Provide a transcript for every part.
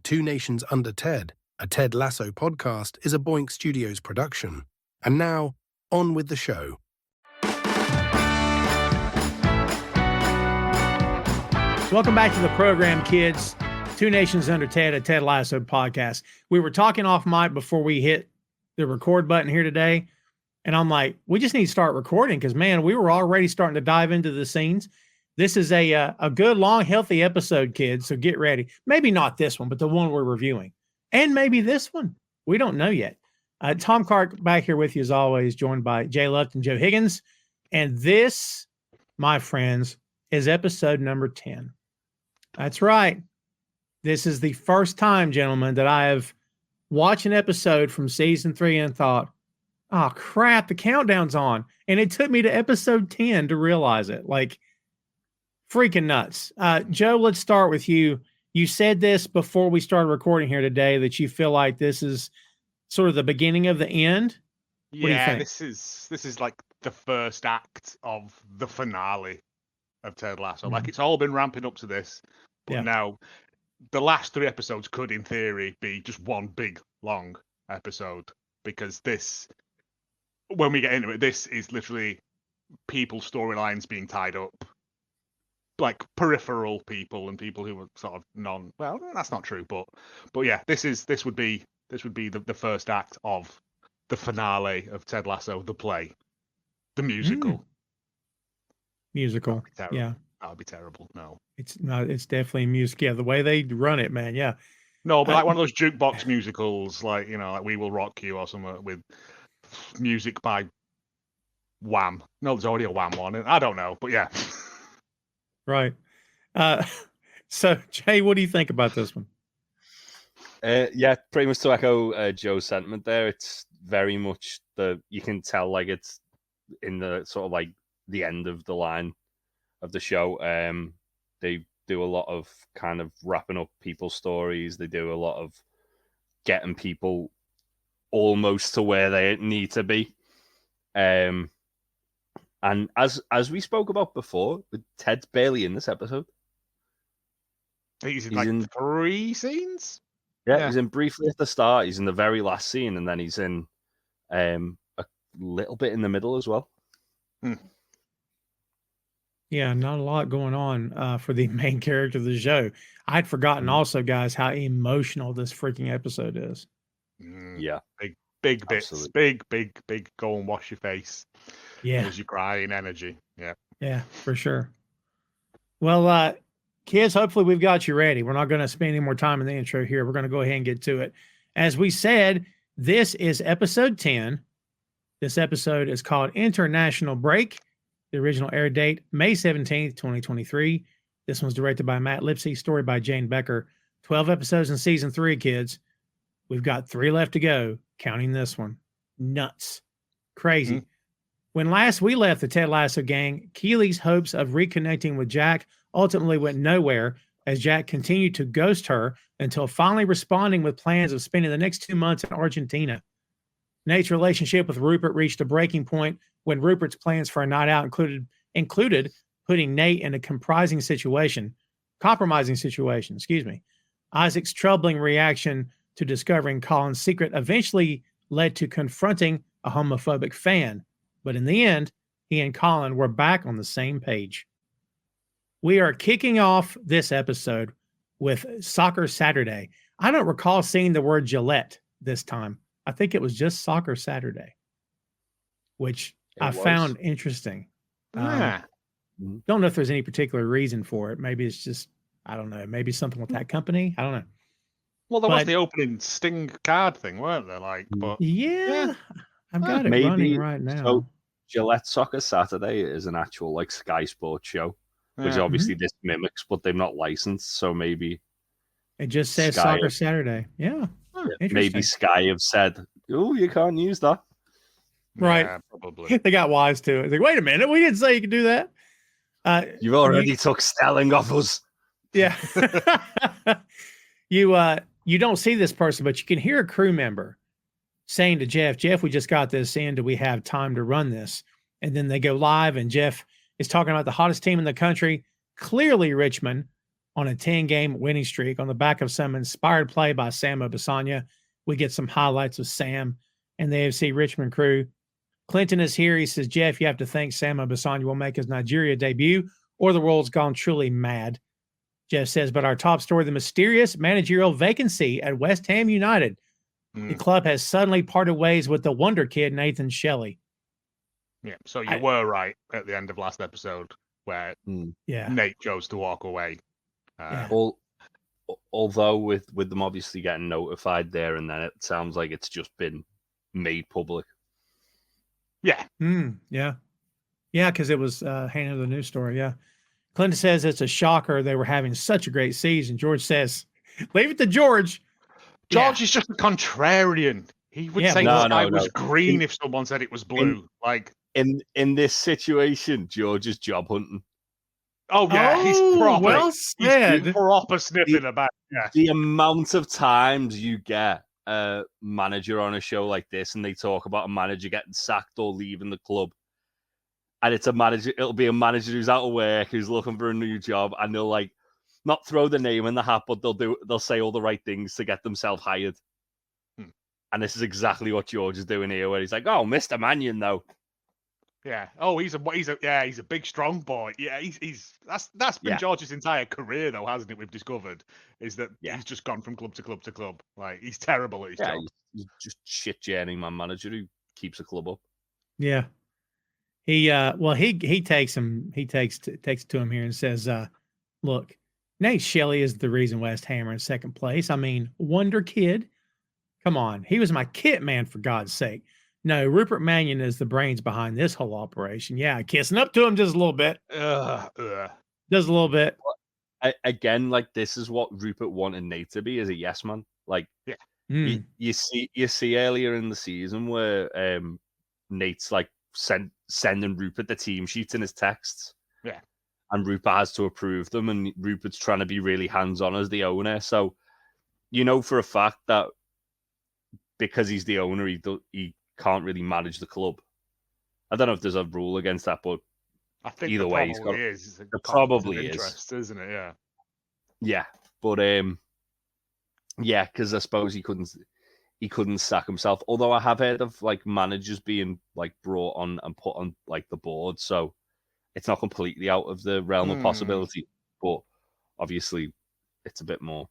Two Nations Under Ted, a Ted Lasso podcast, is a Boink Studios production. And now, on with the show. Welcome back to the program, kids. Two Nations Under Ted, a Ted Lasso podcast. We were talking off mic before we hit the record button here today. And I'm like, we just need to start recording because, man, we were already starting to dive into the scenes. This is a good, long, healthy episode, kids. So get ready. Maybe not this one, but the one we're reviewing. And maybe this one. We don't know yet. Tom Clark back here with you as always, joined by Jay Luft and Joe Higgens. And this, my friends, is episode number 10. That's right. This is the first time, gentlemen, that I have watched an episode from season 3 and thought, oh, crap, the countdown's on. And it took me to episode 10 to realize it. Like, freaking nuts. Joe, let's start with you. You said this before we started recording here today that you feel like this is sort of the beginning of the end. Yeah, this is like the first act of the finale of Ted Lasso. Like, it's all been ramping up to this, but now the last 3 episodes could, in theory, be just one big, long episode, because this, when we get into it, this is literally people's storylines being tied up, like peripheral people and people who are sort of well, that's not true, but yeah, this would be the first act of the finale of Ted Lasso, the play, the musical. Yeah. That would be terrible. No. It's not. It's definitely music. Yeah, the way they run it, man. Yeah. No, but like one of those jukebox musicals, like, you know, like We Will Rock You or something with music by Wham. No, there's already a Wham one. I don't know, but yeah. Right. So, Jay, what do you think about this one? Yeah, pretty much to echo Joe's sentiment there. It's very much you can tell like it's in the sort of like the end of the line of the show. They do a lot of kind of wrapping up people's stories. They do a lot of getting people almost to where they need to be. And as we spoke about before, Ted's barely in this episode. He's in 3 scenes? Yeah, he's in briefly at the start. He's in the very last scene, and then he's in a little bit in the middle as well. Yeah, not a lot going on for the main character of the show. I'd forgotten also, guys, how emotional this freaking episode is. Yeah. Big bits. Absolutely. Big go and wash your face. Yeah. As you cry in energy. Yeah. Yeah, for sure. Well, kids, hopefully we've got you ready. We're not going to spend any more time in the intro here. We're going to go ahead and get to it. As we said, this is episode 10. This episode is called International Break. The original air date, May 17th, 2023. This one's directed by Matt Lipsey, story by Jane Becker. 12 episodes in season 3, kids. We've got 3 left to go, counting this one. Nuts. Crazy. When last we left the Ted Lasso gang, Keely's hopes of reconnecting with Jack ultimately went nowhere as Jack continued to ghost her until finally responding with plans of spending the next 2 months in Argentina. Nate's relationship with Rupert reached a breaking point when Rupert's plans for a night out included putting Nate in a compromising situation. Isaac's troubling reaction to discovering Colin's secret eventually led to confronting a homophobic fan. But in the end, he and Colin were back on the same page. We are kicking off this episode with Soccer Saturday. I don't recall seeing the word Gillette this time. I think it was just Soccer Saturday, which I found interesting. Don't know if there's any particular reason for it. Maybe it's just, I don't know, maybe something with that company. I don't know. Well, there was the opening Sting card thing, weren't there? But yeah. I've got it running right now. So Gillette Soccer Saturday is an actual like Sky Sports show, which obviously this mimics, but they're not licensed. So maybe it just says Soccer Saturday. Yeah. Maybe Sky have said, "Oh, you can't use that." Right. Yeah, probably. They got wise to it. It's like, wait a minute, we didn't say you could do that. You've already took Stelling off us. Yeah. You don't see this person, but you can hear a crew member saying to Jeff, we just got this in. Do we have time to run this? And then they go live, and Jeff is talking about the hottest team in the country, clearly Richmond. on a 10-game winning streak on the back of some inspired play by Sam Obisanya. We get some highlights of Sam and the AFC Richmond crew. Clinton is here. He says, Jeff, you have to think Sam Obisanya will make his Nigeria debut or the world's gone truly mad. Jeff says, but our top story, the mysterious managerial vacancy at West Ham United. The club has suddenly parted ways with the wonder kid, Nathan Shelley. Yeah, so you were right at the end of last episode where Nate chose to walk away. Although with them obviously getting notified there and then, it sounds like it's just been made public. Yeah. Yeah, because it was handed the news story. Yeah. Clinton says it's a shocker. They were having such a great season. George says, leave it to George. George is just a contrarian. He would say the sky was green if someone said it was blue. In this situation, George is job hunting. Oh yeah, he's proper. Well said. He's proper sniffing about. Yeah. The amount of times you get a manager on a show like this, and they talk about a manager getting sacked or leaving the club, and it's a manager. It'll be a manager who's out of work, who's looking for a new job, and they'll like not throw the name in the hat, but they'll say all the right things to get themselves hired. And this is exactly what George is doing here, where he's like, "Oh, Mr. Mannion, though." Yeah. Oh, he's a big, strong boy. Yeah, that's been George's entire career, though, hasn't it? We've discovered is that he's just gone from club to club to club. Like he's terrible at his job. He's just shit journeyman manager who keeps a club up. Yeah. He takes it to him here and says, "Look, Nate Shelley is the reason West Ham are in second place. I mean, wonder kid. Come on, he was my kit man for God's sake." No, Rupert Mannion is the brains behind this whole operation. Yeah, kissing up to him just a little bit. Just a little bit. Again, like this is what Rupert wanted Nate to be, as a yes man. Like, you see earlier in the season where Nate's like sending Rupert the team sheets in his texts. Yeah, and Rupert has to approve them, and Rupert's trying to be really hands on as the owner. So, you know for a fact that because he's the owner, he can't really manage the club. I don't know if there's a rule against that, but I think either way, there probably is, isn't it? Yeah, yeah, but yeah, because I suppose he couldn't sack himself. Although I have heard of like managers being like brought on and put on like the board, so it's not completely out of the realm of possibility. But obviously, it's a bit more.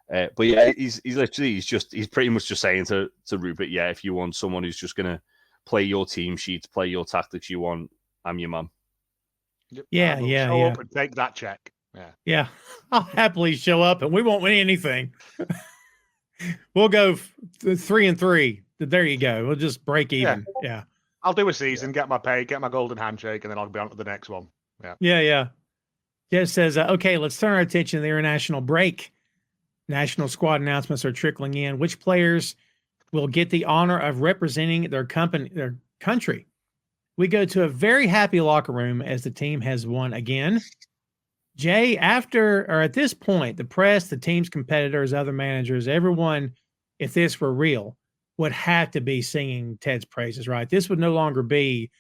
But yeah, he's pretty much just saying to Rupert, yeah, if you want someone who's just gonna play your team sheets, play your tactics you want, I'm your man. Yeah. Show up and take that check. Yeah. I'll happily show up, and we won't win anything. We'll go 3-3. There you go. We'll just break even. Yeah. I'll do a season, get my pay, get my golden handshake, and then I'll be on to the next one. Yeah. Jeff says, okay, let's turn our attention to the international break. National squad announcements are trickling in. Which players will get the honor of representing their country? We go to a very happy locker room as the team has won again. Jay, at this point, the press, the team's competitors, other managers, everyone, if this were real, would have to be singing Ted's praises, right? This would no longer be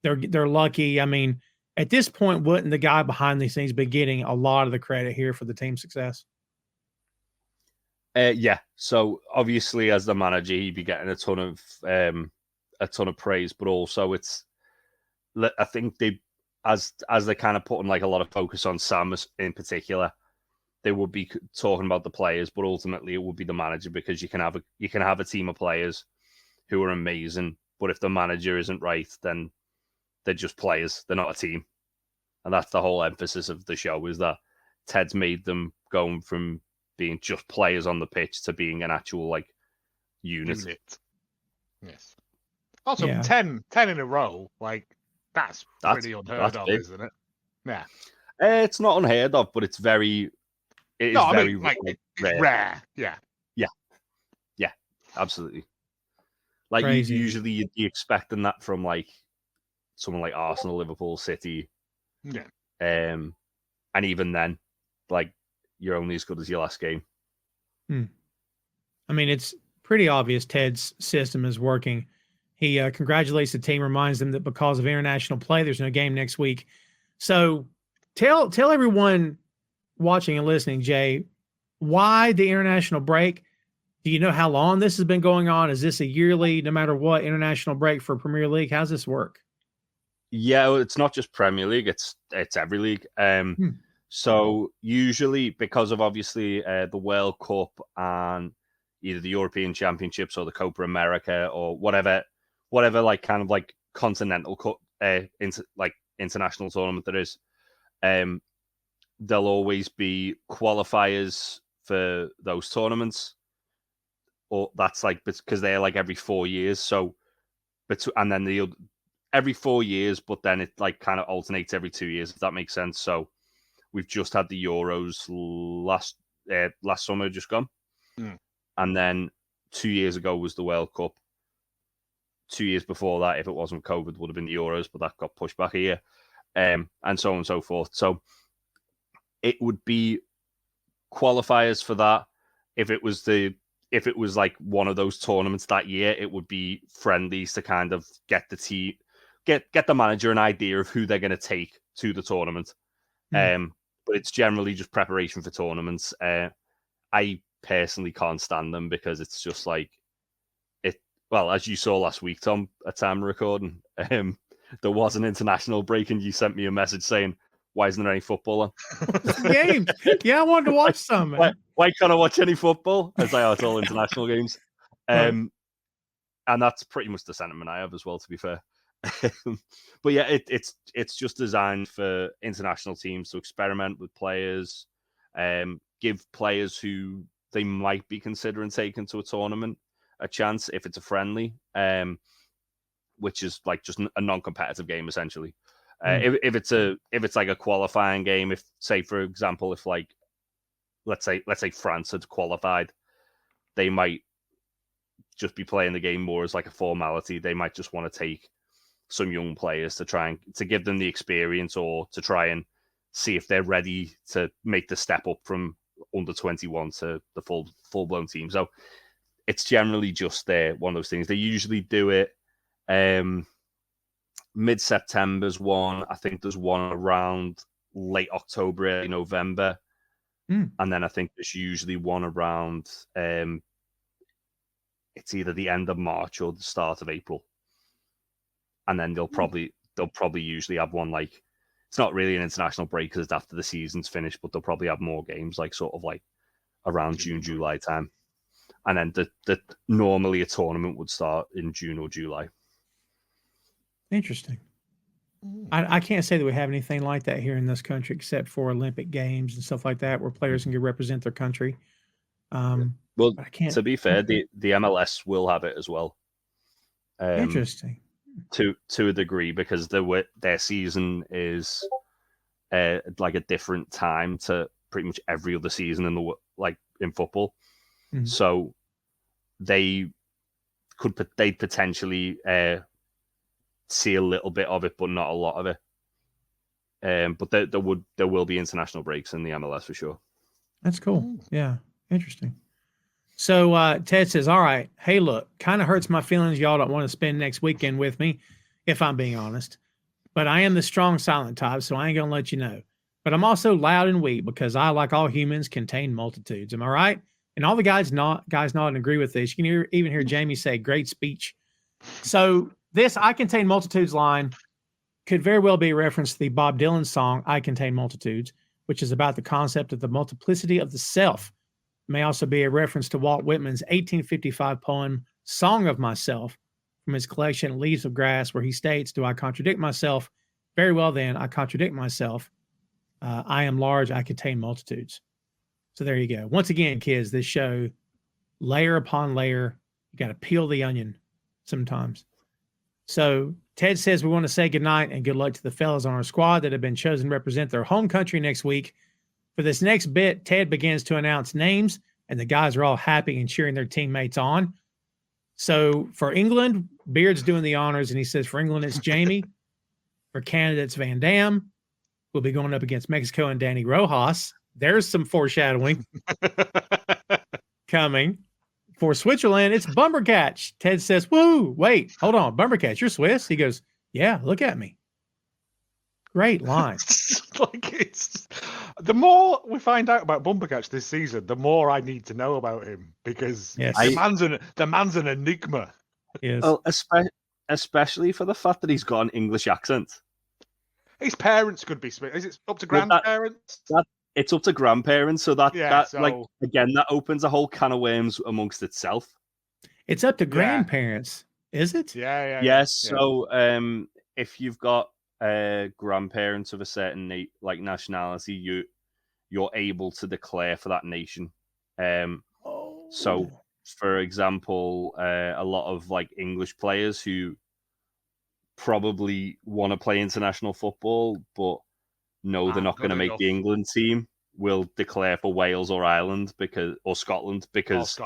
they're lucky. I mean, at this point, wouldn't the guy behind these things be getting a lot of the credit here for the team's success? Yeah. So obviously, as the manager, he'd be getting a ton of praise, but also I think as they're kind of putting like a lot of focus on Sam in particular, they would be talking about the players, but ultimately it would be the manager, because you can have a team of players who are amazing, but if the manager isn't right, then they're just players. They're not a team, and that's the whole emphasis of the show, is that Ted's made them going from being just players on the pitch to being an actual like unit. Yes. Also, 10 in a row, like that's pretty unheard of, isn't it? Yeah. It's not unheard of, but it's very rare. Yeah, absolutely. Like usually you'd be expecting that from like someone like Arsenal, Liverpool, City. Yeah. And even then, like, you're only as good as your last game. I mean, it's pretty obvious Ted's system is working. He congratulates the team, reminds them that because of international play, there's no game next week. So tell everyone watching and listening, Jay, why the international break? Do you know how long this has been going on? Is this a yearly, no matter what, international break for Premier League? How's this work? Yeah, well, it's not just Premier League; it's every league. So usually, because of obviously the World Cup and either the European Championships or the Copa America or whatever like kind of like continental international tournament there is, there'll always be qualifiers for those tournaments, or that's like because they're like every 4 years. So, and then every 4 years, but then it like kind of alternates every 2 years, if that makes sense. So we've just had the Euros last summer, just gone. And then 2 years ago was the World Cup. 2 years before that, if it wasn't COVID, would have been the Euros, but that got pushed back a year, and so on and so forth. So it would be qualifiers for that. If it was like one of those tournaments that year, it would be friendlies to kind of get the team, get the manager an idea of who they're going to take to the tournament. But it's generally just preparation for tournaments. I personally can't stand them because it's just like well, as you saw last week, Tom, at time of recording, there was an international break and you sent me a message saying, why isn't there any football on? Games. Yeah, I wanted to watch some. Why can't I watch any football? I was like, it's all international games. And that's pretty much the sentiment I have as well, to be fair. But yeah, it's just designed for international teams to experiment with players, give players who they might be considering taking to a tournament a chance if it's a friendly, which is like just a non-competitive game essentially. If it's like a qualifying game, if say for example, if like let's say France had qualified, they might just be playing the game more as like a formality. They might just want to take some young players to give them the experience, or to try and see if they're ready to make the step up from under 21 to the full blown team. So it's generally just one of those things. They usually do it mid-September's one. I think there's one around late October, early November. And then I think there's usually one around it's either the end of March or the start of April. And then they'll probably usually have one like, it's not really an international break because it's after the season's finished, but they'll probably have more games like sort of like around June, July time. And then normally a tournament would start in June or July. Interesting. I can't say that we have anything like that here in this country, except for Olympic Games and stuff like that, where players can represent their country. Well, to be fair, the MLS will have it as well. Interesting. To a degree, because their season is like a different time to pretty much every other season in football. So they'd potentially see a little bit of it, but not a lot of it. But there will be international breaks in the MLS for sure. That's cool. Yeah, interesting. So Ted says, all right, hey, look, kind of hurts my feelings. Y'all don't want to spend next weekend with me, if I'm being honest. But I am the strong silent type, so I ain't going to let you know. But I'm also loud and weak because I, like all humans, contain multitudes. Am I right? And all the guys nod and agree with this. You can even hear Jamie say, great speech. So this I contain multitudes line could very well be a reference to the Bob Dylan song, I Contain Multitudes, which is about the concept of the multiplicity of the self. It may also be a reference to Walt Whitman's 1855 poem, Song of Myself, from his collection Leaves of Grass, where he states, do I contradict myself? Very well then, I contradict myself. I am large, I contain multitudes. So there you go. Once again, kids, this show, layer upon layer, you got to peel the onion sometimes. So Ted says we want to say goodnight and good luck to the fellas on our squad that have been chosen to represent their home country next week. For this next bit, Ted begins to announce names, and the guys are all happy and cheering their teammates on. So for England, Beard's doing the honors, and he says for England, it's Jamie. For Canada, it's Van Damme. We'll be going up against Mexico and Dani Rojas. There's some foreshadowing coming. For Switzerland, it's Bumbercatch. Ted says, woo, wait, hold on. Bumbercatch, you're Swiss? He goes, yeah, look at me. Great line. The more we find out about Bumpercatch this season, the more I need to know about him because the man's an enigma. Yes. Well, especially for the fact that he's got an English accent. His parents could be. Is it up to grandparents? It's up to grandparents, so like again, that opens a whole can of worms amongst itself. It's up to grandparents, is it? Yeah. Yes. So, if you've got grandparents of a certain nationality, you're able to declare for that nation. So, for example, a lot of like English players who probably want to play international football, but know they're not going to make the England team, will declare for Wales or Ireland or Scotland because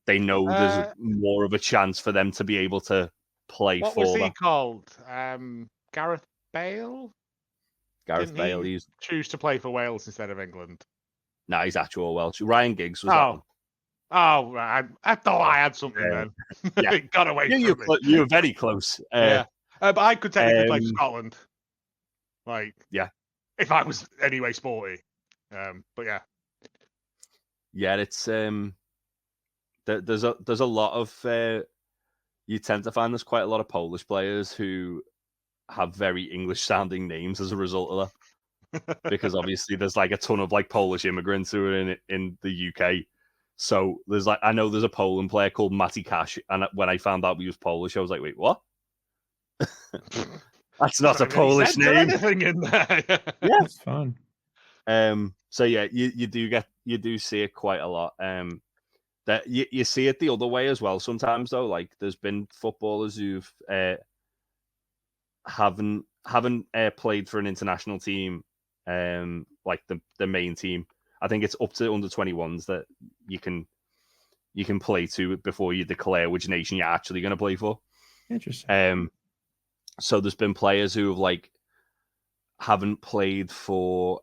they know there's more of a chance for them to be able to play what for was he that. Called? Gareth Bale? Gareth Bale. He choose to play for Wales instead of England? No, he's actual Welsh. Ryan Giggs was that one. Oh, I thought I had something then. Yeah. It got away from me. You were very close. But I could technically play for Scotland. If I was anyway sporty. But yeah. Yeah, it's there's a lot of you tend to find there's quite a lot of Polish players who have very English sounding names as a result of that. Because obviously there's like a ton of like Polish immigrants who are in the UK. So I know there's a Poland player called Matty Cash, and when I found out he was Polish, I was like, wait, what? That's not a Polish name. Anything in there. Yeah, it's fun. So yeah, you do see it quite a lot. That you see it the other way as well. Sometimes though, like there's been footballers who've haven't played for an international team, like the main team. I think it's up to under 21s that you can play to before you declare which nation you're actually going to play for. Interesting. So there's been players who have haven't played for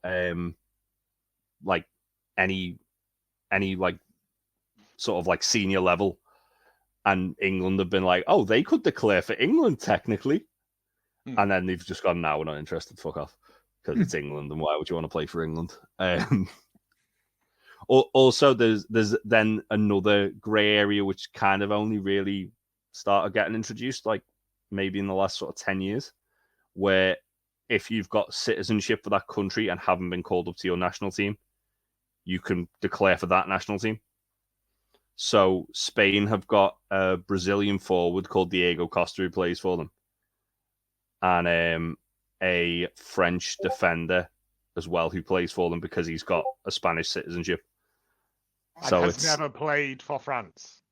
like any like sort of like senior level, and England have been like, oh, they could declare for England technically, and then they've just gone, no, we're not interested, fuck off, because it's England, and why would you want to play for England? Also, there's then another grey area which kind of only really started getting introduced, like maybe in the last sort of 10 years, where if you've got citizenship for that country and haven't been called up to your national team, you can declare for that national team. So Spain have got a Brazilian forward called Diego Costa who plays for them, and a French defender as well who plays for them because he's got a Spanish citizenship. So has never played for France.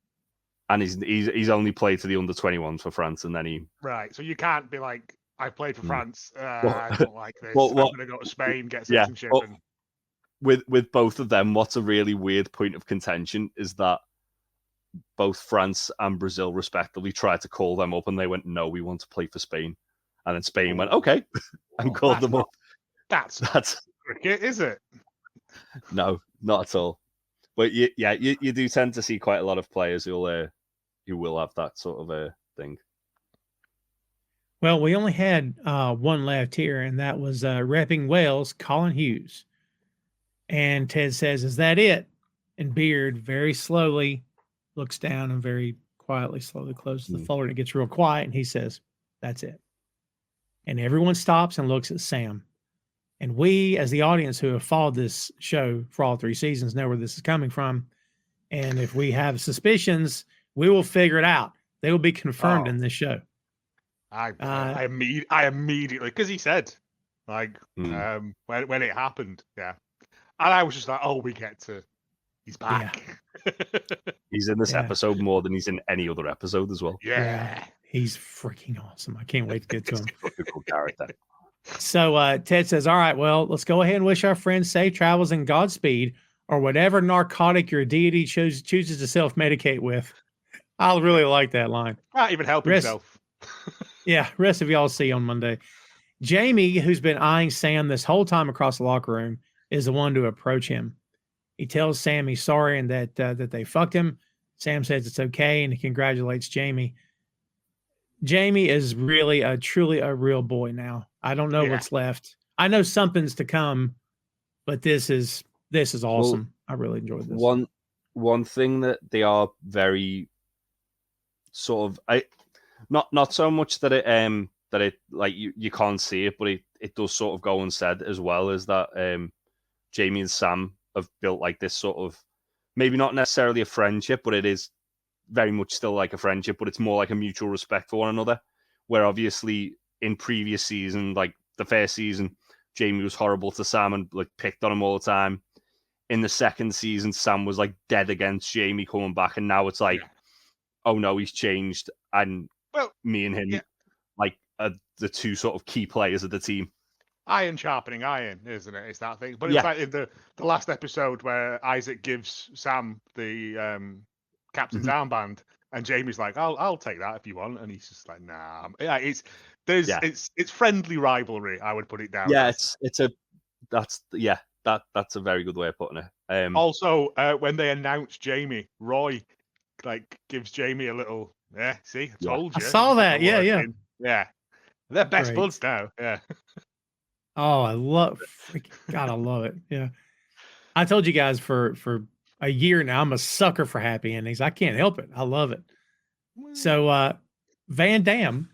And he's only played for the under 21s for France, and then he so you can't be like, I played for France. I don't like this. I'm going to go to Spain, get citizenship. With both of them, what's a really weird point of contention is that both France and Brazil respectively tried to call them up, and they went, "No, we want to play for Spain." And then Spain went, "Okay," and called them up. That's cricket, is it? No, not at all. But you do tend to see quite a lot of players who will have that sort of a thing. Well, we only had one left here, and that was repping Wales, Colin Hughes. And Ted says, "Is that it?" And Beard very slowly looks down and very quietly, slowly closes the folder, and it gets real quiet. And he says, "That's it." And everyone stops and looks at Sam. And we, as the audience who have followed this show for all 3 seasons, know where this is coming from. And if we have suspicions, we will figure it out. They will be confirmed in this show. I immediately, because he said, when it happened, and I was just like, oh, we get to, he's back. Yeah. He's in this episode more than he's in any other episode as well. Yeah. He's freaking awesome. I can't wait to get to him. He's a cool character. So Ted says, all right, well, let's go ahead and wish our friends safe travels and Godspeed, or whatever narcotic your deity chooses to self-medicate with. I really like that line. Can't even help himself. Rest of y'all see on Monday. Jamie, who's been eyeing Sam this whole time across the locker room, is the one to approach him. He tells Sam he's sorry and that they fucked him. Sam says it's okay, and he congratulates Jamie. Jamie is really truly a real boy now. I don't know what's left. I know something's to come But this is awesome. I really enjoyed this. One thing that they are very sort of not so much that it like you can't see it, but it does sort of go unsaid as well, is that Jamie and Sam have built like this sort of, maybe not necessarily a friendship, but it is very much still like a friendship, but it's more like a mutual respect for one another. Where obviously in previous season, like the first season, Jamie was horrible to Sam and like picked on him all the time. In the second season, Sam was like dead against Jamie coming back, and now it's like, oh no, he's changed, and me and him like are the two sort of key players of the team. Iron sharpening iron, isn't it? It's that thing. But it's like in the last episode where Isaac gives Sam the captain's armband, and Jamie's like, "I'll take that if you want," and he's just like, "Nah." Yeah, it's friendly rivalry. I would put it down. Yeah, that's a very good way of putting it. Also, when they announce Jamie, Roy like gives Jamie a little, see, I told you. I saw that. Yeah. They're best buds now. Yeah. Oh, I love it. Yeah. I told you guys for a year now, I'm a sucker for happy endings. I can't help it. I love it. So Van Damme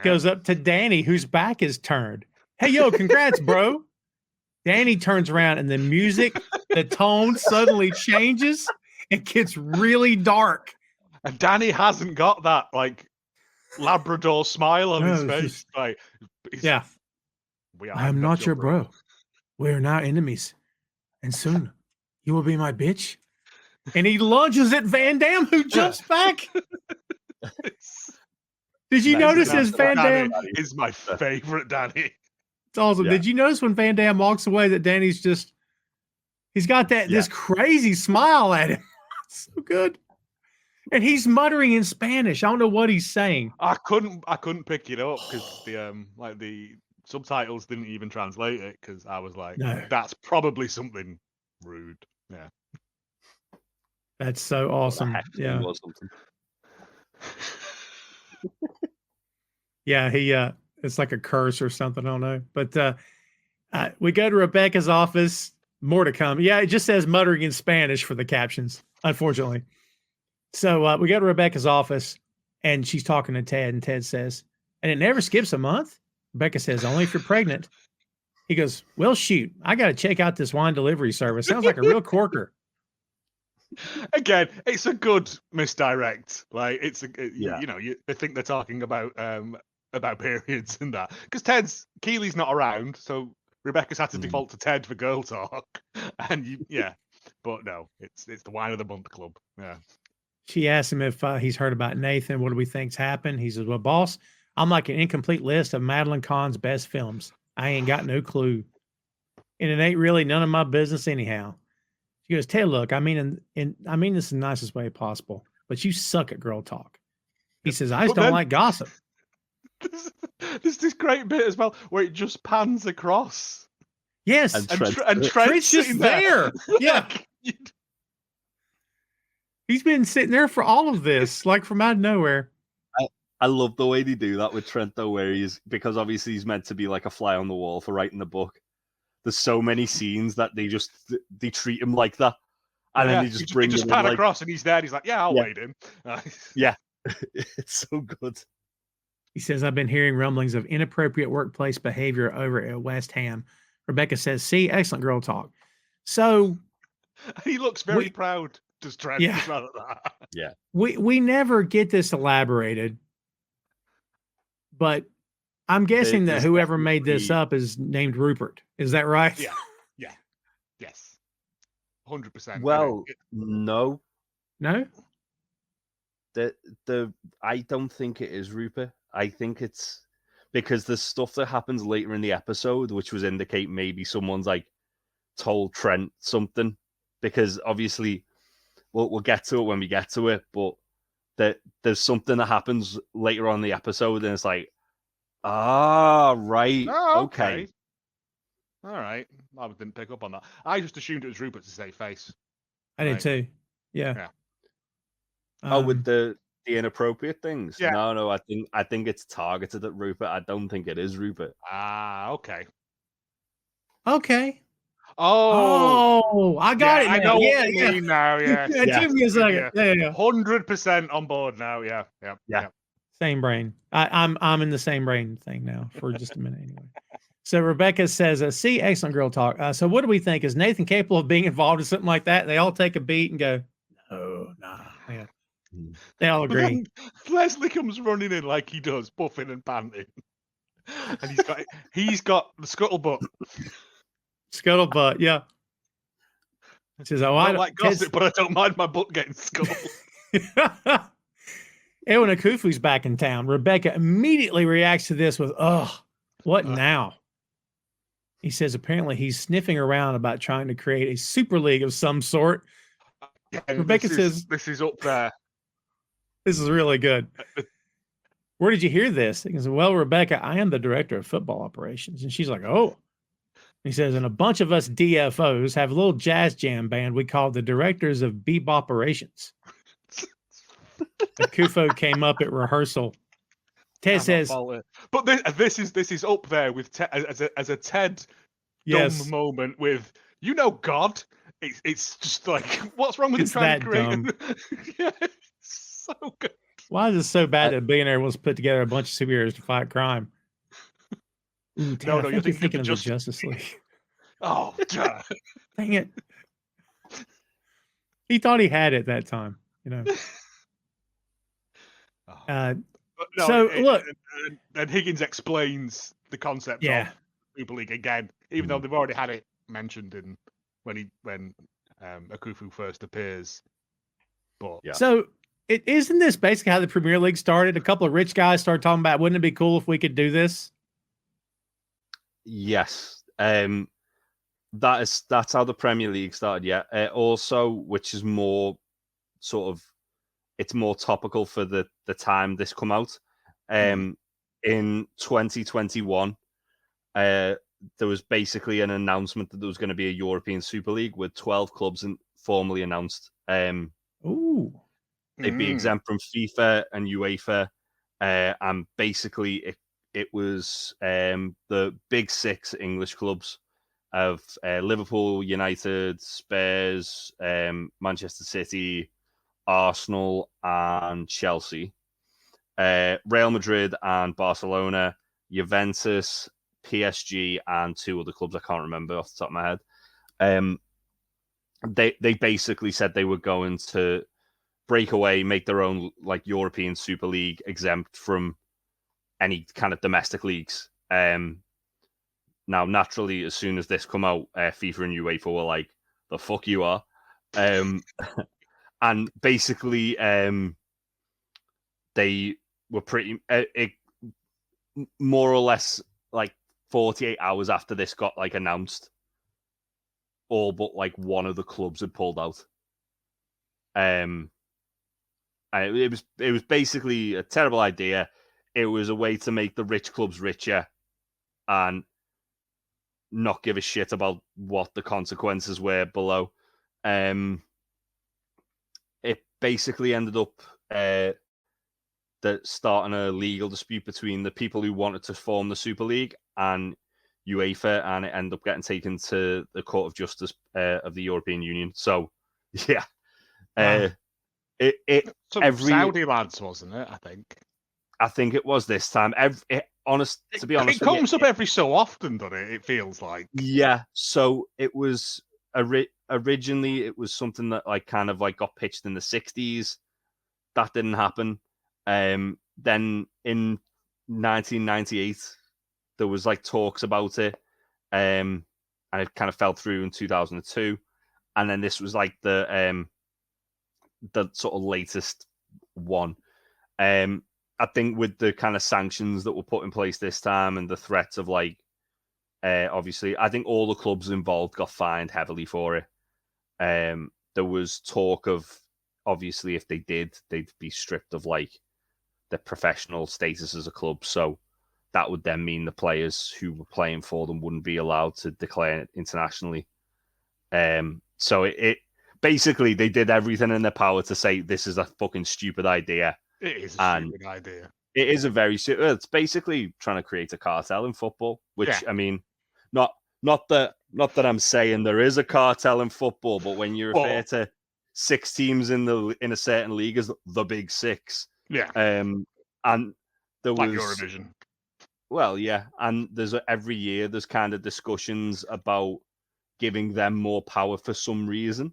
goes up to Dani, whose back is turned. Hey, yo, congrats, bro. Dani turns around and the music, the tone suddenly changes. It gets really dark. And Dani hasn't got that like Labrador smile on his face. Like, I am not your bro. We are now enemies. And soon you will be my bitch. And he lunges at Van Damme, who jumps back. Did you notice his Van Damme is my favorite Dani? It's awesome. Yeah. Did you notice when Van Damme walks away that Dani's he's got this crazy smile at him. So good. And he's muttering in Spanish. I don't know what he's saying. I couldn't pick it up because the subtitles didn't even translate it, because I was like, that's probably something rude. Yeah. That's so awesome. Yeah. Yeah, it's like a curse or something. I don't know. But we go to Rebecca's office. More to come. Yeah, it just says muttering in Spanish for the captions, unfortunately. So we go to Rebecca's office, and she's talking to Ted, and Ted says, and it never skips a month? Rebecca says, only if you're pregnant. He goes, well, shoot, I got to check out this wine delivery service. Sounds like a real corker. Again, it's a good misdirect. Like, they think they're talking about periods and that. Because Keely's not around, so Rebecca's had to default to Ted for girl talk. And but no, it's the wine of the month club. Yeah. She asked him if he's heard about Nathan. What do we think's happened? He says, well, boss, I'm like an incomplete list of Madeline Kahn's best films. I ain't got no clue. And it ain't really none of my business anyhow. She goes, Ted, look, I mean this in the nicest way possible, but you suck at girl talk. He says, I just don't like gossip. There's this great bit as well where it just pans across. Yes. And Trent's just there. Yeah. He's been sitting there for all of this, like from out of nowhere. I love the way they do that with Trent, though, because obviously he's meant to be like a fly on the wall for writing the book. There's so many scenes that they treat him like that. And then they just bring him pan across and he's there. And he's like, I'll wait in. Yeah. It's so good. He says, I've been hearing rumblings of inappropriate workplace behavior over at West Ham. Rebecca says, see, excellent girl talk. So he looks very proud. Does Trent as well at that? Yeah. We never get this elaborated, but I'm guessing that whoever made this up is named Rupert. Is that right? Yeah. Yes. 100%. Well, no. No? I don't think it is Rupert. I think it's because there's stuff that happens later in the episode which was indicate maybe someone's like told Trent something, because obviously we'll get to it when we get to it, but there's something that happens later on in the episode and it's like, right. Oh, okay. All right. I didn't pick up on that. I just assumed it was Rupert to say face. I did too. Yeah. With the inappropriate things? Yeah. No, I think it's targeted at Rupert. I don't think it is Rupert. Okay. Okay. Oh, I got it now. I know yeah, what you mean now. Yeah, it took me a second. Yeah. 100% on board now. Yeah. Same brain. I'm in the same brain thing now for just a minute anyway. So Rebecca says, see, excellent girl talk. So what do we think? Is Nathan capable of being involved in something like that? They all take a beat and go, no, nah. Yeah. They all agree. Leslie comes running in like he does, puffing and panting. And he's got the scuttlebutt. Scuttlebutt, yeah. It says, I don't like gossip, but I don't mind my butt getting scuttled. Edwin Akufo's back in town. Rebecca immediately reacts to this with, what now? He says apparently he's sniffing around about trying to create a super league of some sort. Yeah, Rebecca says, this is up there. This is really good. Where did you hear this? He goes, well, Rebecca, I am the director of football operations. And she's like, oh. He says, and a bunch of us DFOs have a little jazz jam band we call the Directors of Beep Operations. Akufo came up at rehearsal. Ted says, but this is up there with Ted, as a Ted dumb moment with God. It's just like, what's wrong with him trying to create? Yeah, it's so good. Why is it so bad that a billionaire wants to put together a bunch of superheroes to fight crime? Ooh, Ted, no, you're thinking of the Justice League. Oh, dang it! He thought he had it that time, No, look, and Higgins explains the concept of Super League again, even though they've already had it mentioned in when Akufo first appears. But so isn't this basically how the Premier League started? A couple of rich guys started talking about, wouldn't it be cool if we could do this? Yes. That's how the Premier League started. Yeah. Also, which is more sort of, it's more topical for the time this come out. In 2021, there was basically an announcement that there was going to be a European Super League with 12 clubs and formally announced. They'd be exempt from FIFA and UEFA, and basically it was the big six English clubs of Liverpool, United, Spurs, Manchester City, Arsenal, and Chelsea, Real Madrid and Barcelona, Juventus, PSG, and two other clubs I can't remember off the top of my head. They basically said they were going to break away, make their own like European Super League, exempt from any kind of domestic leagues. Now, naturally, as soon as this come out, FIFA and UEFA were like, "The fuck you are," and basically, they were pretty more or less like 48 hours after this got like announced, all but like one of the clubs had pulled out. And it was basically a terrible idea. It was a way to make the rich clubs richer and not give a shit about what the consequences were below. It basically ended up starting a legal dispute between the people who wanted to form the Super League and UEFA, and it ended up getting taken to the Court of Justice of the European Union. So, yeah. Saudi lads, wasn't it? I think it was this time. To be honest, it comes up every so often, doesn't it? It feels like. Yeah. So it was originally it was something that like kind of like got pitched in the 60s. That didn't happen. Then in 1998, there was like talks about it, and it kind of fell through in 2002. And then this was like the sort of latest one. I think with the kind of sanctions that were put in place this time and the threats of like, obviously, I think all the clubs involved got fined heavily for it. There was talk of, obviously, if they did, they'd be stripped of like their professional status as a club. So that would then mean the players who were playing for them wouldn't be allowed to declare internationally. So it basically, they did everything in their power to say this is a fucking stupid idea. It is a stupid idea. It is a very it's basically trying to create a cartel in football, which I mean, not that not that I'm saying there is a cartel in football, but when you refer to 6 teams in a certain league as the Big Six, and there was Eurovision. Well, yeah, and every year there's kind of discussions about giving them more power for some reason.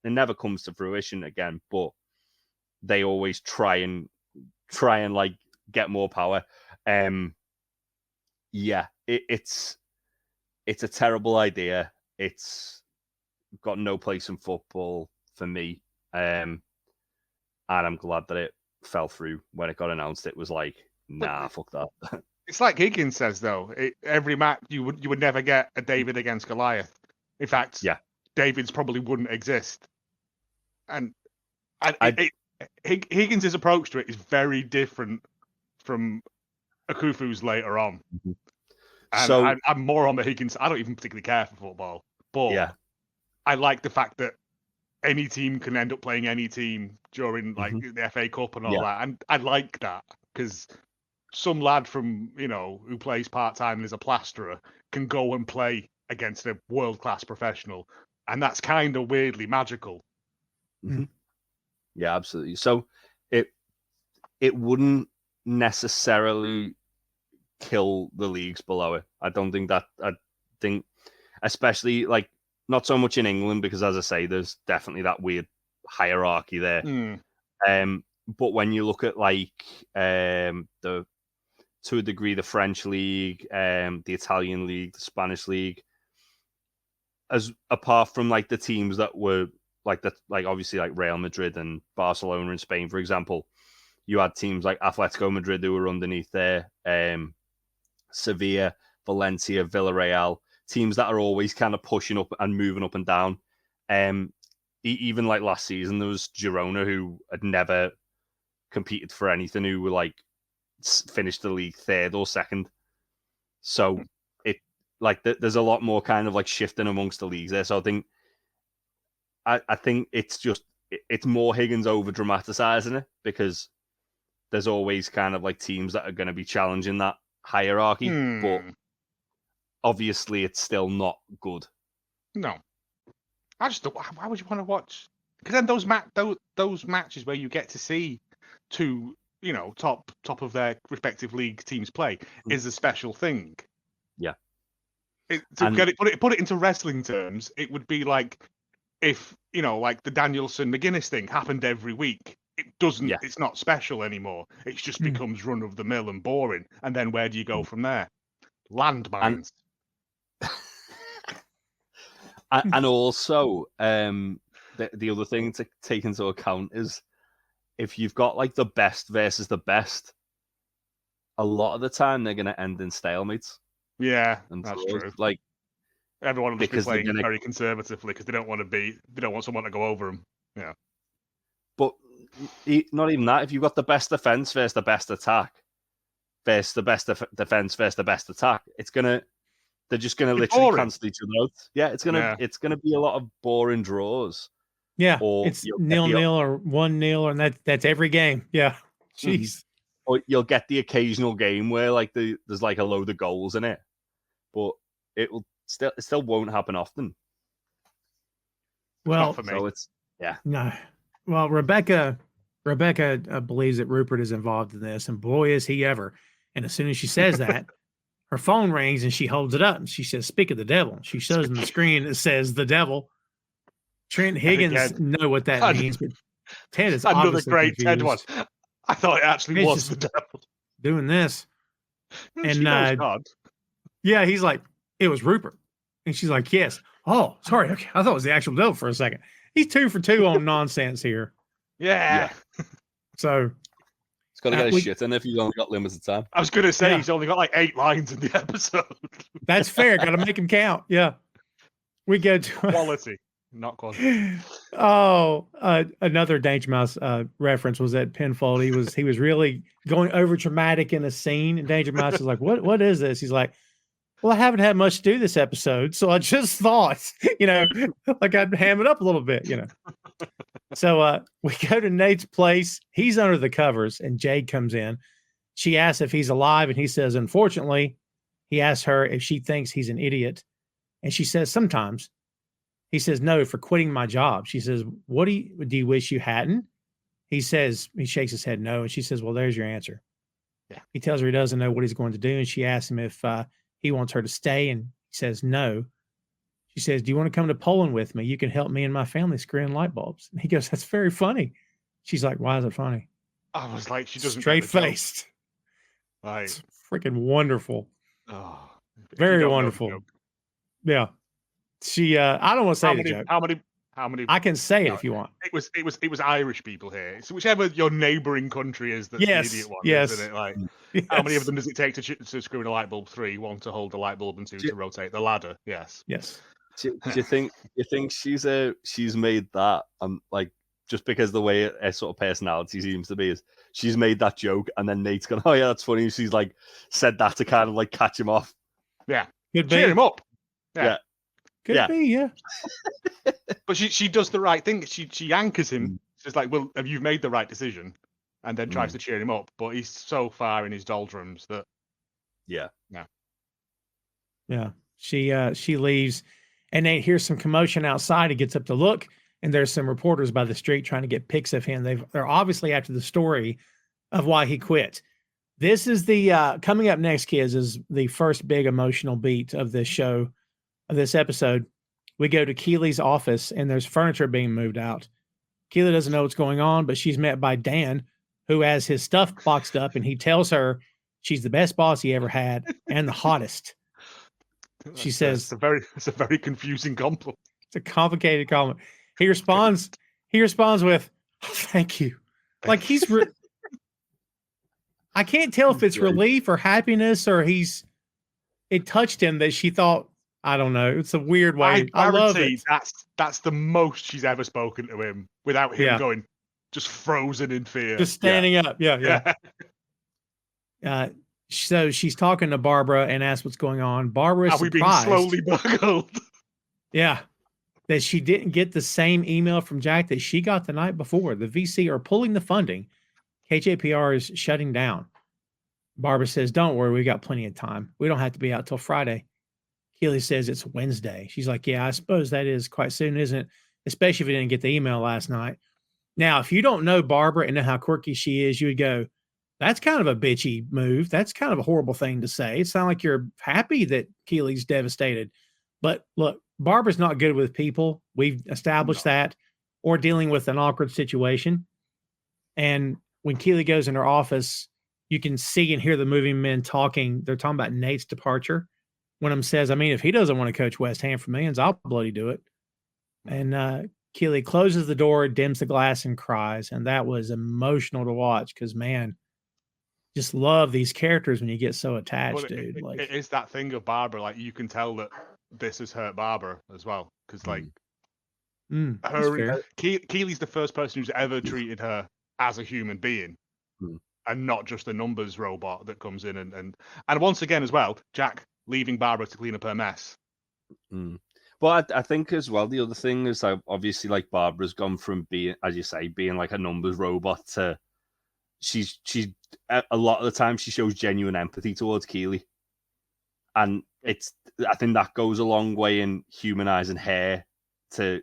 It never comes to fruition again, but they always try and like get more power. It's a terrible idea. It's got no place in football for me. And I'm glad that it fell through when it got announced. It was like, nah, fuck that. It's like Higgins says, though. Every match, you would never get a David against Goliath. In fact, David's probably wouldn't exist. And Higgins' approach to it is very different from Akufo's later on. Mm-hmm. And so I'm more on the Higgins. I don't even particularly care for football, but I like the fact that any team can end up playing any team during like the FA Cup and all that. And I like that because some lad from, who plays part-time and is a plasterer can go and play against a world-class professional. And that's kind of weirdly magical. Mm-hmm. Yeah, absolutely. So it wouldn't necessarily kill the leagues below it. I think especially like not so much in England, because as I say, there's definitely that weird hierarchy there. But when you look at like to a degree, the French league, the Italian league, the Spanish league, as apart from like the teams that were like obviously like Real Madrid and Barcelona in Spain, for example, you had teams like Atletico Madrid who were underneath there, Sevilla, Valencia, Villarreal, teams that are always kind of pushing up and moving up and down. Even like last season, there was Girona who had never competed for anything, who were like finished the league 3rd or 2nd. So it like there's a lot more kind of like shifting amongst the leagues there. So I think it's more Higgins over dramatizing it, because there's always kind of like teams that are going to be challenging that hierarchy, but obviously it's still not good. No, I just don't. Why would you want to watch? Because then those matches where you get to see two, top of their respective league teams play is a special thing. Yeah. Put it into wrestling terms, it would be like if like the Danielson McGuinness thing happened every week. It doesn't. Yeah. It's not special anymore. It just becomes run of the mill and boring. And then where do you go from there? Landmines. And also, the other thing to take into account is if you've got like the best versus the best, a lot of the time they're going to end in stalemates. Yeah, and that's true. Like everyone will just be playing very conservatively because they don't want someone to go over them. Yeah. But not even that. If you've got the best defense versus the best attack, versus the best defense versus the best attack, they're just gonna literally boring. cancel each other out. Yeah, it's gonna be a lot of boring draws. Yeah, or it's 0-0 or 1-0, and that's every game. Yeah, jeez. Or you'll get the occasional game where like there's like a load of goals in it, but it still won't happen often. Well, for me. So it's no. Well, Rebecca believes that Rupert is involved in this, and boy, is he ever. And as soon as she says that, her phone rings and she holds it up and she says, "Speak of the devil." She shows him the screen that says the devil. Trent Higgins know what that means, but Ted is another great confused. Ted one. I thought it actually was the devil doing this. And God. Yeah, he's like, "It was Rupert," and she's like, "Yes." Oh, sorry. Okay, I thought it was the actual devil for a second. He's 2 for 2 on nonsense here. Yeah. So it's got to get his shit in if he's only got limited time. I was going to say he's only got like 8 lines in the episode. That's fair. Got to make him count. Yeah. We go to quality, not quantity. Oh, another Danger Mouse reference was at Penfold. He was really going over dramatic in a scene, and Danger Mouse is like, "What is this?" He's like, "Well, I haven't had much to do this episode, so I just thought, like I'd ham it up a little bit, So we go to Nate's place. He's under the covers, and Jade comes in. She asks if he's alive, and he says, unfortunately, he asks her if she thinks he's an idiot. And she says, sometimes. He says, no, for quitting my job. She says, what do you wish you hadn't? He says, he shakes his head no. And she says, well, there's your answer. Yeah. He tells her he doesn't know what he's going to do. And she asks him if he wants her to stay. And he says, no. She says, do you want to come to Poland with me? You can help me and my family screw in light bulbs. And he goes, that's very funny. She's like, why is it funny? I was like, she doesn't straight faced. Like, it's freaking wonderful. Oh, very wonderful. Yeah. She, I don't want to say the joke. How many? I can say it if you want. It was Irish people here. So whichever your neighbouring country is, that's the idiot one, isn't it? Like, how many of them does it take to screw in a light bulb? 3, 1 to hold the light bulb, and 2 to rotate the ladder. Yes. Do you think she's made that like just because the way her sort of personality seems to be is she's made that joke and then Nate's gone, oh yeah, that's funny. She's like said that to kind of like catch him off. Yeah. Cheer him up. Yeah. Could be, yeah. But she does the right thing. She anchors him. She's like, well, have you made the right decision? And then tries to cheer him up. But he's so far in his doldrums that Yeah. She leaves, and Nate hears some commotion outside. He gets up to look, and there's some reporters by the street trying to get pics of him. They're obviously after the story of why he quit. This is the coming up next, kids, is the first big emotional beat of this show, of this episode. We go to Keely's office, and there's furniture being moved out. Keely doesn't know what's going on, but she's met by Dan, who has his stuff boxed up, and he tells her she's the best boss he ever had and the hottest. She says, it's a very confusing compliment. It's a complicated compliment. He responds with, oh, thank you. Like he's, I can't tell if it's relief or happiness or it touched him that she thought, I don't know. It's a weird way. I love it. That's the most she's ever spoken to him without him going just frozen in fear. Just standing up. Yeah. So she's talking to Barbara and asks what's going on. Barbara is surprised. Are we being slowly buckled? Yeah. That she didn't get the same email from Jack that she got the night before. The VC are pulling the funding. KJPR is shutting down. Barbara says, don't worry, we got plenty of time. We don't have to be out till Friday. Keely says it's Wednesday. She's like, yeah, I suppose that is quite soon, isn't it? Especially if you didn't get the email last night. Now, if you don't know Barbara and know how quirky she is, you would go, that's kind of a bitchy move. That's kind of a horrible thing to say. It sounds like you're happy that Keely's devastated. But look, Barbara's not good with people. We've established that, or dealing with an awkward situation. And when Keely goes in her office, you can see and hear the moving men talking. They're talking about Nate's departure. One of them says, I mean, if he doesn't want to coach West Ham for millions, I'll bloody do it. And Keely closes the door, dims the glass, and cries. And that was emotional to watch because, man, just love these characters when you get so attached, dude. It is that thing of Barbara. Like, you can tell that this has hurt Barbara as well. Because, like, Keely's the first person who's ever treated her as a human being and not just a numbers robot that comes in. And once again, as well, Jack leaving Barbara to clean up her mess. Well, I think as well, the other thing is obviously like Barbara's gone from being, as you say, being like a numbers robot to she's a lot of the time she shows genuine empathy towards Keely. And I think that goes a long way in humanizing her to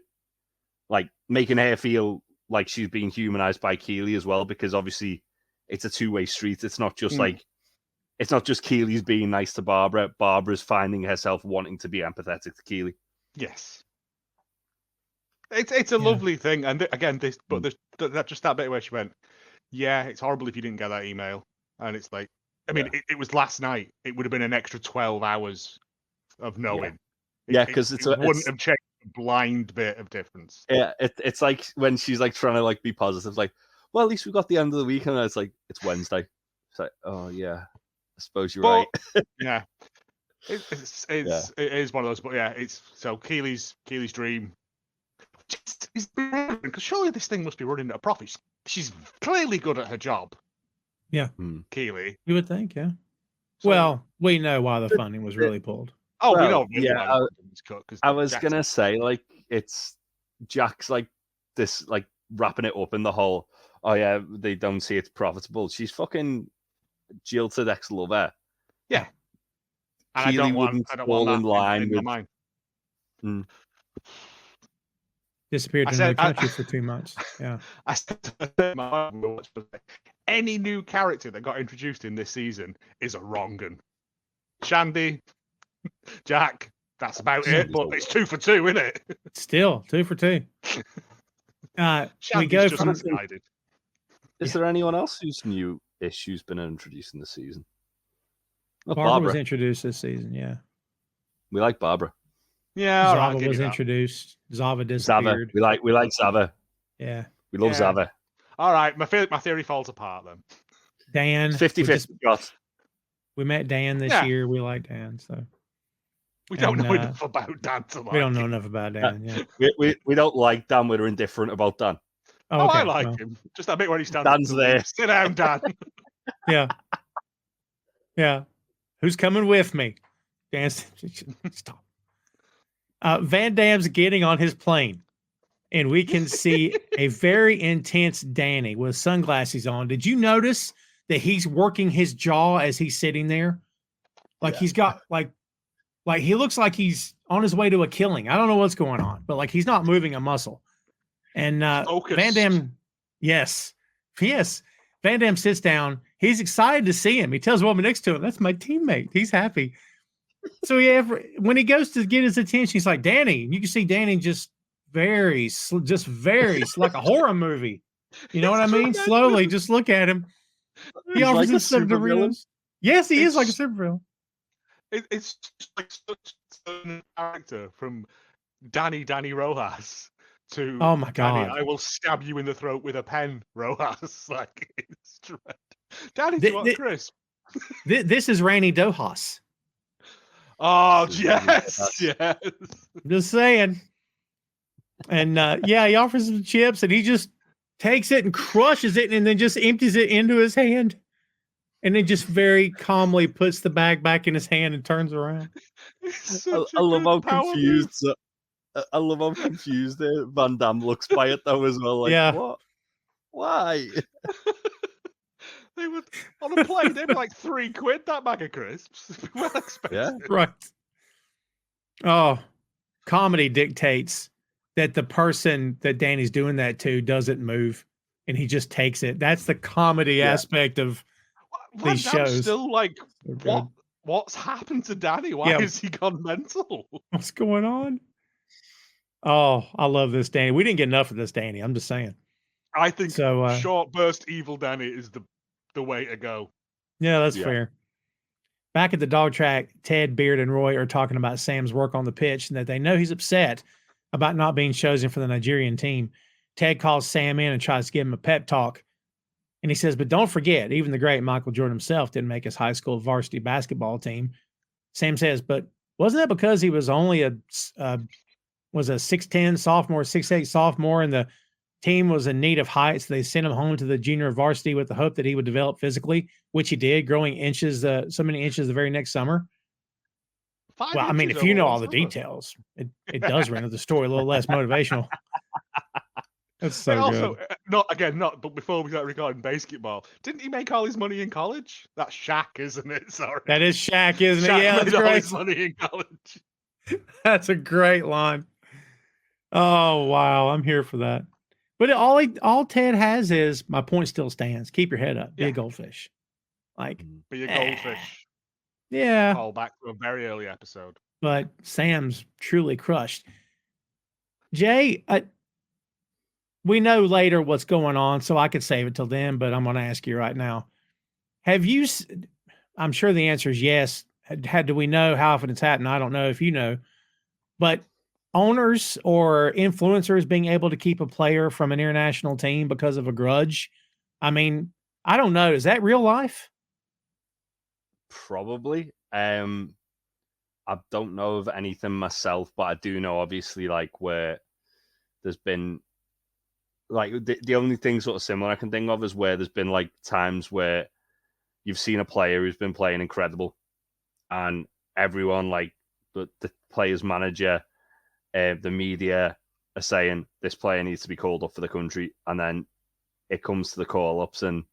like making her feel like she's being humanized by Keely as well, because obviously it's a two-way street. It's not just like, it's not just Keely's being nice to Barbara. Barbara's finding herself wanting to be empathetic to Keely. Yes. It's a lovely thing. And again, just that bit where she went, yeah, it's horrible if you didn't get that email. And it's like, I mean, it was last night. It would have been an extra 12 hours of knowing. Yeah, because it wouldn't have changed a blind bit of difference. Yeah, it's like when she's like trying to like be positive, like, well, at least we got the end of the week, and it's like it's Wednesday. It's like, oh yeah, I suppose you're right. Yeah, it is one of those. But yeah, it's so Keely's dream. Is because surely this thing must be running at a profit. She's clearly good at her job. Yeah, Keely. You would think, yeah. So, well, we know why the funding was really pulled. Oh, we know. Yeah, I was gonna say, like, it's Jack's like this, like wrapping it up in the whole. Oh yeah, they don't see it's profitable. She's fucking jilted ex-lover. Yeah, and Keely wouldn't fall in line with. Disappeared to another country for 2 months. Yeah. I said any new character that got introduced in this season is a wrong un. Shandy, Jack, that's about it. But it's 2 for 2, isn't it? Still 2 for 2. We go just from. Is there anyone else whose new issue's been introduced in the season? Barbara was introduced this season. Yeah. We like Barbara. Yeah, Zava was introduced. Zava disappeared. Zava. We like Zava. Yeah. We love Zava. All right, my theory falls apart then. Dan. 50-50 shot. We met Dan this year. We like Dan, so we don't know enough about Dan to like. We don't know enough about Dan. Yeah. We don't like Dan. We're indifferent about Dan. Oh, okay. I like him. Just that bit where he stands. Dan's there. Sit down, Dan. Yeah. Yeah. Who's coming with me? Dan, stop. Van Damme's getting on his plane, and we can see a very intense Dani with sunglasses on. Did you notice that he's working his jaw as he's sitting there? Like he's got like he looks like he's on his way to a killing. I don't know what's going on, but like he's not moving a muscle. And Van Damme, yes. Van Damme sits down. He's excited to see him. He tells the woman next to him, "That's my teammate." He's happy. So when he goes to get his attention, he's like, "Dani." And you can see Dani just very like a horror movie. You know what I mean? Slowly, just look at him. He offers him some Doritos. Yes, he is like a supervillain. It's like such a character from Dani Rojas to oh my god, Dani, I will stab you in the throat with a pen, Rojas. Like it's Dani, do you want crisp? This is Randy Dohas. Oh yes. Just saying. And he offers some chips, and he just takes it and crushes it, and then just empties it into his hand, and then just very calmly puts the bag back in his hand and turns around. I love how confused. I love how confused Van Damme looks by it though as well. Like, what? Why? They were on a plane. They were like £3 that bag of crisps. Well expensive. Yeah, right. Oh, comedy dictates that the person that Dani's doing that to doesn't move, and he just takes it. That's the comedy aspect of these shows. Still like, what's happened to Dani? Why has he gone mental? What's going on? Oh, I love this Dani. We didn't get enough of this Dani. I'm just saying. I think short burst evil Dani is the way to go. Yeah, that's fair. Back at the dog track, Ted, Beard, and Roy are talking about Sam's work on the pitch and that they know he's upset about not being chosen for the Nigerian team. Ted calls Sam in and tries to give him a pep talk. And he says, but don't forget, even the great Michael Jordan himself didn't make his high school varsity basketball team. Sam says, but wasn't that because he was only a 6'10" sophomore, 6'8" sophomore, and the team was in need of height, so they sent him home to the junior varsity with the hope that he would develop physically, which he did, growing so many inches the very next summer. Well, I mean, if you know all the details, it does render the story a little less motivational. That's so also, good. But before we got recording basketball, didn't he make all his money in college? That's Shaq, isn't it? Sorry. That is Shaq, isn't it? Shaq Yeah, that's made great. all his money in college. That's a great line. Oh, wow. I'm here for that. But all Ted has is, my point still stands. Keep your head up. Be a goldfish. Like, be a goldfish. Yeah. Call back to a very early episode. But Sam's truly crushed. Jay, we know later what's going on, so I could save it till then, but I'm going to ask you right now. I'm sure the answer is yes. Do we know how often it's happened? I don't know if you know. But owners or influencers being able to keep a player from an international team because of a grudge, I mean, I don't know. Is that real life? Probably. I don't know of anything myself, but I do know obviously like where there's been like the only thing sort of similar I can think of is where there's been like times where you've seen a player who's been playing incredible and everyone like the player's manager, the media are saying this player needs to be called up for the country, and then it comes to the call-ups and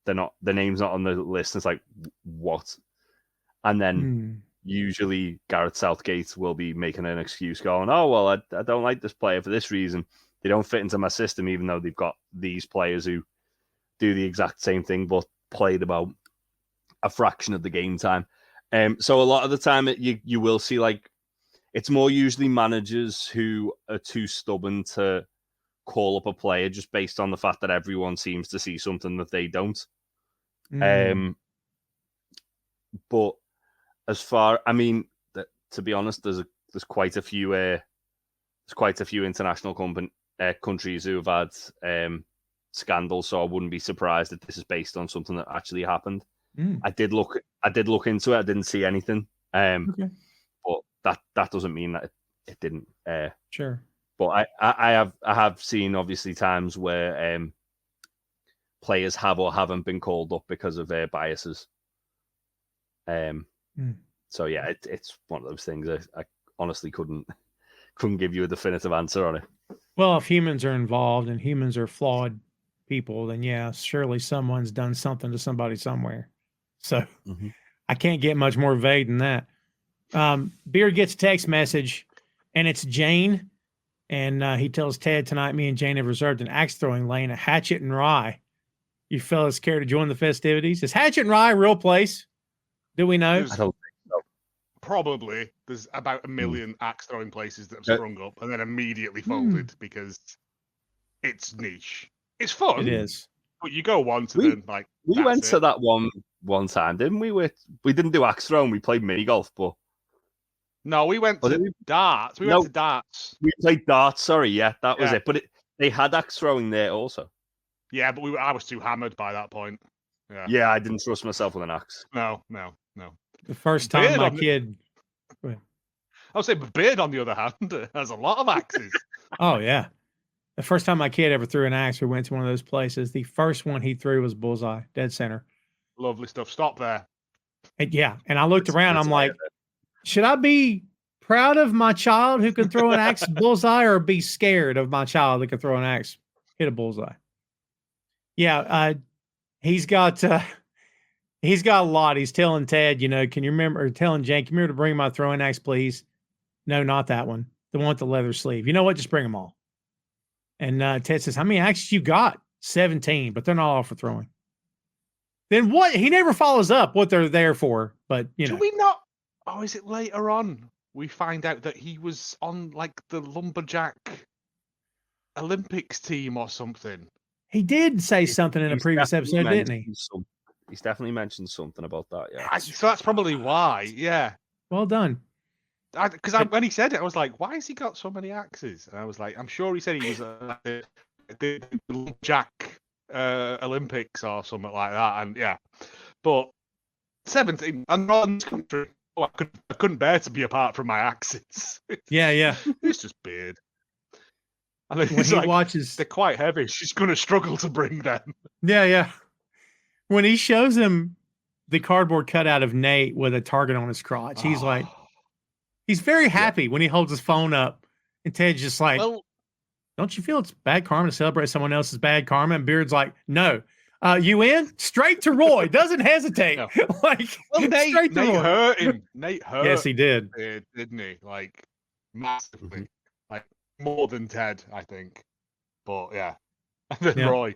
the name's not on the list. And it's like, what? And then usually Gareth Southgate will be making an excuse going, oh, well, I don't like this player for this reason. They don't fit into my system, even though they've got these players who do the exact same thing, but played about a fraction of the game time. So a lot of the time you will see, like, it's more usually managers who are too stubborn to call up a player just based on the fact that everyone seems to see something that they don't. But as far, I mean, to be honest, there's quite a few international countries who have had scandals, so I wouldn't be surprised if this is based on something that actually happened. I did look into it. I didn't see anything. Okay. But that doesn't mean that it didn't. Sure. But I have seen obviously times where players have or haven't been called up because of their biases. So yeah, it's one of those things. I honestly couldn't give you a definitive answer on it. Well, if humans are involved and humans are flawed people, then yeah, surely someone's done something to somebody somewhere. So I can't get much more vague than that. Beard gets a text message, and it's Jane, and he tells Ted, tonight me and Jane have reserved an axe throwing lane at Hatchet and Rye. You fellas care to join the festivities? Is Hatchet and Rye a real place? Do we know? I don't think so. Probably. There's about a million axe throwing places that have sprung up and then immediately folded because it's niche. It's fun. It is. But you go once and then like we went to that one time, didn't we? We didn't do axe throwing. We played mini golf, but no, we went to darts. We went to darts. We played darts. Sorry, yeah, that was it. But they had axe throwing there also. Yeah, but I was too hammered by that point. Yeah, I didn't trust myself with an axe. No. The first time my kid. I would say, but Beard, on the other hand, has a lot of axes. Oh yeah. The first time my kid ever threw an axe, we went to one of those places. The first one he threw was bullseye, dead center. Lovely stuff. Stop there. And I looked around. I'm like, should I be proud of my child who can throw an axe bullseye, or be scared of my child that can throw an axe hit a bullseye? Yeah, he's got a lot. He's telling Ted, can you remember, or telling Jane, can you remember to bring my throwing axe, please? No, not that one. The one with the leather sleeve. You know what? Just bring them all. And Ted says, how many axes you got? 17, but they're not all for throwing. Then what? He never follows up what they're there for, but Do we not? Oh, is it later on we find out that he was on like the lumberjack Olympics team or something? He did say something in a previous episode, didn't he? He's definitely mentioned something about that, yeah. So that's probably why, yeah. Well done. Because when he said it, I was like, why has he got so many axes? And I was like, I'm sure he said he was at the Jack Olympics or something like that. And yeah, but 17, and not in this country. I couldn't bear to be apart from my axes. Yeah. It's just Beard. And then when he watches, they're quite heavy. She's going to struggle to bring them. Yeah. When he shows him the cardboard cutout of Nate with a target on his crotch, he's like, he's very happy when he holds his phone up. And Ted's just like, well, don't you feel it's bad karma to celebrate someone else's bad karma? And Beard's like, no. You in? Straight to Roy. Doesn't hesitate. No. Nate hurt him. Nate hurt. Yes, he did. Didn't he? Like, massively. Like, more than Ted, I think. But, yeah. And then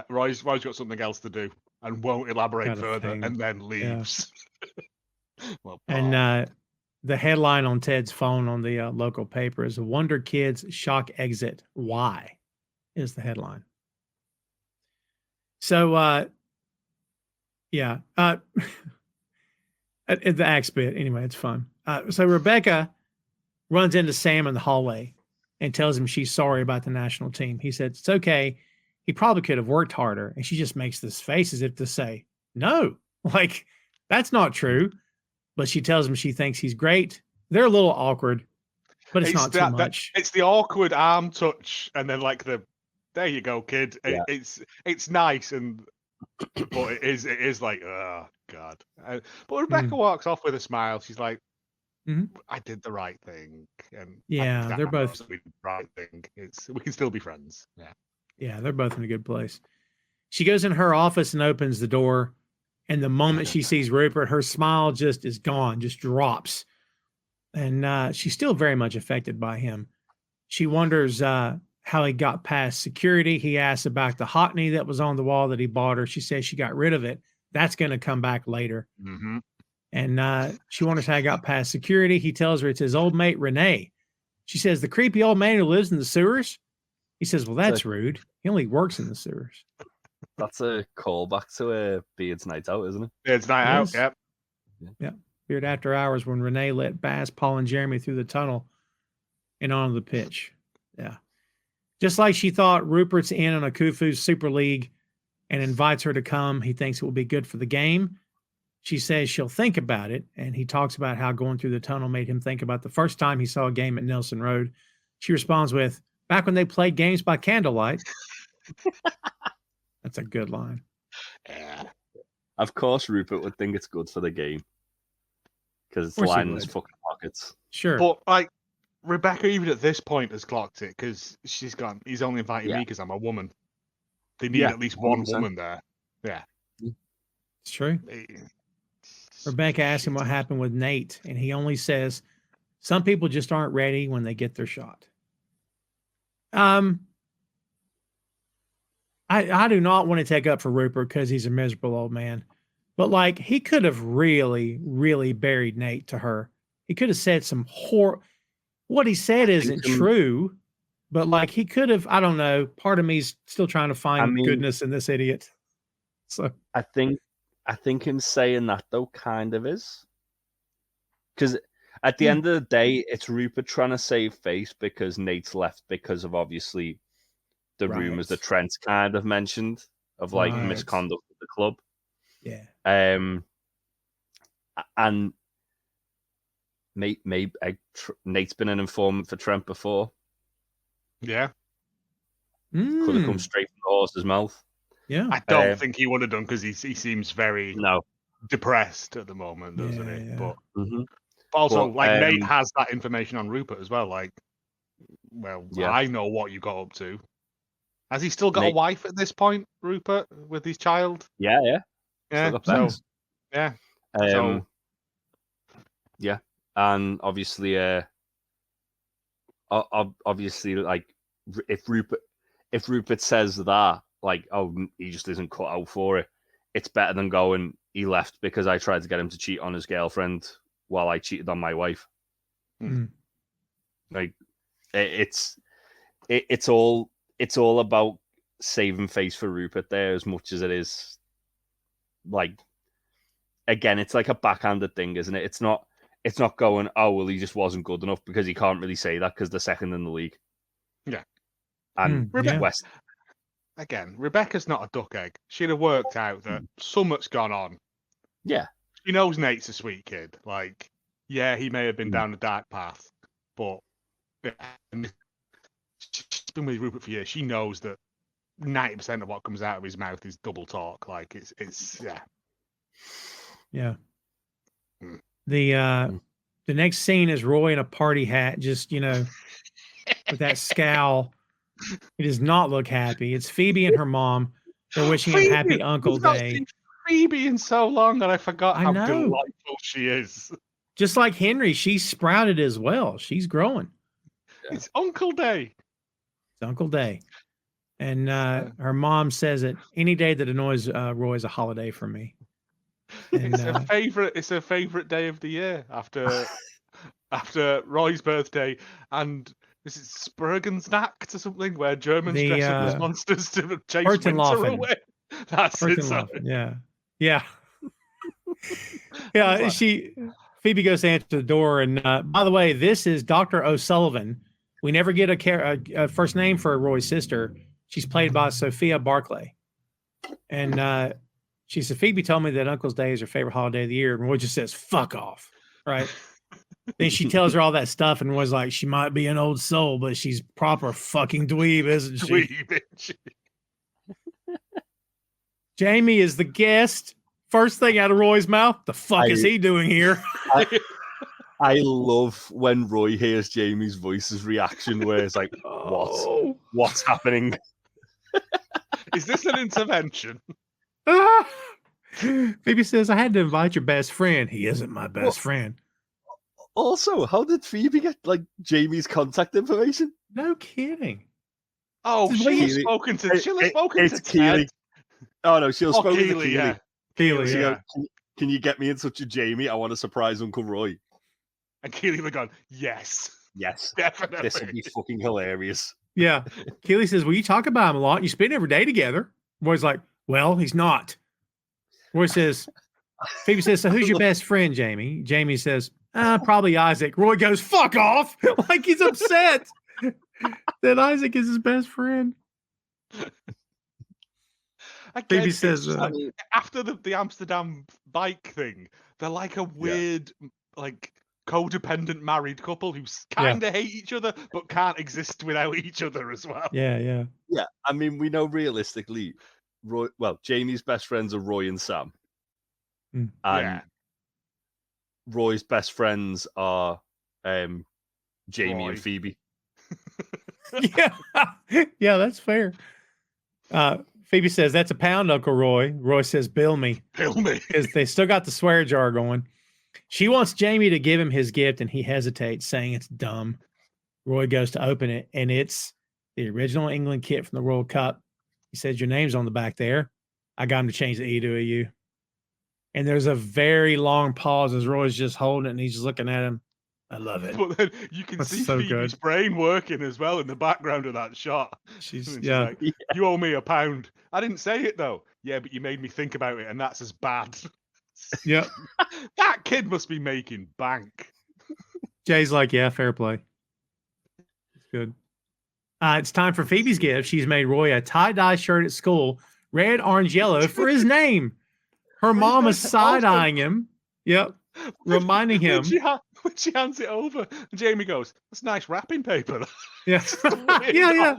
Roy's got something else to do and won't elaborate further and then leaves. Yeah. And the headline on Ted's phone on the local paper is Wonder Kids Shock Exit. Why is the headline. So, the axe bit. Anyway, it's fun. So Rebecca runs into Sam in the hallway and tells him she's sorry about the national team. He said, it's okay. He probably could have worked harder. And she just makes this face as if to say, no, like, that's not true. But she tells him she thinks he's great. They're a little awkward, but it's not too much. It's the awkward arm touch. And then like there you go, kid. Yeah. It's nice. But it is like, oh God. But Rebecca walks off with a smile. She's like, I did the right thing. And yeah, they're both the right thing. We can still be friends. Yeah. Yeah, they're both in a good place. She goes in her office and opens the door, And the moment she sees Rupert, her smile just is gone, just drops. And she's still very much affected by him. She wonders how he got past security. He asks about the Hockney that was on the wall that he bought her. She says she got rid of it. That's going to come back later. Mm-hmm. And she wonders how he got past security. He tells her it's his old mate, Renee. She says, the creepy old man who lives in the sewers? He says, well, that's rude. He only works in the sewers. That's a callback to Beard's Night Out, isn't it? Beard's Night Out, yep. Yeah. Beard After Hours, when Renee let Bass, Paul, and Jeremy through the tunnel and onto the pitch. Yeah. Just like she thought Rupert's in on Akufo's Super League and invites her to come, he thinks it will be good for the game. She says she'll think about it, and he talks about how going through the tunnel made him think about the first time he saw a game at Nelson Road. She responds with, back when they played games by candlelight. That's a good line. Yeah. Of course, Rupert would think it's good for the game because it's lining his fucking pockets. Sure. But, like, Rebecca, even at this point, has clocked it because she's gone, he's only inviting me because I'm a woman. They need at least one 100%. Woman there. Yeah. It's true. Rebecca asks him what happened with Nate, and he only says, some people just aren't ready when they get their shot. I do not want to take up for Rupert because he's a miserable old man. But, like, he could have really, really buried Nate to her. He could have said some what he said isn't true, but, like, he could have, I don't know. Part of me's still trying to find goodness in this idiot. So I think him saying that, though, kind of is. Because at the end of the day, it's Rupert trying to save face because Nate's left because of, obviously, the rumors that Trent kind of mentioned of, like, misconduct at the club. Yeah. And maybe Nate's been an informant for Trent before. Yeah. Could have come straight from the horse's mouth. Yeah. I don't think he would have done because he seems very depressed at the moment, doesn't he? Yeah. But, also, Nate has that information on Rupert as well. Like, I know what you got up to. Has he still got a wife at this point, Rupert, with his child? Yeah. And obviously, like, if Rupert says that, like, oh, he just isn't cut out for it, it's better than going, he left because I tried to get him to cheat on his girlfriend while I cheated on my wife. Like, it's all about saving face for Rupert there as much as it is, like, again, it's like a backhanded thing, isn't it? It's not going, oh, well, he just wasn't good enough, because he can't really say that because they're second in the league. Yeah. And West. Again, Rebecca's not a duck egg. She'd have worked out that something's gone on. Yeah. She knows Nate's a sweet kid. Like, yeah, he may have been down a dark path, but she's been with Rupert for years. She knows that 90% of what comes out of his mouth is double talk. Like, it's yeah. The next scene is Roy in a party hat, just, with that scowl. He does not look happy. It's Phoebe and her mom. They're wishing him happy Uncle Day. Seen Phoebe in so long, and I forgot how delightful she is. Just like Henry, she's sprouted as well. She's growing. It's Uncle Day. It's Uncle Day. And her mom says that any day that annoys Roy is a holiday for me. And, it's her favorite day of the year after Roy's birthday, and is it Spurgensnacht or something where Germans dress up as monsters to chase winter away? That's it. Yeah. Yeah. Phoebe goes to answer the door, and by the way, this is Dr. O'Sullivan. We never get a first name for Roy's sister. She's played by Sophia Barclay, and she said, Phoebe told me that Uncle's Day is her favorite holiday of the year. And Roy just says, fuck off. Right. Then she tells her all that stuff and was like, she might be an old soul, but she's proper fucking dweeb, isn't she? Dweeb, isn't she? Jamie is the guest. First thing out of Roy's mouth, the fuck is he doing here? I love when Roy hears Jamie's voice's reaction where it's like, what's happening? Is this an intervention? Phoebe says, I had to invite your best friend. He isn't my best friend. Also, how did Phoebe get like Jamie's contact information? No kidding. Oh, she'll have spoken to Ted. Oh no, she'll have spoken to Keely, Keely. yeah. Keely, She yeah. goes, can you get me in touch with Jamie? I want to surprise Uncle Roy. And Keely would have gone, yes. Yes. Definitely. This will be fucking hilarious. Yeah. Keely says, well, you talk about him a lot. You spend every day together. Roy's like, well, he's not. Roy says, Phoebe says, so who's your best friend, Jamie? Jamie says, probably Isaac. Roy goes, fuck off. Like he's upset that Isaac is his best friend. Phoebe says, after the Amsterdam bike thing, they're like a weird, like codependent married couple who kind of hate each other, but can't exist without each other as well. Yeah. Yeah. I mean, we know realistically, Jamie's best friends are Roy and Sam. And Roy's best friends are Jamie and Phoebe. Yeah, that's fair. Phoebe says, that's a pound, Uncle Roy. Roy says, bill me. Bill me. Because they still got the swear jar going. She wants Jamie to give him his gift, and he hesitates, saying it's dumb. Roy goes to open it, and it's the original England kit from the World Cup. He says, your name's on the back there. I got him to change the E to a U. And there's a very long pause as Roy's just holding it, and he's just looking at him. I love it. But then you can see so Phoebe's brain working as well in the background of that shot. She's like, you owe me £1. I didn't say it though. Yeah, but you made me think about it, and that's as bad. Yep. That kid must be making bank. Jay's like, yeah, fair play. It's good. It's time for Phoebe's gift. She's made Roy a tie-dye shirt at school, red, orange, yellow, for his name. Her mom is side-eyeing him. Yep. Reminding him. When she hands it over, and Jamie goes, that's nice wrapping paper. Yeah. Yeah.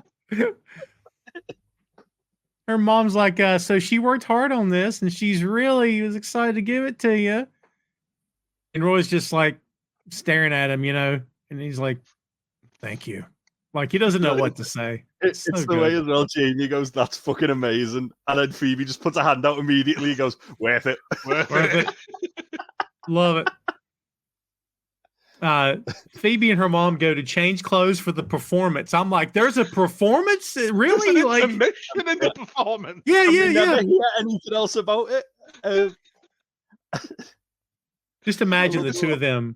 Her mom's like, so she worked hard on this, and she's really was excited to give it to you. And Roy's just like staring at him, and he's like, thank you. Like he doesn't know what to say. It's so the way as well, Jamie goes, that's fucking amazing. And then Phoebe just puts a hand out immediately. He goes, worth it. Worth it. Love it. Phoebe and her mom go to change clothes for the performance. I'm like, there's a performance? Really? There's like a mission in the performance. Yeah. Never hear anything else about it. Just imagine the two of them.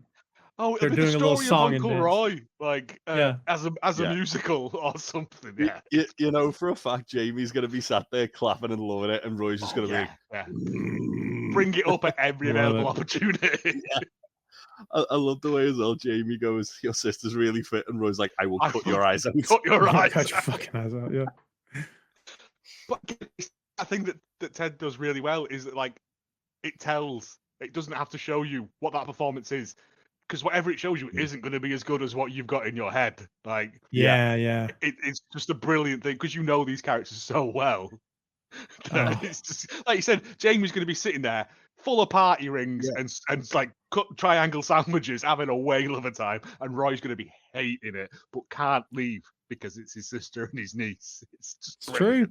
Oh, they're doing a little song Uncle and Roy, like as a musical or something. Yeah, you know for a fact Jamie's gonna be sat there clapping and loving it, and Roy's just gonna be bring it up at every available opportunity. I love the way as well Jamie goes, your sister's really fit, and Roy's like, I will cut your eyes out. Cut your eyes. Cut your fucking eyes out. Yeah. But I think that Ted does really well is that like it doesn't have to show you what that performance is. Because whatever it shows you isn't going to be as good as what you've got in your head. Like, yeah. It's just a brilliant thing because you know these characters so well. It's just like you said, Jamie's going to be sitting there full of party rings and like cut triangle sandwiches, having a whale of a time, and Roy's going to be hating it, but can't leave because it's his sister and his niece. It's true.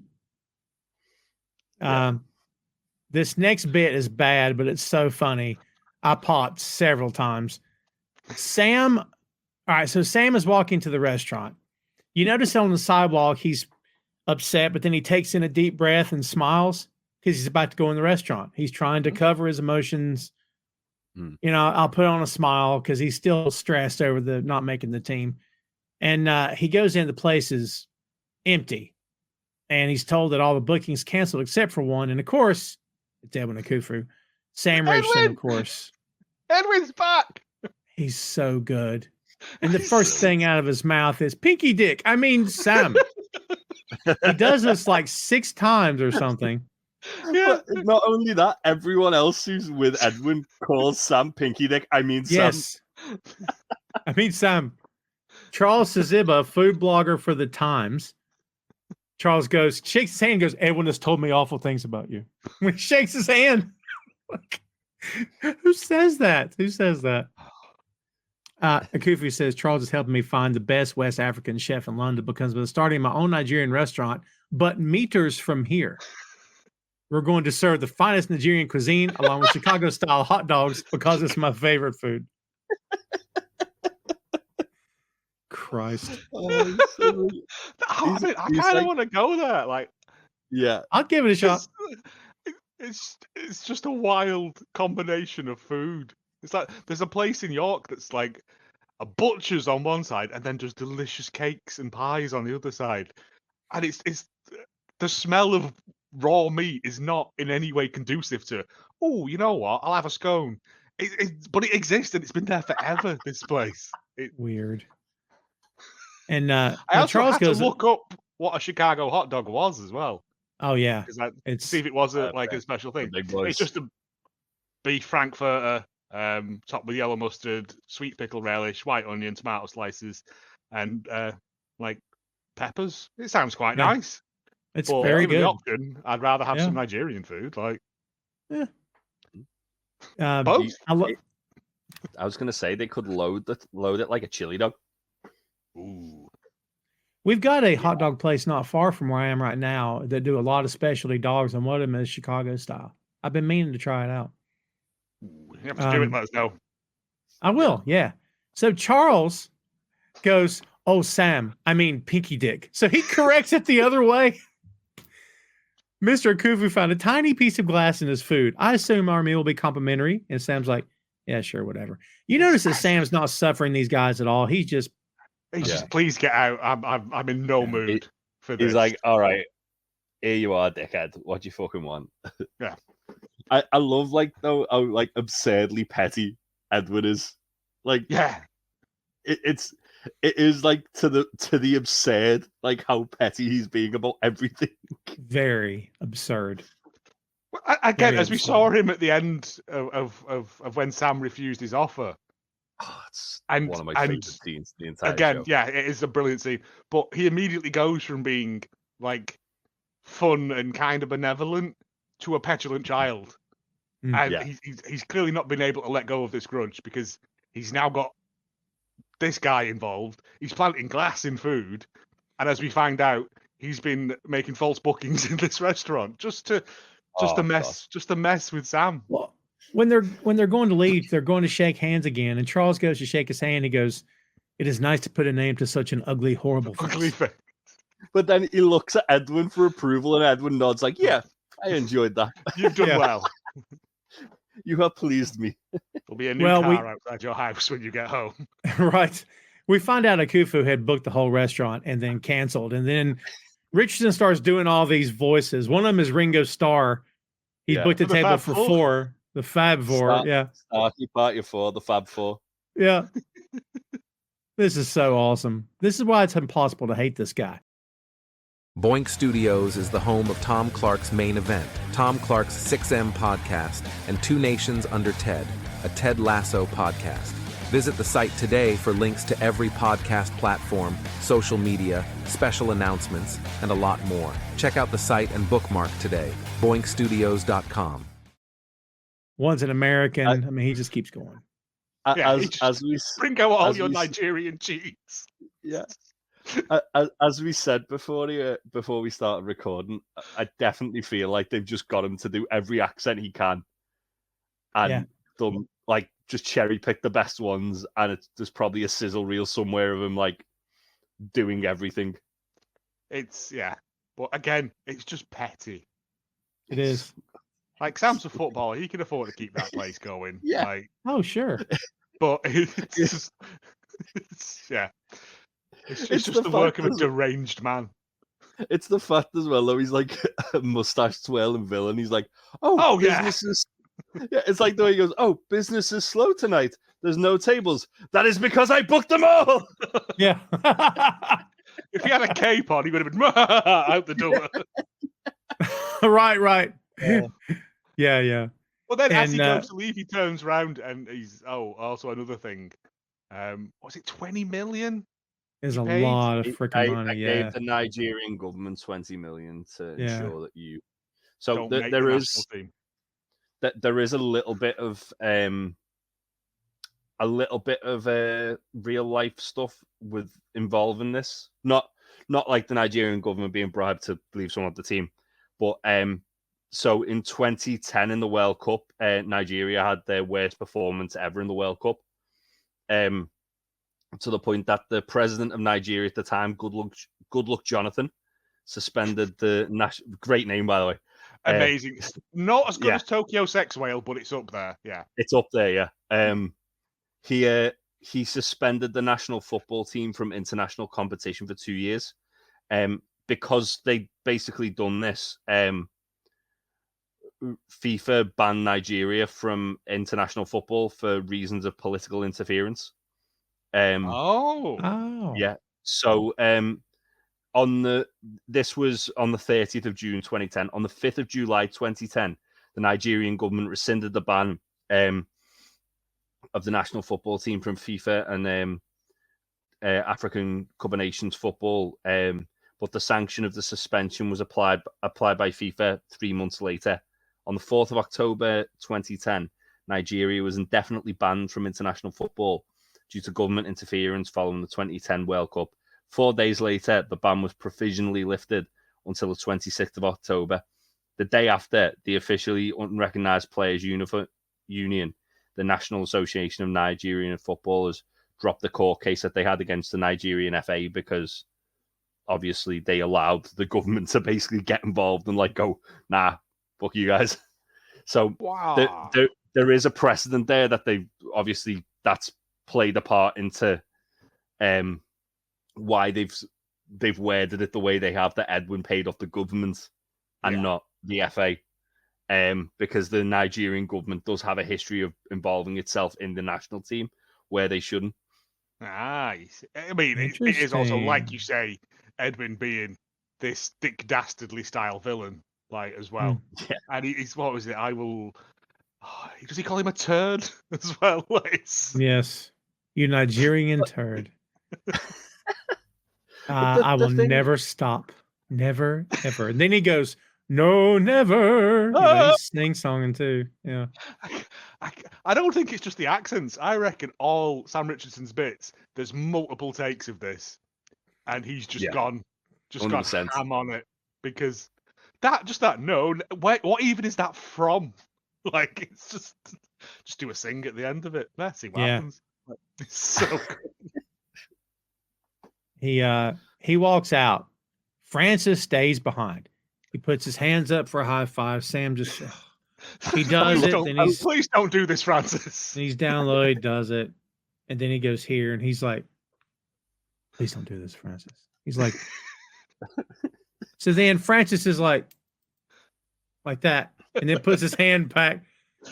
This next bit is bad, but it's so funny. I popped several times. Sam is walking to the restaurant. You notice on the sidewalk, he's upset, but then he takes in a deep breath and smiles because he's about to go in the restaurant. He's trying to cover his emotions. I'll put on a smile because he's still stressed over the not making the team. And he goes in, the place is empty. And he's told that all the bookings canceled except for one. And of course, it's Edwin Akufo. Sam Richardson, of course. Edwin's back. He's so good. And the first thing out of his mouth is pinky dick. I mean, Sam. He does this like 6 times or something. Yeah. But not only that, everyone else who's with Edwin calls Sam pinky dick. I mean, yes. Sam. I mean, Sam. Charles Saziba, food blogger for The Times. Charles shakes his hand and goes, Edwin has told me awful things about you. When he shakes his hand. Who says that? Akufo says, Charles is helping me find the best West African chef in London because of starting my own Nigerian restaurant, but meters from here. We're going to serve the finest Nigerian cuisine along with Chicago-style hot dogs because it's my favorite food. Christ. I kind of want to go there. Like, yeah, I'll give it a shot. It's just a wild combination of food. It's like there's a place in York that's like a butcher's on one side and then just delicious cakes and pies on the other side. And it's the smell of raw meat is not in any way conducive to, oh, you know what? I'll have a scone. But it exists and it's been there forever, this place. Weird. And I also Charles had to look up what a Chicago hot dog was as well. Oh, yeah. To see if it was a special thing. It's just a beef frankfurter, topped with yellow mustard, sweet pickle relish, white onion, tomato slices, and like peppers. It sounds quite nice. It's very good. The option, I'd rather have some Nigerian food. Like, both. I was going to say they could load it like a chili dog. Ooh. We've got a hot dog place not far from where I am right now that do a lot of specialty dogs, and one of them is Chicago style. I've been meaning to try it out. You have to do it, let us know. I will, yeah. So Charles goes, "Oh, Sam, I mean Pinky Dick." So he corrects it the other way. Mr. Akufo found a tiny piece of glass in his food. I assume our meal will be complimentary. And Sam's like, yeah, sure, whatever. You notice that Sam's not suffering these guys at all. He's just please get out. I'm in no mood for this. He's like, all right, here you are, dickhead. What do you fucking want? Yeah. I love how like absurdly petty Edwin is. Like, yeah. It is like to the absurd, like how petty he's being about everything. Very absurd. Again, as we saw him at the end of when Sam refused his offer. Oh, it's one of my favorite scenes the entire show. Yeah, it is a brilliant scene. But he immediately goes from being like fun and kind of benevolent to a petulant child. And he's clearly not been able to let go of this grudge because he's now got this guy involved. He's planting glass in food, and as we find out, he's been making false bookings in this restaurant just to mess with Sam. Well, when they're going to leave, they're going to shake hands again, and Charles goes to shake his hand. He goes, "It is nice to put a name to such an ugly, horrible face." But then he looks at Edwin for approval, and Edwin nods like, "Yeah, I enjoyed that. You've done well. You have pleased me." There'll be a new car outside your house when you get home. Right. We find out Akufo had booked the whole restaurant and then canceled. And then Richardson starts doing all these voices. One of them is Ringo Starr. He booked a table for four. The Fab Four. Starkey Party 4, the Fab Four. Yeah. This is so awesome. This is why it's impossible to hate this guy. Boink Studios is the home of Tom Clark's Main Event, Tom Clark's 6M podcast, and Two Nations Under Ted, a Ted Lasso podcast. Visit the site today for links to every podcast platform, social media, special announcements, and a lot more. Check out the site and bookmark today, boinkstudios.com. One's an American. I mean, he just keeps going. As we bring out all your Nigerian cheese. Yeah. As we said before we started recording, I definitely feel like they've just got him to do every accent he can, and done like just cherry pick the best ones. And there's probably a sizzle reel somewhere of him like doing everything. But again, it's just petty. It is. Like Sam's a footballer; he can afford to keep that place going. Yeah. Like, oh sure. But it's just the work of a deranged man. It's the fact as well, though. He's like a mustache twirling villain. He's like, business is... Yeah, it's like the way he goes, "Oh, business is slow tonight. There's no tables. That is because I booked them all." Yeah. If he had a cape on, he would have been out the door. Right. Yeah. Well, then as he goes to leave, he turns around and he's also another thing. Was it 20 million? There's a lot of freaking money. I gave the Nigerian government 20 million to ensure that you. So there is a little bit of real life stuff with involving this. Not like the Nigerian government being bribed to leave someone off the team, but So in 2010 in the World Cup, Nigeria had their worst performance ever in the World Cup. To the point that the president of Nigeria at the time, Goodluck Jonathan, suspended the national. Great name, by the way. Amazing. Not as good as Tokyo Sex Whale, but it's up there. Yeah, it's up there. Yeah. He suspended the national football team from international competition for 2 years, because they basically done this. FIFA banned Nigeria from international football for reasons of political interference. Yeah. So this was on the 30th of June 2010. On the 5th of July 2010, the Nigerian government rescinded the ban of the national football team from FIFA and African Cup of Nations football. But the sanction of the suspension was applied by FIFA 3 months later. On the 4th of October 2010, Nigeria was indefinitely banned from international football due to government interference following the 2010 World Cup. 4 days later, the ban was provisionally lifted until the 26th of October. The day after, the officially unrecognised Players Union, the National Association of Nigerian Footballers, dropped the court case that they had against the Nigerian FA because obviously they allowed the government to basically get involved and go, nah, fuck you guys. So wow. there is a precedent there that that's played a part into why they've worded it the way they have, that Edwin paid off the government and not the FA, because the Nigerian government does have a history of involving itself in the national team where they shouldn't. I mean, it is also, like you say, Edwin being this Dick Dastardly style villain, as well. Yeah. And he's, what was it? Does he call him a turd as well? Yes. You Nigerian turd. I will never stop. Never, ever. And then he goes, no, never. He's sing-songing too. Yeah. I don't think it's just the accents. I reckon all Sam Richardson's bits, there's multiple takes of this. And he's just gone 100%. ham on it. Because what even is that from? It's just do a sing at the end of it. Let's see what happens. It's so good. He walks out. Francis stays behind. He puts his hands up for a high five. Sam just he does it. Then please don't do this, Francis. He's down low. He does it, and then he goes here, and he's like, "Please don't do this, Francis." He's like, so then Francis is like that, and then puts his hand back,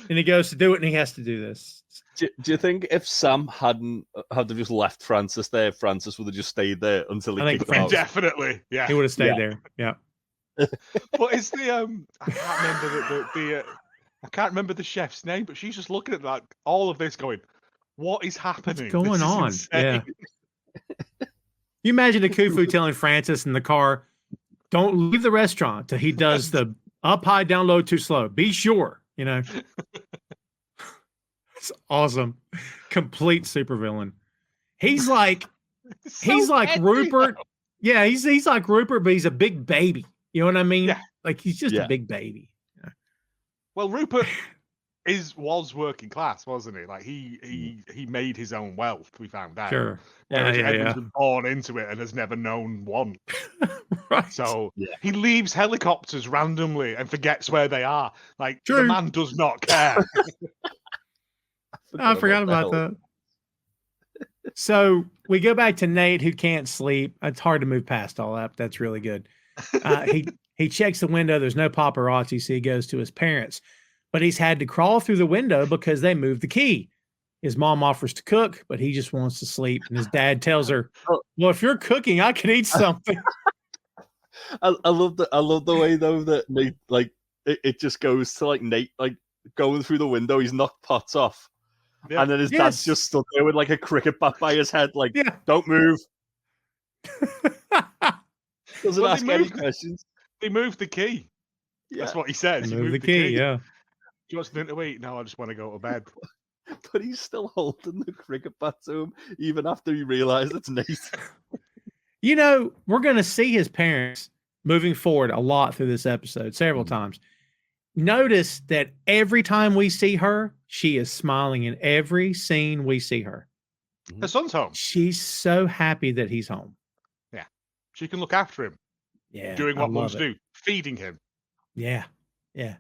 and he goes to do it, and he has to do this. Do you think if Sam hadn't just left Francis there, Francis would have just stayed there until he kicked him out? Definitely, yeah. He would have stayed there. Yeah. What is the I can't remember I can't remember the chef's name, but she's just looking at all of this going, what is happening? What's going on? Yeah. You imagine Akufo telling Francis in the car, don't leave the restaurant till he does the up high, down low, too slow. Be sure, It's awesome. Complete supervillain. He's like Rupert. Yeah, he's like Rupert, but he's a big baby. You know what I mean? Yeah. He's just a big baby. Yeah. Well, Rupert was working class, wasn't he? He made his own wealth, we found out. Sure. Whereas Edwin's been born into it and has never known want. Right. So he leaves helicopters randomly and forgets where they are. True. The man does not care. I forgot about that. So we go back to Nate, who can't sleep. It's hard to move past all that. But that's really good. He checks the window. There's no paparazzi, so he goes to his parents. But he's had to crawl through the window because they moved the key. His mom offers to cook, but he just wants to sleep. And his dad tells her, well, if you're cooking, I can eat something. I love the way though that Nate, it just goes to Nate going through the window. He's knocked pots off. Yeah. And then his dad's just stood there with a cricket bat by his head, don't move. Doesn't ask any questions. They moved the key. Yeah. That's what he said. He moved the key, yeah. Do you want something to eat? No, I just want to go to bed. But he's still holding the cricket bat to him, even after he realized it's Nate. We're going to see his parents moving forward a lot through this episode, several times. notice that every time we see her, she is smiling in every scene we see her. Her son's home. She's so happy that he's home. Yeah. She can look after him. Yeah. Doing what mums do. Feeding him. Yeah. Yeah.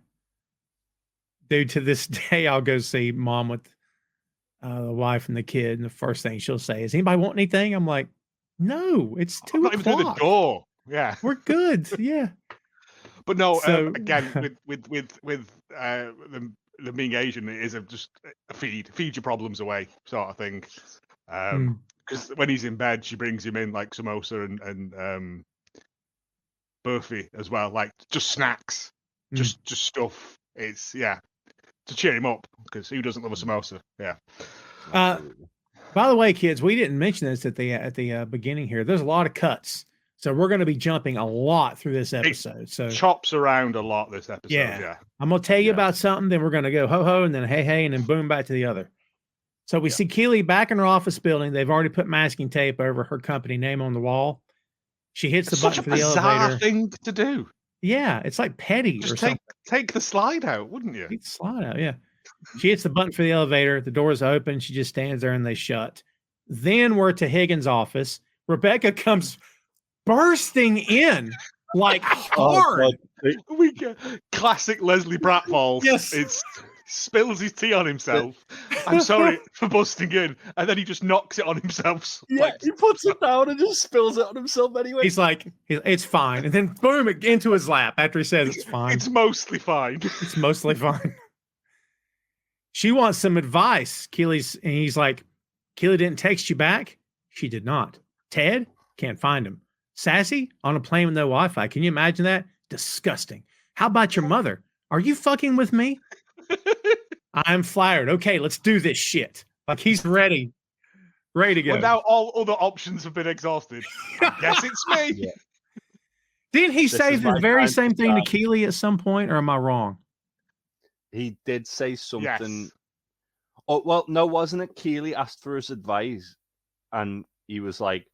Dude, to this day, I'll go see mom with the wife and the kid, and the first thing she'll say is, "Anybody want anything?" I'm like, "No, it's 2 o'clock. Not even through the door." Yeah, we're good. Yeah, but no. So, again, with them being Asian, it is just a feed your problems away sort of thing. Because when he's in bed, she brings him in like samosa and burfi as well, like just snacks, just stuff. It's to cheer him up, because who doesn't love a samosa? Yeah. By the way, kids, we didn't mention this at the beginning here. There's a lot of cuts, so we're going to be jumping a lot through this episode. So chops around a lot this episode. Yeah. I'm going to tell you about something, then we're going to go ho ho, and then hey hey, and then boom back to the other. So we see Keely back in her office building. They've already put masking tape over her company name on the wall. She hits the button for the elevator. Such a bizarre thing to do. Yeah, it's like petty or something. Take the slide out, wouldn't you? Take the slide out, yeah. She hits the button for the elevator. The doors open. She just stands there and they shut. Then we're to Higgens' office. Rebecca comes bursting in like hard. We get classic Leslie Pratfall. Yes. It's spills his tea on himself. I'm sorry for busting in, and then he just knocks it on himself. Yeah, he puts it down and just spills it on himself anyway. He's like, it's fine. And then boom, it into his lap after he says it's fine. It's mostly fine. It's mostly fine. She wants some advice. And he's like, Keely didn't text you back? She did not. Ted? Can't find him. Sassy? On a plane with no Wi-Fi. Can you imagine that? Disgusting. How about your mother? Are you fucking with me? I'm flattered. Okay, let's do this shit. Like he's ready to go. Well, now all other options have been exhausted. I guess it's me. Yeah. Didn't he say the very same thing to Keely at some point, or am I wrong? He did say something. Yes. Oh, well, no, wasn't it? Keely asked for his advice, and he was like,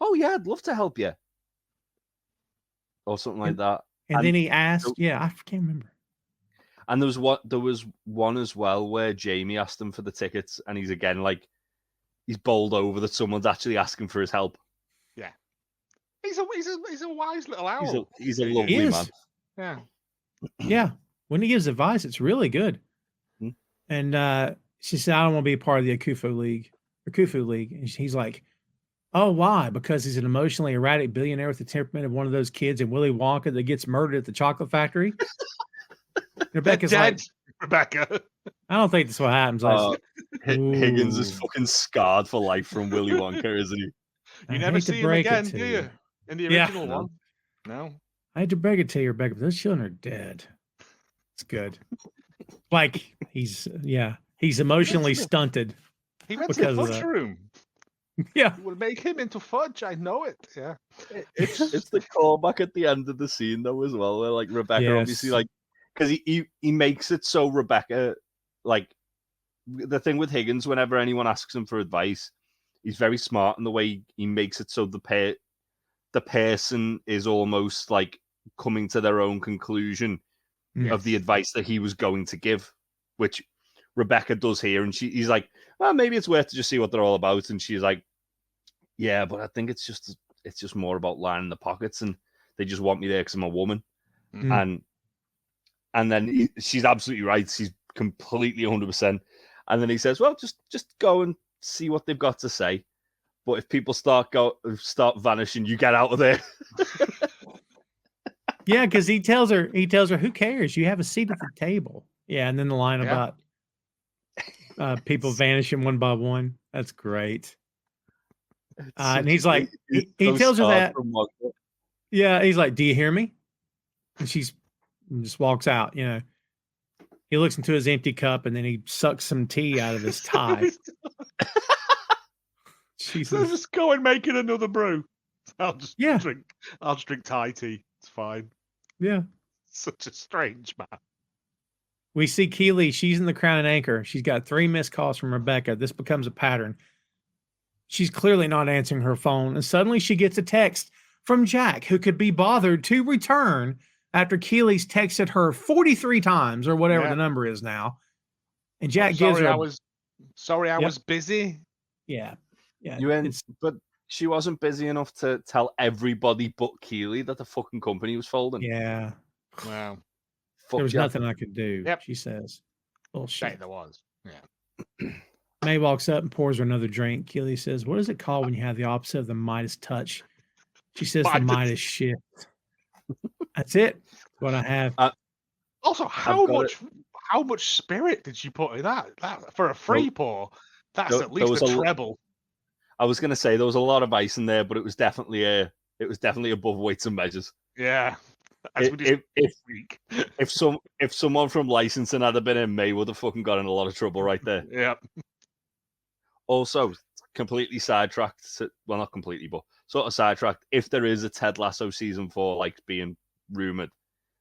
"Oh yeah, I'd love to help you," or something like that. And then he asked, I can't remember. And there was one as well where Jamie asked him for the tickets, and he's again like, he's bowled over that someone's actually asking for his help. Yeah, he's a wise little owl. He's a lovely man. Yeah, yeah. When he gives advice, it's really good. And she said, "I don't want to be a part of the Akufo League." And he's like, "Oh, why? Because he's an emotionally erratic billionaire with the temperament of one of those kids in Willy Wonka that gets murdered at the chocolate factory." Rebecca's dead. Like, Rebecca. I don't think that's what happens. Higgins is fucking scarred for life from Willy Wonka, isn't he? You never see him again, do you? In the original one. No. I had to break it to you, Rebecca, but those children are dead. It's good. Like he's emotionally stunted. He went to the fudge room. Yeah. It will make him into fudge. I know it. Yeah. It's the callback at the end of the scene though as well, where like Rebecca obviously like, because he makes it so Rebecca, like the thing with Higgins, whenever anyone asks him for advice, he's very smart in the way he makes it so the person is almost like coming to their own conclusion of the advice that he was going to give, which Rebecca does here. And he's like, well, maybe it's worth to just see what they're all about. And she's like, yeah, but I think it's just more about lining the pockets, and they just want me there because I'm a woman. And then she's absolutely right. She's completely 100%. And then he says, well, just go and see what they've got to say. But if people start vanishing, you get out of there. Yeah, because he tells her, who cares? You have a seat at the table. Yeah, and then the line about people vanishing one by one. That's great. And he's like, he tells her that. Yeah, he's like, do you hear me? And she's just walks out, you know. He looks into his empty cup and then he sucks some tea out of his tie. Jesus. So just go and make it another brew. I'll just drink Thai tea. It's fine. Yeah. Such a strange man. We see Keely. She's in the Crown and Anchor. She's got 3 missed calls from Rebecca. This becomes a pattern. She's clearly not answering her phone. And suddenly she gets a text from Jack, who could be bothered to return after Keely's texted her 43 times or whatever the number is now. And Jack gives her. I was busy. Yeah. Yeah. But she wasn't busy enough to tell everybody but Keely that the fucking company was folding. Yeah. Wow. There was nothing I could do, she says. Bullshit. There was. Yeah. May walks up and pours her another drink. Keely says, "What is it called when you have the opposite of the Midas touch?" She says, "The Midas shift." That's it. What I have. Also, how much spirit did she put in that? That for a free pour, that's at least a treble. I was going to say there was a lot of ice in there, but it was definitely above weights and measures. Yeah. If someone from licensing had been in, May would have fucking got in a lot of trouble right there. Yeah. Also, completely sidetracked. Well, not completely, but sort of sidetracked. If there is a Ted Lasso season 4, like being rumored,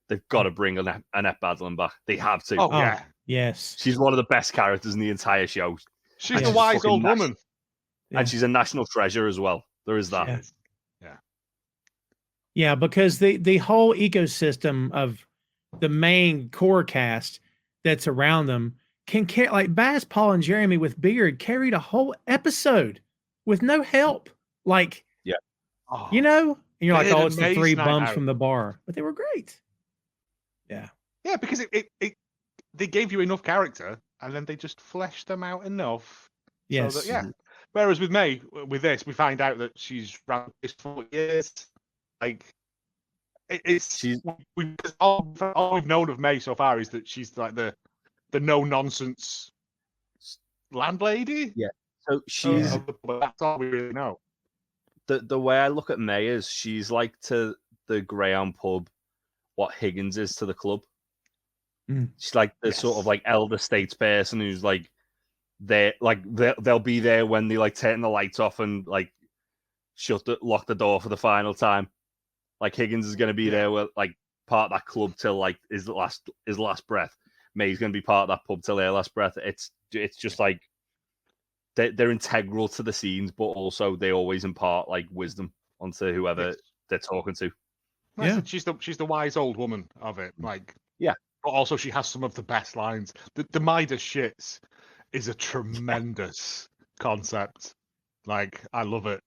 they've got to bring Annette Badland back. They have to. Oh yeah. Yes. She's one of the best characters in the entire show. She's a wise old woman. And she's a national treasure as well. There is that. Yeah, because the whole ecosystem of the main core cast that's around them can carry, like Baz, Paul, and Jeremy with Beard carried a whole episode with no help. Like, and you're like, oh, it's the 3 bums from the bar, but they were great. Yeah. Yeah, because they gave you enough character and then they just fleshed them out enough. Yes. So that, Whereas with May, with this, we find out that she's around this 4 years. Like, all we've known of May so far is that she's like the no nonsense landlady. Yeah. So she's that's all we really know. The way I look at May is she's like to the Greyhound pub what Higgins is to the club. She's like the sort of like elder statesperson who's like they'll be there when they like turn the lights off and like lock the door for the final time. Like Higgins is going to be there with like part of that club till like his last breath. May's going to be part of that pub till her last breath. It's just like they're integral to the scenes, but also they always impart like wisdom onto whoever they're talking to. Yeah, she's the wise old woman of it. Like, yeah, but also she has some of the best lines. The Midas shits is a tremendous concept. Like, I love it.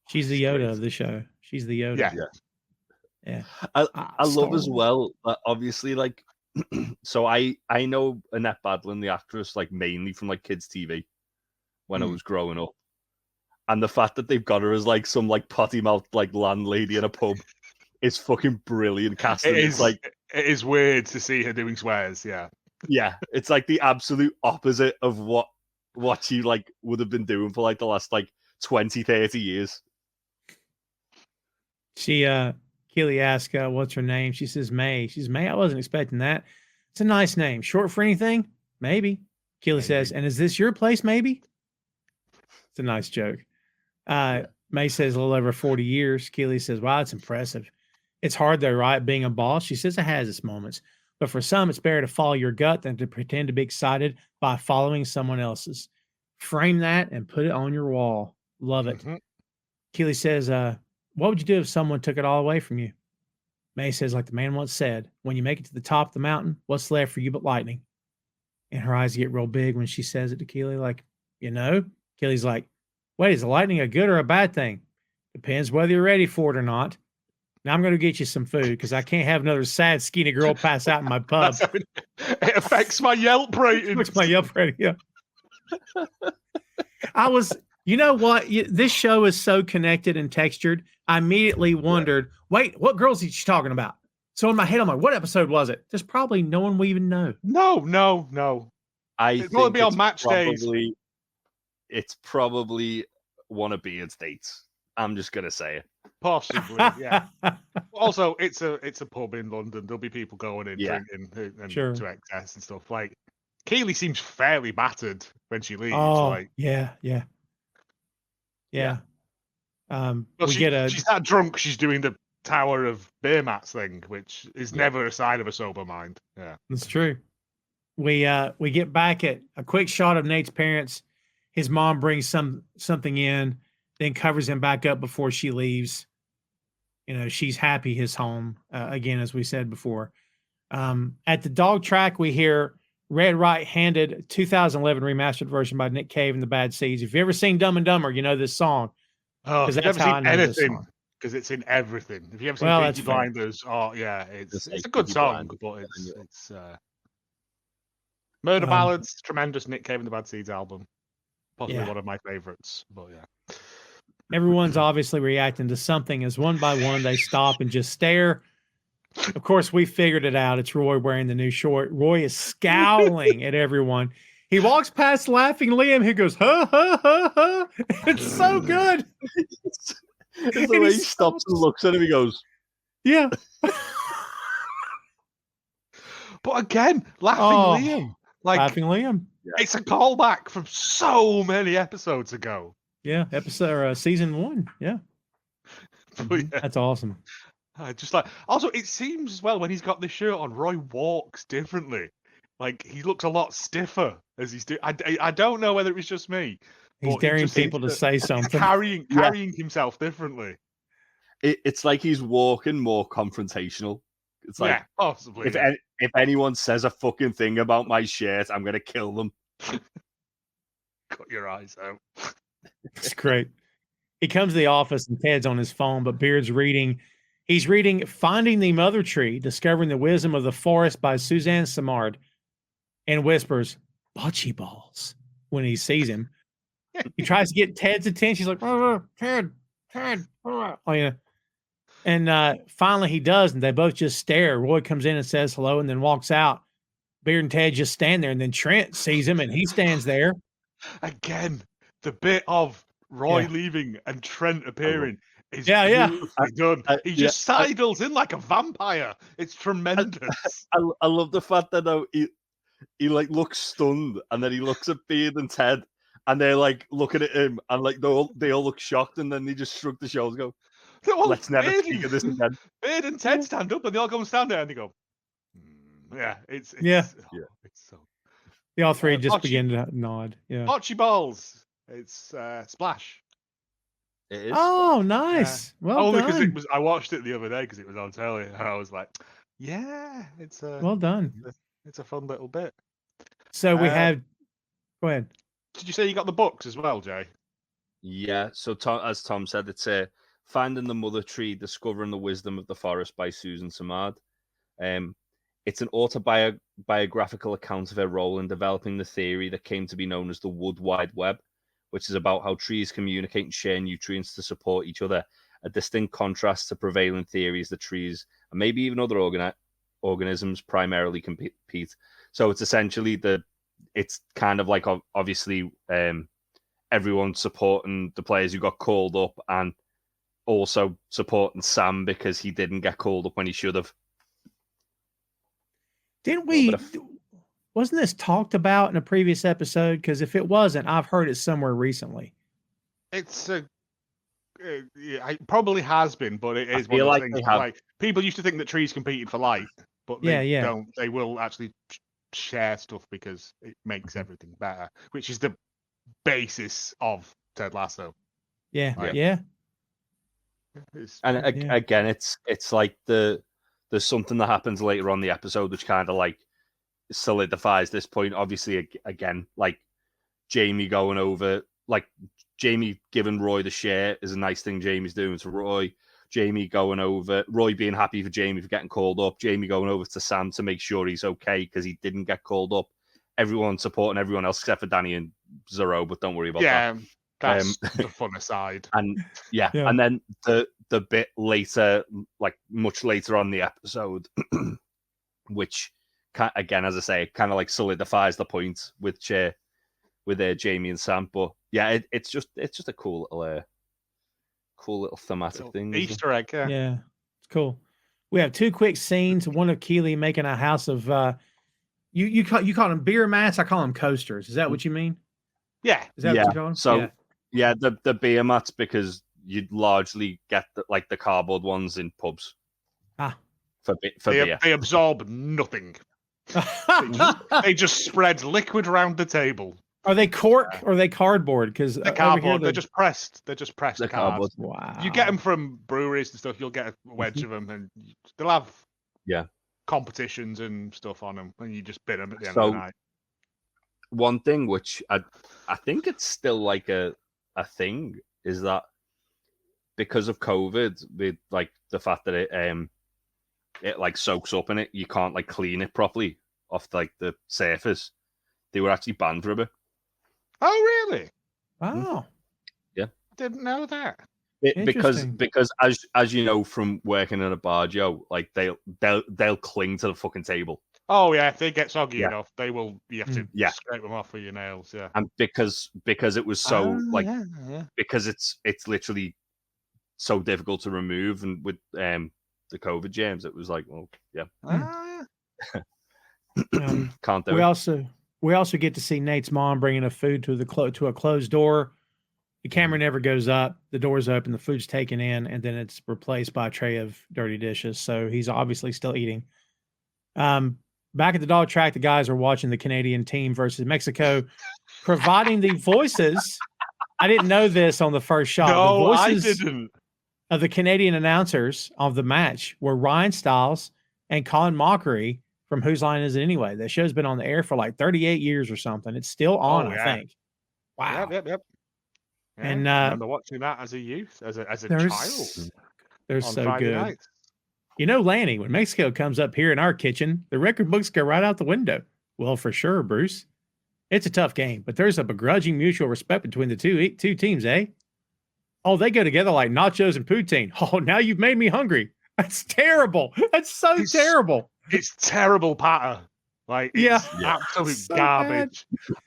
She's the Yoda of the show. She's the Yoda. Yeah. I love as well that obviously like so I know Annette Badland, the actress, like mainly from like kids TV when I was growing up. And the fact that they've got her as like some like potty mouth like landlady in a pub is fucking brilliant casting. It is weird to see her doing swears, yeah. Yeah. It's like the absolute opposite of what she like would have been doing for like the last like 20, 30 years. Keely asked, what's her name? She says, May. She's May. I wasn't expecting that. It's a nice name. Short for anything? Maybe. Keely says, and is this your place? Maybe. It's a nice joke. May says a little over 40 years. Keely says, wow, it's impressive. It's hard though, right? Being a boss. She says it has its moments, but for some, it's better to follow your gut than to pretend to be excited by following someone else's. Frame that and put it on your wall. Love it. Keely says, what would you do if someone took it all away from you? May says, like the man once said, when you make it to the top of the mountain, what's left for you but lightning? And her eyes get real big when she says it to Keely, like, Keely's like, wait, is the lightning a good or a bad thing? Depends whether you're ready for it or not. Now I'm going to get you some food because I can't have another sad, skinny girl pass out in my pub. It affects my Yelp rating. It affects my Yelp rating, yeah. You know what? This show is so connected and textured. I immediately wondered, wait, what girls is she talking about? So in my head, I'm like, what episode was it? There's probably no one we even know. No. It's going to be on match days. It's probably one of Beard's dates. I'm just going to say it. Possibly, yeah. Also, it's a pub in London. There'll be people going in drinking and to excess and stuff. Like, Keely seems fairly battered when she leaves. Oh, yeah. Well, she's that drunk. She's doing the Tower of Beer Mats thing, which is never a sign of a sober mind. Yeah, that's true. We get back at a quick shot of Nate's parents. His mom brings something in, then covers him back up before she leaves. she's happy his home, again, as we said before. At the dog track, we hear Red Right-Handed 2011 remastered version by Nick Cave and the Bad Seeds. If you've ever seen Dumb and Dumber, you know this song. Oh, if you've never seen anything, because it's in everything. If you ever seen Peaky Blinders, it's a good song, but it's Murder Ballads, tremendous Nick Cave and the Bad Seeds album. Possibly one of my favorites, but yeah. Everyone's obviously reacting to something as one by one they stop and just stare. Of course, we figured it out. It's Roy wearing the new short. Roy is scowling at everyone. He walks past laughing Liam. He goes, ha, ha, ha, ha. It's so good. It's the way he stops and looks at him. He goes, yeah. But again, laughing Liam. Laughing Liam. It's a callback from so many episodes ago. Yeah, season 1. Yeah. That's awesome. Also, it seems as well when he's got this shirt on, Roy walks differently. Like, he looks a lot stiffer as he's doing. I don't know whether it was just me. He's daring people to say something. Carrying himself differently. It's like he's walking more confrontational. It's like, possibly. If anyone says a fucking thing about my shirt, I'm going to kill them. Cut your eyes out. It's great. He comes to the office and Ted's on his phone, but Beard's reading. He's reading Finding the Mother Tree, Discovering the Wisdom of the Forest by Suzanne Simard, and whispers, bocce balls, when he sees him. He tries to get Ted's attention. He's like, Ted. Oh, yeah. And finally he does, and they both just stare. Roy comes in and says hello and then walks out. Beard and Ted just stand there, and then Trent sees him, and he stands there. Again, the bit of Roy leaving and Trent appearing is beautifully done. He just sidles in like a vampire. It's tremendous. I love the fact that though he like looks stunned, and then he looks at Beard and Ted, and they're like looking at him, and like they all look shocked, and then they just shrug the shoulders, and go, "Let's never speak of this again." Beard and Ted stand up, and they all go and stand there, and they go, It's so. The all three just begin to nod. Yeah. Bocce balls. It's Splash. It is. Oh, nice. Well done. Because it was. I watched it the other day because it was on telly, and I was like, it's well done. It's a fun little bit. So we have. Go ahead. Did you say you got the books as well, Jay? Yeah. So as Tom said, it's Finding the Mother Tree, Discovering the Wisdom of the Forest by Susan Simard. It's an autobiographical account of her role in developing the theory that came to be known as the Wood Wide Web, which is about how trees communicate and share nutrients to support each other, a distinct contrast to prevailing theories that trees, and maybe even other organisms, primarily compete. So it's essentially it's kind of like, obviously, everyone supporting the players who got called up, and also supporting Sam because he didn't get called up when he should have. Didn't we? Wasn't this talked about in a previous episode? Because if it wasn't, I've heard it somewhere recently. It's it probably has been, but it is one of the things. Like, people used to think that trees competed for light, but they don't. They will actually share stuff because it makes everything better, which is the basis of Ted Lasso. Yeah. Again, it's like there's something that happens later on in the episode which kind of like solidifies this point. Obviously, again, like Jamie going over, like Jamie giving Roy the share is a nice thing Jamie's doing to Roy. Jamie going over, Roy being happy for Jamie for getting called up. Jamie going over to Sam to make sure he's okay because he didn't get called up. Everyone supporting everyone else except for Dani and Zero, but don't worry about that. That's the fun aside. And and then the bit later, like much later on the episode, which again, as I say, kind of like solidifies the point with Jamie and Sam. But yeah, it's just a cool little thematic thing. Easter egg, yeah, it's cool. We have two quick scenes. One of Keeley making a house of you call them beer mats. I call them coasters. Is that what you mean? Yeah. Is that what you call them? So the beer mats, because you'd largely get the cardboard ones in pubs. For beer. They absorb nothing. They just spread liquid around the table. Are they cork or are they cardboard? Because they're cardboard. They're just pressed. They're just pressed cardboard. Wow. You get them from breweries and stuff. You'll get a wedge of them, and they'll have competitions and stuff on them, and you just bid them at the end of the night. One thing which I think it's still like a thing is that because of COVID, with like the fact that it like soaks up in it, you can't like clean it properly off like the surface. They were actually banned for a bit. Oh, really? Wow. Yeah. Didn't know that. Because as you know from working in a bar, Joe, like they'll cling to the fucking table. Oh yeah, if they get soggy enough, they will. You have to scrape them off with your nails. Yeah. And because it was so because it's literally so difficult to remove, and with the COVID germs, it was like, well, can't do it. We also get to see Nate's mom bringing a food to a closed door. The camera never goes up. The door's open. The food's taken in, and then it's replaced by a tray of dirty dishes. So he's obviously still eating. Back at the dog track, the guys are watching the Canadian team versus Mexico, providing the voices. I didn't know this on the first shot. No, the voices I didn't. Of the Canadian announcers of the match were Ryan Stiles and Colin Mockery from Whose Line Is It Anyway? The show's been on the air for like 38 years or something. It's still on, I think. Wow. Yep. Yeah, and I remember watching that as a youth, as a child. They're so good. Nights. You know, Lanny, when Mexico comes up here in our kitchen, the record books go right out the window. Well, for sure, Bruce. It's a tough game, but there's a begrudging mutual respect between the two teams, eh? Oh, they go together like nachos and poutine. Oh, now you've made me hungry. That's terrible. That's so terrible. It's terrible patter. Like, it's absolute so garbage.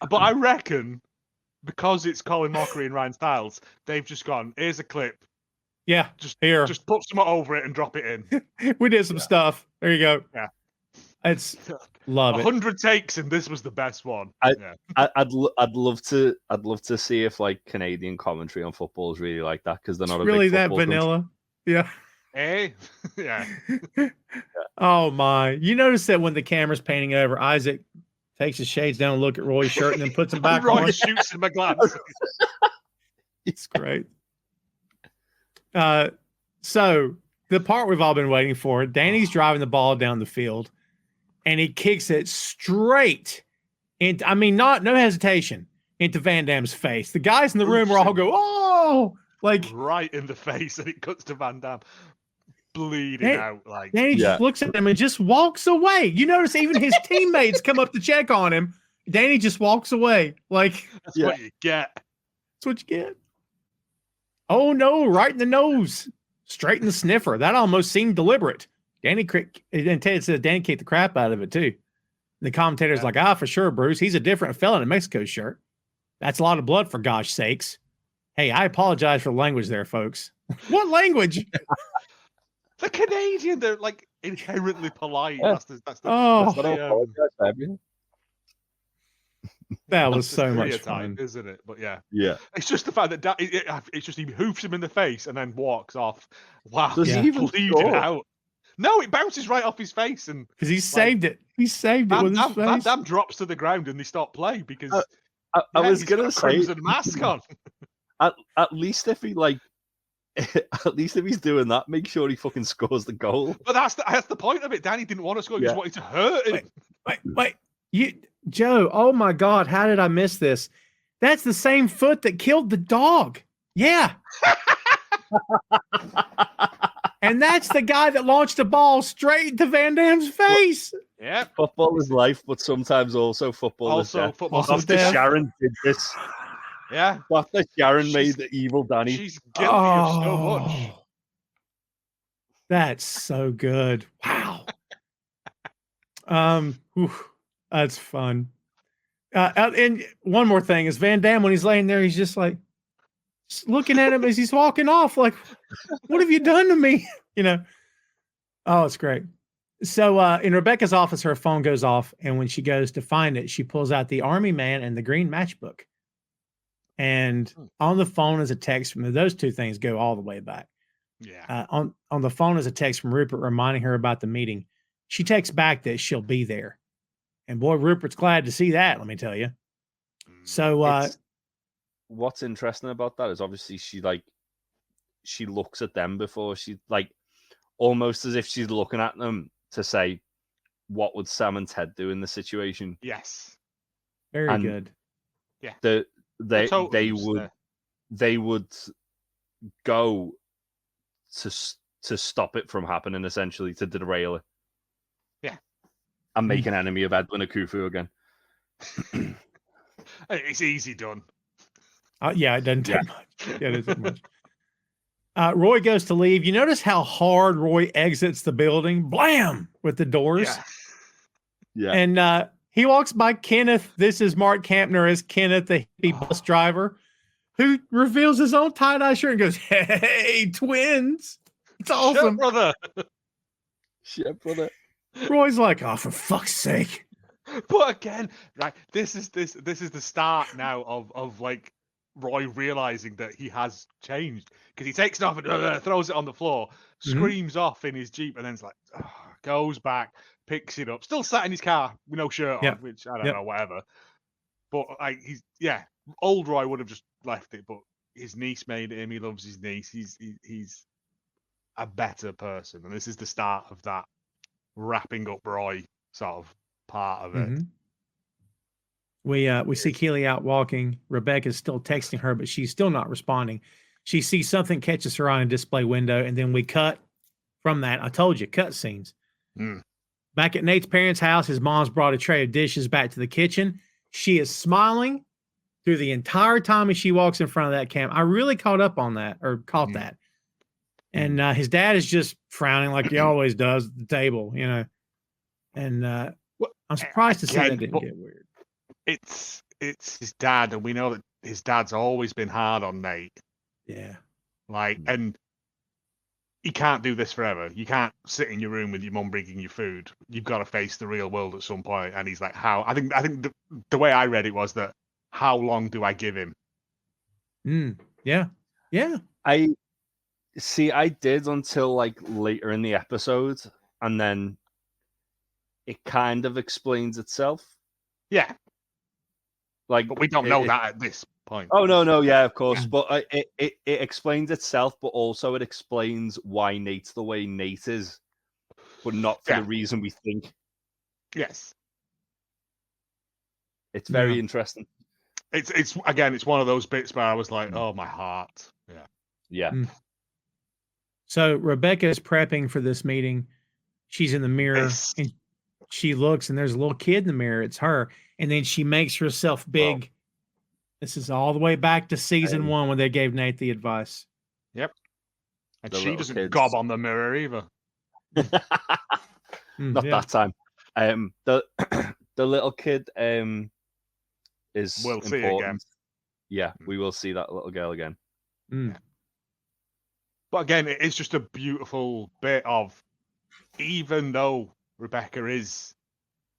But I reckon because it's Colin Mockery and Ryan Stiles, they've just gone, here's a clip. Yeah, just put some over it and drop it in. We did some stuff. There you go. Yeah. It's love 100 takes and this was the best one. I'd love to see if like Canadian commentary on football is really like that, because they're not really a big that vanilla. Country. Yeah. Hey, yeah. Oh my! You notice that when the camera's painting over, Isaac takes his shades down and look at Roy's shirt and then puts them back on. Roy shoots him a glance. It's great. So the part we've all been waiting for, Dani's driving the ball down the field and he kicks it straight into, no hesitation, into Van Damme's face. The guys in the room were all go, oh, like right in the face, and it cuts to Van Damme bleeding out. Like Dani just looks at him and just walks away. You notice even his teammates come up to check on him. Dani just walks away. Like that's what you get. That's what you get. Oh no, right in the nose. Straight in the sniffer. That almost seemed deliberate. And Ted says Dani kicked the crap out of it too. The commentator's like, for sure, Bruce. He's a different fella in Mexico shirt. That's a lot of blood, for gosh sakes. Hey, I apologize for the language there, folks. What language? The Canadian, they're like inherently polite. That was so much fun, isn't it? But yeah, it's just the fact that it's just he hoofs him in the face and then walks off. Wow, does he even bleeding out? No, it bounces right off his face, and because he saved it. He saved it with his face. Van Damme drops to the ground and they stop play because I was gonna say crimson mask on. At least if he at least if he's doing that, make sure he fucking scores the goal. But that's the point of it. Dani didn't want to score; he just wanted to hurt him. Wait, Joe. Oh my God, how did I miss this? That's the same foot that killed the dog. Yeah. And that's the guy that launched a ball straight into Van Damme's face. Yeah. Football is life, but sometimes also football is death. After Sharon did this. Yeah. After Sharon made the evil Dani. She's guilty of so much. That's so good. Wow. That's fun. And one more thing is Van Damme, when he's laying there, he's just like looking at him as he's walking off, like, what have you done to me? Oh, it's great. So in Rebecca's office, her phone goes off, and when she goes to find it, she pulls out the Army Man and the green matchbook. And on the phone is a text from those two things go all the way back. Yeah. On the phone is a text from Rupert reminding her about the meeting. She texts back that she'll be there. And boy, Rupert's glad to see that, let me tell you. So what's interesting about that is obviously she looks at them before she almost as if she's looking at them to say, what would Sam and Ted do in the situation? Yes. Very good. Yeah. They would go to stop it from happening, essentially, to derail it. Yeah. And make an enemy of Edwin Akufo again. It's easy done. Yeah, it doesn't take much. Yeah, it doesn't take much. Roy goes to leave. You notice how hard Roy exits the building? Blam! With the doors. Yeah. And he walks by Kenneth. This is Mark Campner as Kenneth, the hippie bus driver, who reveals his own tie-dye shirt and goes, "Hey, twins." It's awesome. Shit, brother. Roy's like, "Oh, for fuck's sake." But again, right, this is the start now of like Roy realizing that he has changed, because he takes it off and throws it on the floor, screams off in his Jeep, and then's like, goes back, picks it up, still sat in his car with no shirt on, which I don't know, whatever. But like old Roy would have just left it, but his niece made him. He loves his niece. He's a better person, and this is the start of that wrapping up Roy sort of part of it. We see Keely out walking. Rebecca's still texting her, but she's still not responding. She sees something catches her eye in a display window, and then we cut from that. I told you, cut scenes. Back at Nate's parents' house, his mom's brought a tray of dishes back to the kitchen. She is smiling through the entire time as she walks in front of that cam. I really caught that. And his dad is just frowning like he always does at the table, you know. And I'm surprised to see that didn't get weird. It's his dad, and we know that his dad's always been hard on Nate. Yeah. And you can't do this forever. You can't sit in your room with your mum bringing you food. You've got to face the real world at some point. And he's like, how? I think the way I read it was that, how long do I give him? Yeah. I did until like later in the episode, and then it kind of explains itself. Yeah. But we don't know that at this point. Oh, no, yeah, of course. But it explains itself, but also it explains why Nate's the way Nate is, but not for the reason we think. Yes. It's very interesting. It's one of those bits where I was like, oh, my heart. Yeah. So Rebecca is prepping for this meeting. She's in the mirror and she looks, and there's a little kid in the mirror. It's her. And then she makes herself big. This is all the way back to season 1 when they gave Nate the advice. Yep. And she doesn't gob on the mirror either. Not that time. The little kid is we'll important. See again. Yeah, we will see that little girl again. But again, it's just a beautiful bit of, even though Rebecca is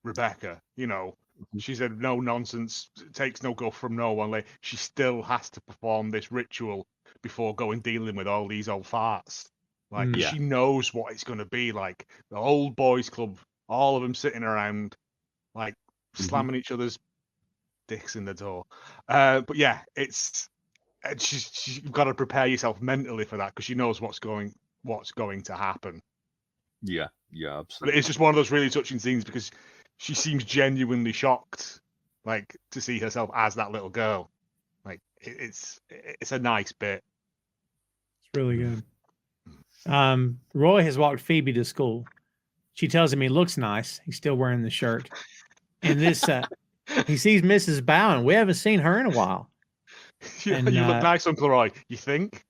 Rebecca, you know, she's a no nonsense, takes no guff from no one. Like, she still has to perform this ritual before going dealing with all these old farts. Like, she knows what it's going to be like. The old boys club, all of them sitting around, like, slamming each other's dicks in the door. But yeah, you've got to prepare yourself mentally for that, because she knows what's going to happen. Yeah, absolutely. But it's just one of those really touching scenes, because she seems genuinely shocked, like, to see herself as that little girl. Like, it's a nice bit. It's really good. Roy has walked Phoebe to school. She tells him he looks nice. He's still wearing the shirt. And this, he sees Mrs. Bowen. We haven't seen her in a while. You look nice, Uncle Roy. You think?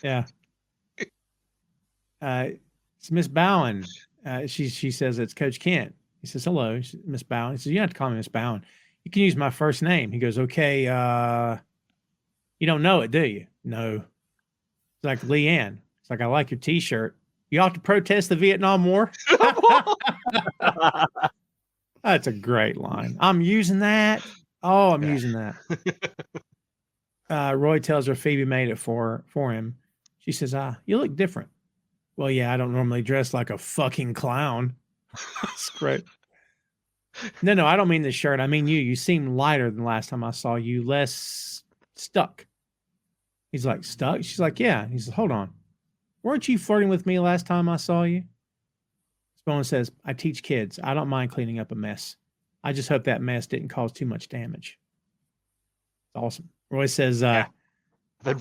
Yeah. It's Miss Bowen. She says it's Coach Kent. He says, hello, Miss Bowen. He says, you don't have to call me Miss Bowen. You can use my first name. He goes, okay. You don't know it, do you? No. It's like Leanne. It's like, I like your T-shirt. You ought to protest the Vietnam War. That's a great line. I'm using that. Oh, I'm using that. Roy tells her Phoebe made it for him. She says, you look different. Well, yeah, I don't normally dress like a fucking clown. It's great. No, I don't mean the shirt. I mean you. You seem lighter than last time I saw you. Less stuck. He's like, stuck? She's like, yeah. He says, hold on. Weren't you flirting with me last time I saw you? Spohn says, I teach kids. I don't mind cleaning up a mess. I just hope that mess didn't cause too much damage. It's awesome. Roy says, Then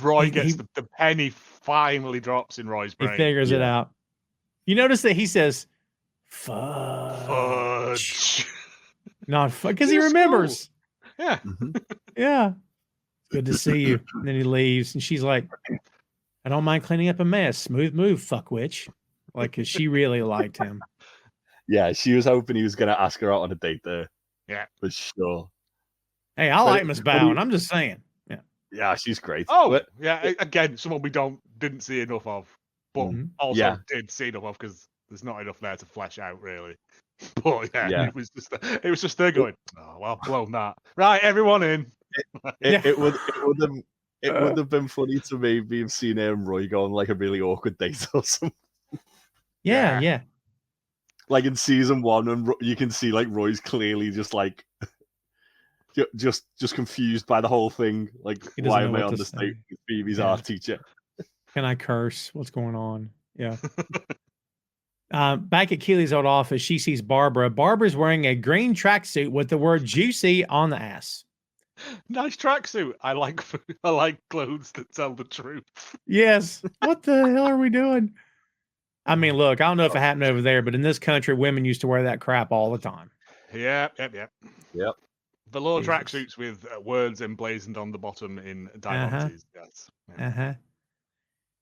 Roy gets the penny finally drops in Roy's brain. He figures it out. You notice that he says, fudge. Not fudge, because he remembers. Cool. Yeah. Yeah. Good to see you. And then he leaves, and she's like, I don't mind cleaning up a mess. Smooth move, fuckwitch. Like, because she really liked him. Yeah, she was hoping he was going to ask her out on a date there. Yeah. For sure. Hey, I like Miss Bowen. I'm just saying. Yeah. Yeah, she's great. Oh, yeah. Again, someone we didn't see enough of, but also did see enough of because there's not enough there to flesh out, really. But yeah. It was just there going, oh, well, I've blown that. Right, everyone in. It would have been funny to maybe have seen Roy go on like a really awkward date or something. Yeah. Like in season 1, and you can see like Roy's clearly just like just confused by the whole thing. Like, why am I on this date with Phoebe's art teacher? Can I curse? What's going on? Yeah. Back at Keely's old office, she sees Barbara. Barbara's wearing a green tracksuit with the word "juicy" on the ass. Nice tracksuit. I like clothes that tell the truth. Yes. What the hell are we doing? I mean, look, I don't know if it happened over there, but in this country, women used to wear that crap all the time. Yep. Velour Jesus. tracksuits with words emblazoned on the bottom in diamonds. Yes. Yeah.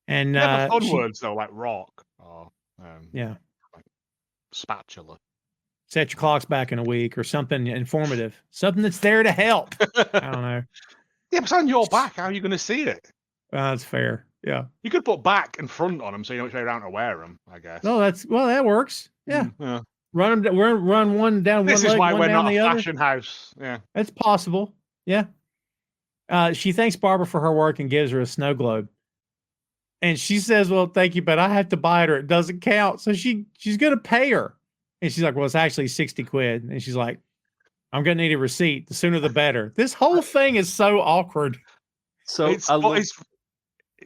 And fun words though, like rock or like spatula. Set your clocks back in a week or something informative, something that's there to help. I don't know. Yeah, but it's on your back. How are you going to see it? That's fair. Yeah. You could put back and front on them so you know which way around to wear them, I guess. No, that works. Yeah. Run them. Run one down this one leg, is why one we're down not the a other. fashion house. Yeah. It's possible. Yeah. She thanks Barbara for her work and gives her a snow globe. And she says, well, thank you, but I have to buy it or it doesn't count. So she's going to pay her. And she's like, well, it's actually 60 quid. And she's like, I'm going to need a receipt. The sooner the better. This whole thing is so awkward. So it's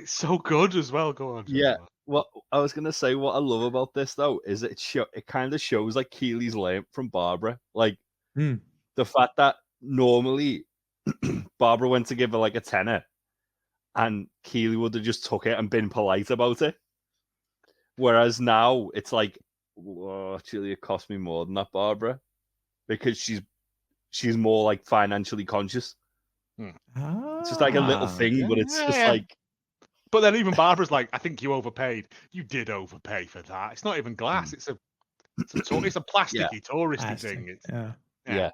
so good as well. Go on. Yeah. Well, I was going to say what I love about this, though, is it kind of shows like Keely's learned from Barbara. Like the fact that normally Barbara went to give her like a tenner and Keely would have just took it and been polite about it. Whereas now it's like, actually, it cost me more than that, Barbara, because she's more like financially conscious. It's just like a little thing, but it's just like. But then even Barbara's like, I think you overpaid. You did overpay for that. It's not even glass. It's a plasticky touristy thing. Yeah.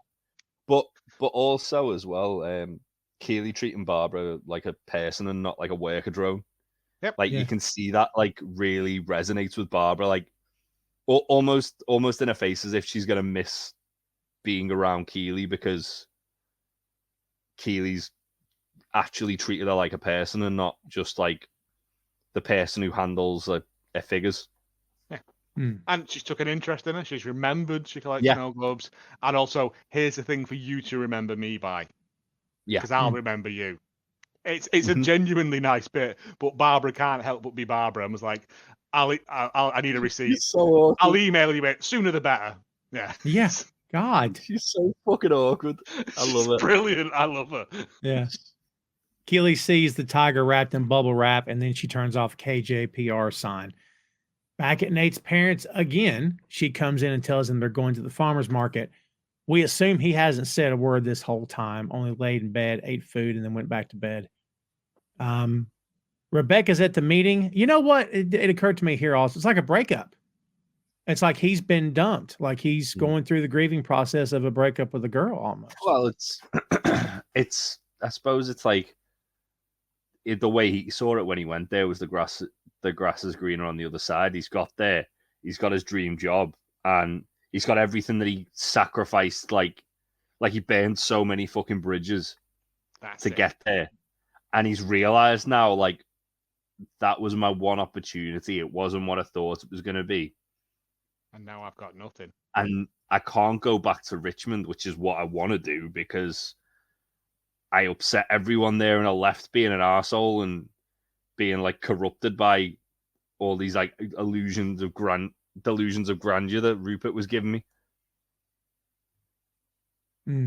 But also as well, Keely treating Barbara like a person and not like a worker drone. Yep. Like you can see that like really resonates with Barbara. Like almost in her face as if she's gonna miss being around Keely because Keely's actually treated her like a person and not just like the person who handles her figures. Yeah. And she's took an interest in her. She's remembered she collects snow globes. And also, here's the thing for you to remember me by. Yeah. Because I'll remember you. It's a genuinely nice bit, but Barbara can't help but be Barbara and was like, I need a receipt. So I'll email you it. Sooner the better. Yeah. Yes. God. She's so fucking awkward. I love it. Brilliant. I love her. Yeah. Keely sees the tiger wrapped in bubble wrap, and then she turns off KJPR sign. Back at Nate's parents again, she comes in and tells them they're going to the farmer's market. We assume he hasn't said a word this whole time, only laid in bed, ate food, and then went back to bed. Rebecca's at the meeting. You know what? It occurred to me here also. It's like a breakup. It's like he's been dumped. Like he's going through the grieving process of a breakup with a girl almost. Well, it's I suppose it's like the way he saw it when he went there was the grass is greener on the other side. He's got there. He's got his dream job and he's got everything that he sacrificed. Like he burned so many fucking bridges to get there. And he's realized now, like, that was my one opportunity. It wasn't what I thought it was going to be. And now I've got nothing. And I can't go back to Richmond, which is what I want to do, because I upset everyone there and I left being an arsehole and being like corrupted by all these like delusions of grandeur that Rupert was giving me.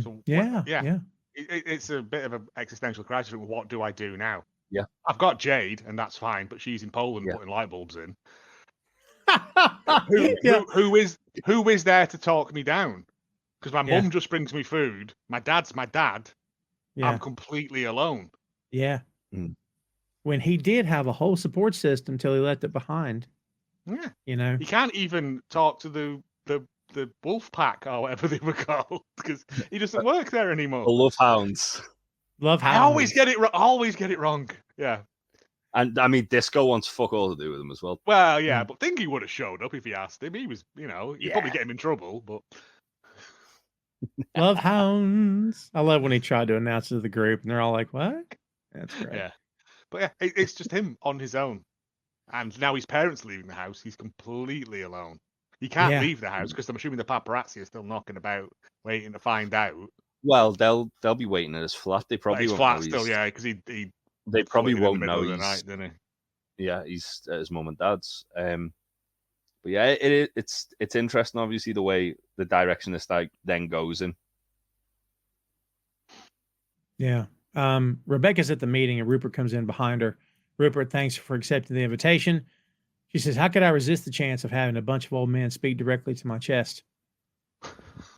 So, yeah. It's a bit of an existential crisis. What do I do now? Yeah. I've got Jade, and that's fine, but she's in Poland putting light bulbs in. Who is there to talk me down? Because my mum just brings me food. My dad's my dad. Yeah. I'm completely alone. Yeah. When he did have a whole support system till he left it behind. Yeah. You know, he can't even talk to the wolf pack or whatever they were called, because he doesn't work there anymore. The Love Hounds. I always get it wrong. Yeah. And I mean, Disco wants fuck all to do with him as well. Well, yeah, but Thingy would have showed up if he asked him. He was, you'd probably get him in trouble, but. Love Hounds. I love when he tried to announce it to the group and they're all like, what? That's great. Yeah. But yeah, it's just him on his own. And now his parents leaving the house. He's completely alone. He can't leave the house because I'm assuming the paparazzi are still knocking about, waiting to find out. Well, they'll be waiting at his flat. They probably his won't flat know still, yeah, because they probably won't know he's night, didn't he? Yeah, he's at his mum and dad's. But yeah, it's interesting. Obviously, the way the direction this then goes in. Yeah. Rebecca's at the meeting and Rupert comes in behind her. Rupert thanks her for accepting the invitation. She says, how could I resist the chance of having a bunch of old men speak directly to my chest?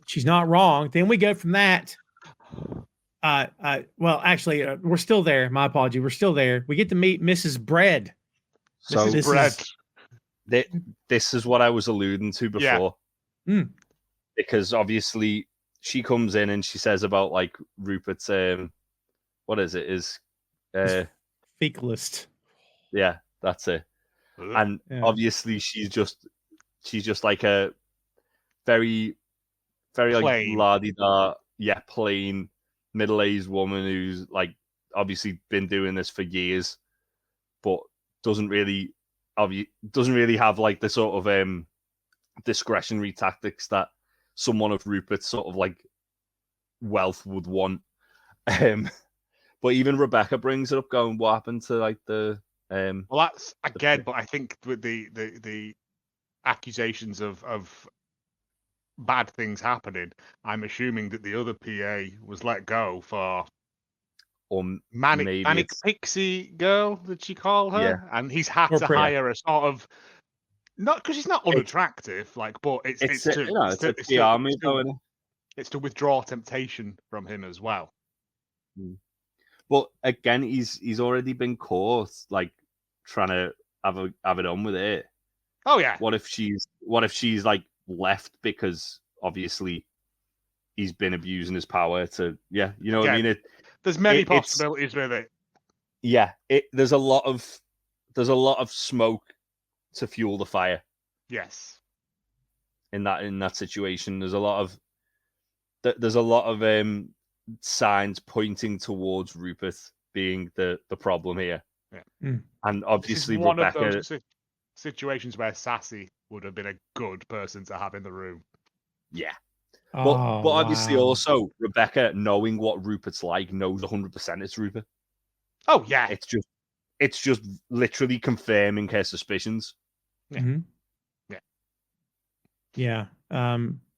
She's not wrong. Then we go from that. Well, actually, we're still there. My apology. We're still there. We get to meet Mrs. Bread. So Mrs. Bread. This is what I was alluding to before. Yeah. Because obviously she comes in and she says about like Rupert's what is it? Is fecalist. Yeah, that's it. And obviously she's just like a very, very plain. like la-di-da, plain middle-aged woman who's like obviously been doing this for years, but doesn't really have like the sort of discretionary tactics that someone of Rupert's sort of like wealth would want. But even Rebecca brings it up, going, "What happened to like the?" Well, that's again, but I think with the accusations of bad things happening, I'm assuming that the other PA was let go for manic pixie girl, did she call her? Yeah. And he's had to hire a sort of, not because she's not unattractive, but it's to withdraw temptation from him as well. But again, he's already been caught like trying to have it on with it. Oh yeah. What if she's like left because obviously he's been abusing his power to what I mean? There's many possibilities with it. Yeah, there's a lot of smoke to fuel the fire. Yes. In that situation, there's a lot of signs pointing towards Rupert being the problem here. Yeah. And obviously one Rebecca, of those situations where Sassy would have been a good person to have in the room. Yeah. But obviously also Rebecca, knowing what Rupert's like, knows 100% it's Rupert. Oh yeah. It's just literally confirming her suspicions. Yeah. Mm-hmm. Yeah.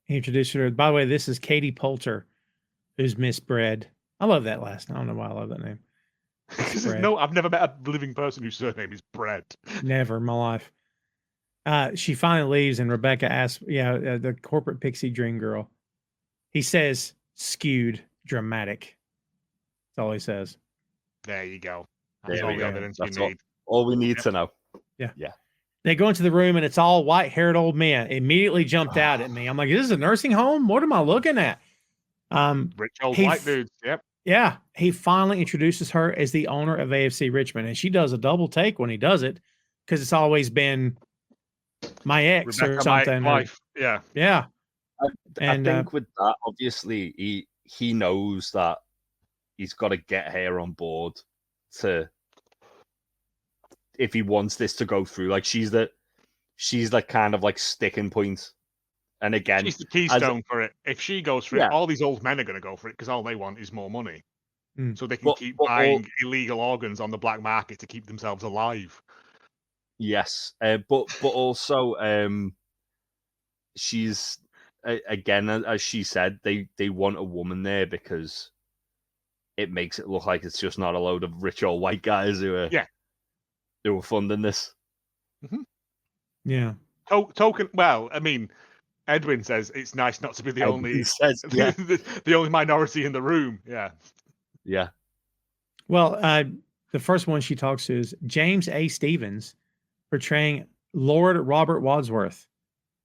He introduced her. By the way, this is Katie Poulter, who's Miss Bread. I love that last name. I don't know why I love that name. I've never met a living person whose surname is Bread. Never in my life. She finally leaves, and Rebecca asks, the corporate pixie dream girl. He says, skewed, dramatic. That's all he says. There you go. That's all the evidence we need. All we need to know. Yeah. Yeah. They go into the room, and it's all white-haired old men. It immediately jumped out at me. I'm like, is this a nursing home? What am I looking at? Rich old white dudes. Yep. Yeah. He finally introduces her as the owner of AFC Richmond, and she does a double take when he does it, because it's always been my ex Rebecca, or something. My wife. Yeah. Yeah. I think with that, obviously, he knows that he's got to get her on board if he wants this to go through. Like she's the kind of like sticking point And again, she's the keystone for it. If she goes for it, all these old men are going to go for it because all they want is more money. So they can keep buying illegal organs on the black market to keep themselves alive. Yes, but also she's again, as she said, they want a woman there because it makes it look like it's just not a load of rich old white guys who are funding this. Mm-hmm. Yeah. Token. Well, I mean, Edwin says it's nice not to be the only the only minority in the room. Yeah. Yeah. Well, the first one she talks to is James A. Stevens, portraying Lord Robert Wadsworth,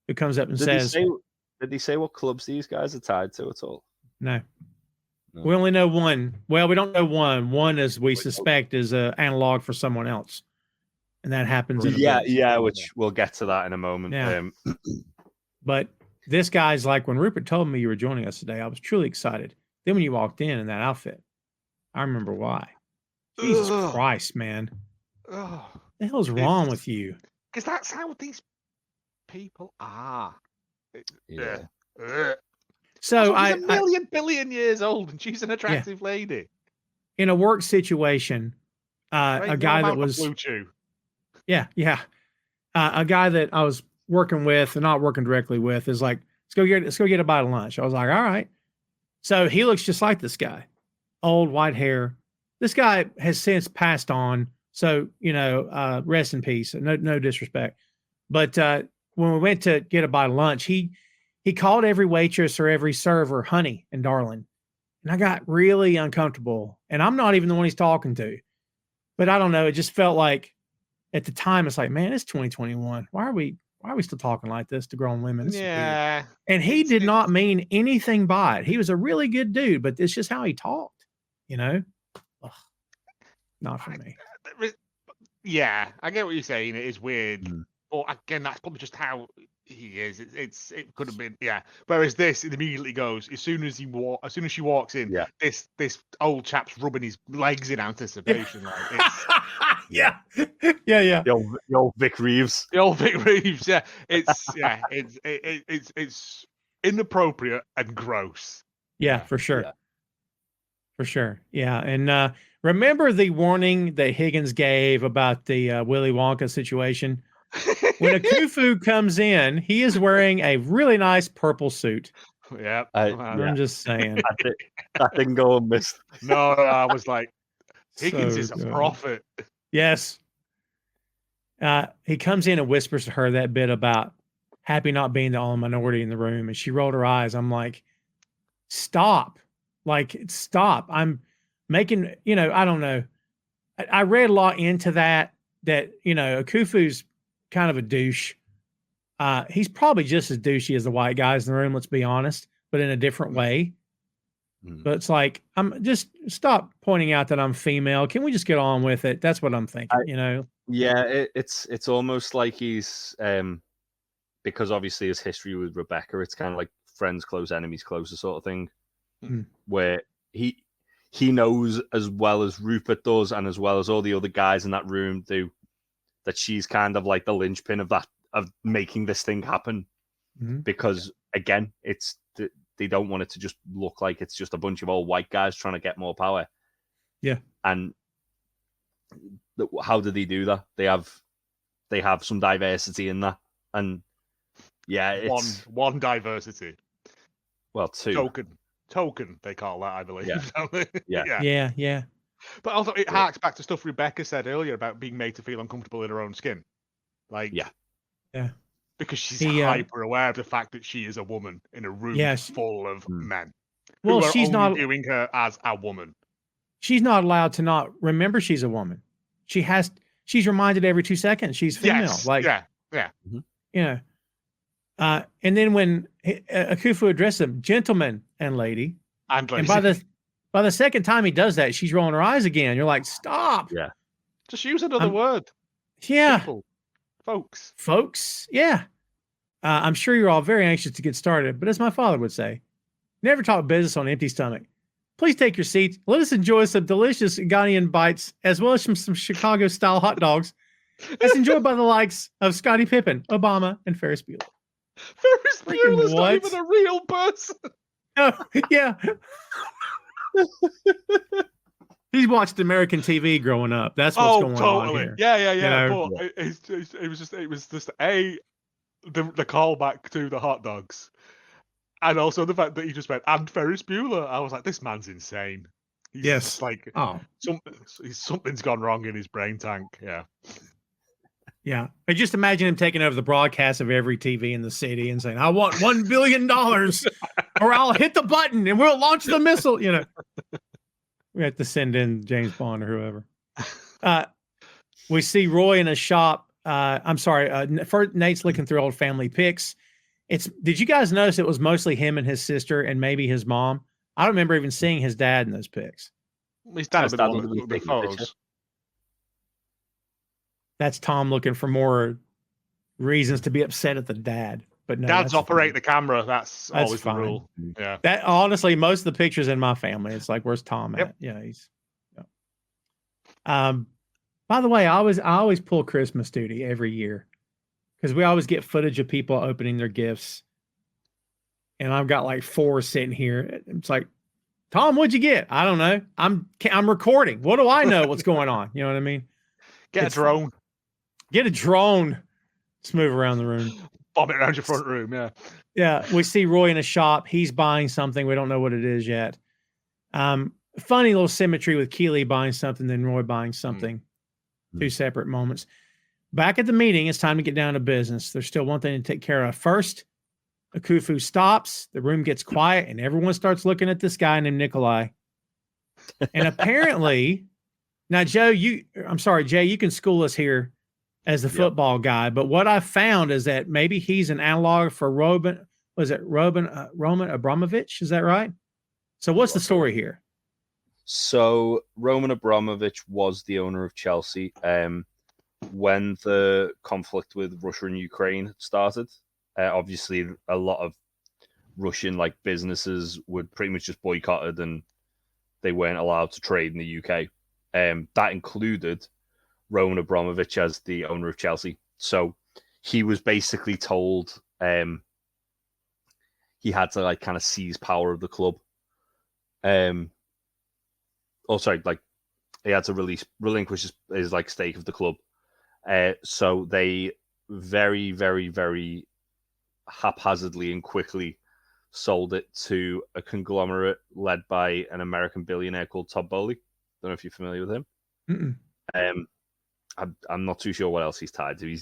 who comes up and says, did he say what clubs these guys are tied to at all? No. We only know one. Well, we don't know one. One, as we suspect, is an analog for someone else. And that happens. Which we'll get to that in a moment. Yeah. But this guy's like, when Rupert told me you were joining us today, I was truly excited. Then when you walked in that outfit, I remember why. Jesus Christ, man. What the hell's wrong with you? Because that's how these people are. So she's a million billion years old and she's an attractive lady. In a work situation, a guy that was Blue Chew. Yeah. A guy that I was working with and not working directly with is like, let's go get a bite of lunch. I was like, all right. So he looks just like this guy, old white hair. This guy has since passed on. So, rest in peace. No disrespect. But when we went to get a bite of lunch, he called every waitress or every server honey and darling. And I got really uncomfortable. And I'm not even the one he's talking to. But I don't know. It just felt like at the time, it's like, man, it's 2021. Why are we still talking like this to grown women? Yeah. And he did not mean anything by it. He was a really good dude, but it's just how he talked, Ugh, not for me. Yeah, I get what you're saying. It is weird. But again, that's probably just how he is. It could have been, Whereas this, it immediately goes as soon as she walks in. This old chap's rubbing his legs in anticipation. Like it's, yeah. The old Vic Reeves. The old Vic Reeves. Yeah, it's inappropriate and gross. Yeah, for sure. Yeah. For sure. Yeah, and remember the warning that Higgins gave about the Willy Wonka situation. When Akufo comes in, he is wearing a really nice purple suit. Yeah, I'm just saying. That didn't go unmissed. No, I was like, Higgins is a prophet. Yes. He comes in and whispers to her that bit about happy not being the only minority in the room, and she rolled her eyes. I'm like, stop. Stop. I'm making, I don't know. I read a lot into that Akufo's kind of a douche. He's probably just as douchey as the white guys in the room, let's be honest, but in a different way. But it's like, I'm just stop pointing out that I'm female. Can we just get on with it? That's what I'm thinking, Yeah, it's almost like he's because obviously his history with Rebecca, it's kind of like friends close, enemies closer sort of thing, where he knows as well as Rupert does and as well as all the other guys in that room do that she's kind of like the linchpin of making this thing happen, because again, they don't want it to just look like it's just a bunch of old white guys trying to get more power. Yeah. And how do they do that? They have some diversity in that. And it's one diversity. Well, two. Token, they call that, I believe. Yeah. Yeah. But also it harks back to stuff Rebecca said earlier about being made to feel uncomfortable in her own skin. Yeah. Because she's hyper aware of the fact that she is a woman in a room full of men. Well, who are she's only not viewing her as a woman. She's not allowed to not remember she's a woman. She's reminded every 2 seconds she's female. Yes. And then when Akufo addresses him, gentleman and lady, and by the second time he does that, she's rolling her eyes again. You're like, stop. Yeah. Just use another word. Yeah. People. Folks. Yeah. I'm sure you're all very anxious to get started, but as my father would say, never talk business on an empty stomach. Please take your seats. Let us enjoy some delicious Ghanaian bites, as well as some Chicago-style hot dogs, as enjoyed by the likes of Scottie Pippen, Obama, and Ferris Bueller. Ferris Bueller's not what? even a real person. Oh, yeah. He's watched American TV growing up. That's what's going on here. Yeah. You know? But it was just the callback to the hot dogs, and also the fact that he just went and Ferris Bueller. I was like, this man's insane. He's Yes. just like Oh, something's gone wrong in his brain tank. Yeah. yeah. I just imagine him taking over the broadcast of every TV in the city and saying, I want $1 billion or I'll hit the button and we'll launch the missile. You know, we have to send in James Bond or whoever. We see Roy in a shop. I'm sorry. First, Nate's looking through old family pics. Did you guys notice it was mostly him and his sister and maybe his mom? I don't remember even seeing his dad in those pics. His dad the one that took the photos. That's Tom looking for more reasons to be upset at the dad. But no, dads operate the camera. That's always fine. The rule. Yeah. That honestly, most of the pictures in my family, it's like, where's Tom at? Yep. Yeah, he's. Yeah. By the way, I always pull Christmas duty every year because we always get footage of people opening their gifts, and I've got like 4 sitting here. It's like, Tom, what'd you get? I don't know. I'm recording. What do I know? What's going on? You know what I mean? Get a drone. Get a drone. Let's move around the room. Bomb it around your front room. Yeah. Yeah. We see Roy in a shop. He's buying something. We don't know what it is yet. Funny little symmetry with Keeley buying something, then Roy buying something. 2 separate moments. Back at the meeting, it's time to get down to business. There's still one thing to take care of. First, Akufo stops. The room gets quiet, and everyone starts looking at this guy named Nikolai. And apparently, now, Jay, you can school us here as the football guy. But what I found is that maybe he's an analog for Roman Abramovich. Is that right? So what's the story here? So Roman Abramovich was the owner of Chelsea when the conflict with Russia and Ukraine started. Obviously, a lot of Russian businesses were pretty much just boycotted and they weren't allowed to trade in the UK. That included Roman Abramovich as the owner of Chelsea. So he was basically told he had to kind of seize power of the club. He had to relinquish his stake of the club. So they very, very, very haphazardly and quickly sold it to a conglomerate led by an American billionaire called Todd Boehly. Don't know if you're familiar with him. I'm not too sure what else he's tied to.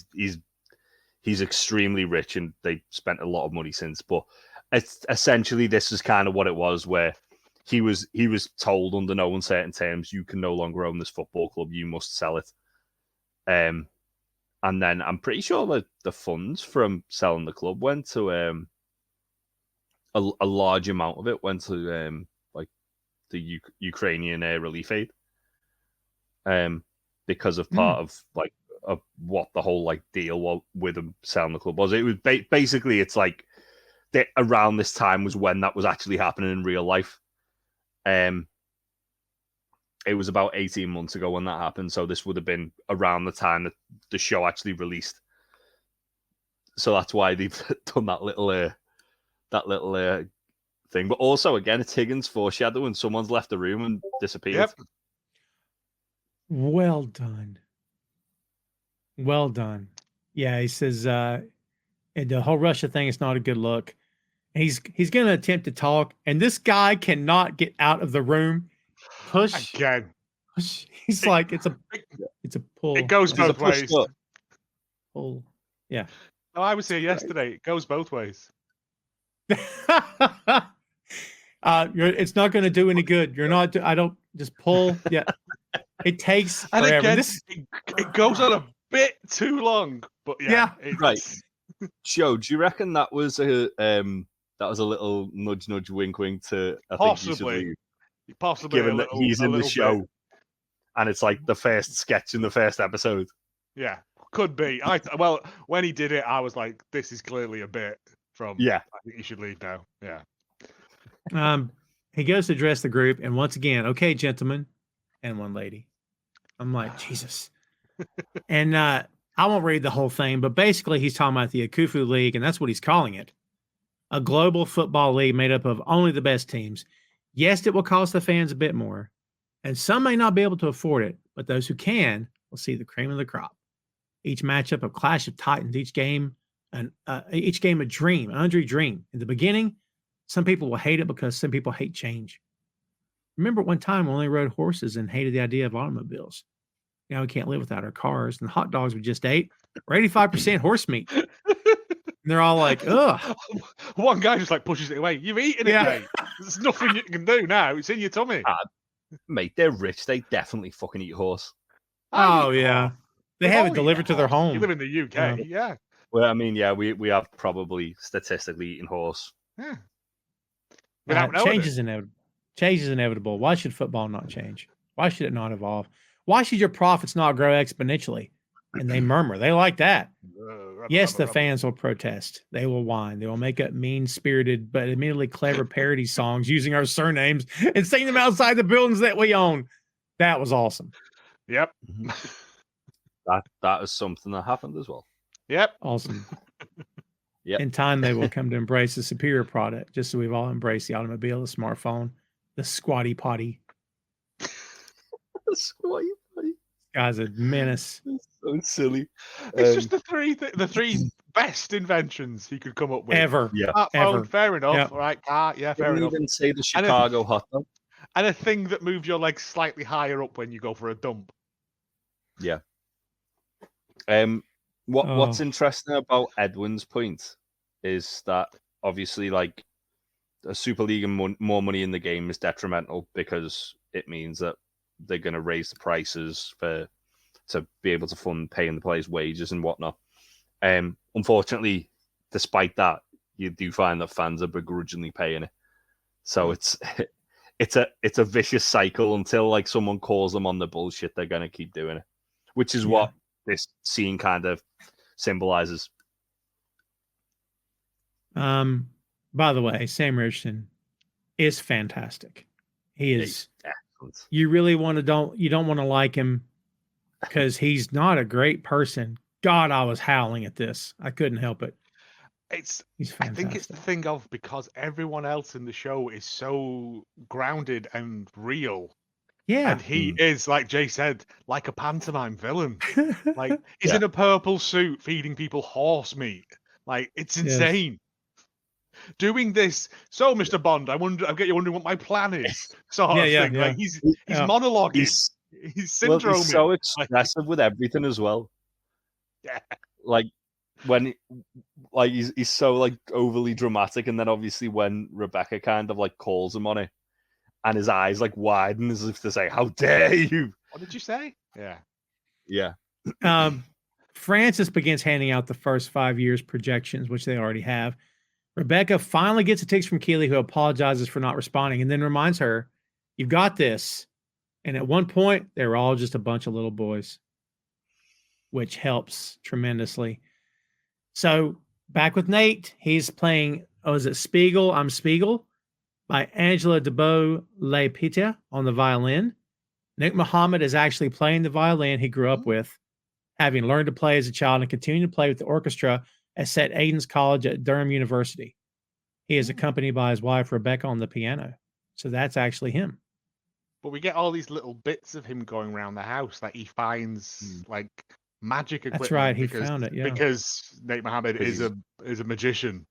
He's extremely rich, and they spent a lot of money since. But it's essentially this is kind of what it was, where he was told under no uncertain terms, you can no longer own this football club. You must sell it. And then I'm pretty sure that the funds from selling the club went to a large amount of it went to the Ukrainian relief aid. Because of part of what the whole deal with them selling the club was. It was basically it's around this time was when that was actually happening in real life. It was about 18 months ago when that happened, so this would have been around the time that the show actually released. So that's why they've done that little thing. But also, again, it's Higgins foreshadowing someone's left the room and disappeared. Yep. Well done. Well done. Yeah, he says the whole Russia thing is not a good look. He's going to attempt to talk, and this guy cannot get out of the room. Push. Again. Push. He's it's a pull. It goes both ways. Pull. Yeah. Oh, I was here yesterday. It goes both ways. It's not going to do any good. You're not. I don't just pull. Yeah. It takes and forever. Again, it goes on a bit too long. But yeah. Right. Joe, do you reckon that was a little nudge, wink, wink to possibly given that he's in the show bit. And it's the first sketch in the first episode. Yeah, could be. Well, when he did it, I was like, this is clearly a bit from. Yeah, I think you should leave now. Yeah. He goes to address the group, and once again, okay, gentlemen, and one lady. I'm like, Jesus. And I won't read the whole thing, but basically he's talking about the Akufo League, and that's what he's calling it. A global football league made up of only the best teams. Yes, it will cost the fans a bit more, and some may not be able to afford it, but those who can will see the cream of the crop. Each matchup a clash of titans, each game a dream, an undreamed dream. In the beginning, some people will hate it because some people hate change. Remember at one time we only rode horses and hated the idea of automobiles. Now we can't live without our cars, and the hot dogs we just ate were 85% horse meat. And they're all like, ugh. One guy just like pushes it away. You've eaten it, mate. There's nothing you can do now. It's in your tummy. Mate, they're rich. They definitely fucking eat horse. Oh, yeah. They have it delivered to their home. You live in the UK, yeah. Well, I mean, yeah, we have probably statistically eaten horse. Yeah. Change is inevitable. Change is inevitable. Why should football not change? Why should it not evolve? Why should your profits not grow exponentially? And they murmur. They like that. Yes, the fans will protest. They will whine. They will make up mean-spirited but admittedly clever parody songs using our surnames and sing them outside the buildings that we own. That was awesome. Yep. That is something that happened as well. Yep. Awesome. Yep. In time, they will come to embrace a superior product, just so we've all embraced the automobile, the smartphone, the squatty potty. Squatty potty. Guy's a menace. It's so silly. It's just the three best inventions he could come up with. Ever. Yeah. Smartphone, fair enough. Yep. Right, car, yeah, fair enough. Even say the Chicago hot dog. And a thing that moves your legs slightly higher up when you go for a dump. Yeah. What's interesting about Edwin's point is that obviously, like, a Super League and more money in the game is detrimental because it means that they're going to raise the prices to be able to fund paying the players' wages and whatnot. Unfortunately, despite that, you do find that fans are begrudgingly paying it. So it's a vicious cycle until like someone calls them on the bullshit. They're going to keep doing it, which is what this scene kind of symbolizes. By the way, Sam Richardson is fantastic. He is. You really don't want to like him because he's not a great person. God, I was howling at this. I couldn't help it. He's fantastic. I think it's the thing of because everyone else in the show is so grounded and real. Yeah. And he is, like Jay said, like a pantomime villain. Like he's in a purple suit feeding people horse meat. Like it's insane. Doing this, so Mr. Bond, I get you wondering what my plan is. Sort of thing. Yeah. Like he's monologuing. He's syndroming. Well, he's so expressive with everything as well. Yeah. Like when he's so like overly dramatic, and then obviously when Rebecca kind of like calls him on it, and his eyes like widen as if to say, "How dare you?" What did you say? Yeah. Yeah. Francis begins handing out the first 5 years projections, which they already have. Rebecca finally gets a text from Keely, who apologizes for not responding and then reminds her, "You've got this." And at one point, they were all just a bunch of little boys, which helps tremendously. So back with Nate, he's playing, is it Spiegel? I'm Spiegel by Angela DeBeau Le Pita on the violin. Nick Muhammad is actually playing the violin he grew up with, having learned to play as a child and continuing to play with the orchestra at St. Aidan's College at Durham University. He is accompanied by his wife, Rebecca, on the piano. So that's actually him. But we get all these little bits of him going around the house. Like he finds like magic equipment. That's right. He found it. Yeah. Because Nate Muhammad is a magician.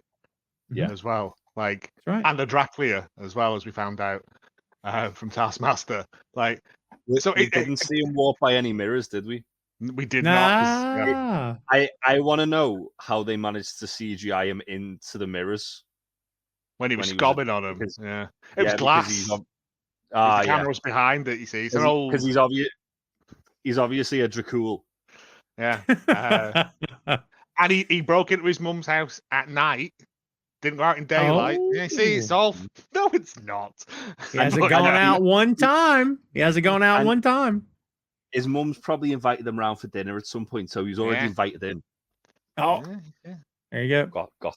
Yeah. As well. Like, right. And a Dracula as well, as we found out from Taskmaster. Like, so we didn't see him walk by any mirrors, did we? We did not. I want to know how they managed to CGI him into the mirrors when he was scobbing on him. It was glass. The camera was behind it. You see, because he's obviously a Dracul. Yeah, and he broke into his mum's house at night. Didn't go out in daylight. Oh. Yeah, see, it's all. No, it's not. He hasn't gone out one time. His mum's probably invited them round for dinner at some point, so he's already invited in. Oh, there you go. Got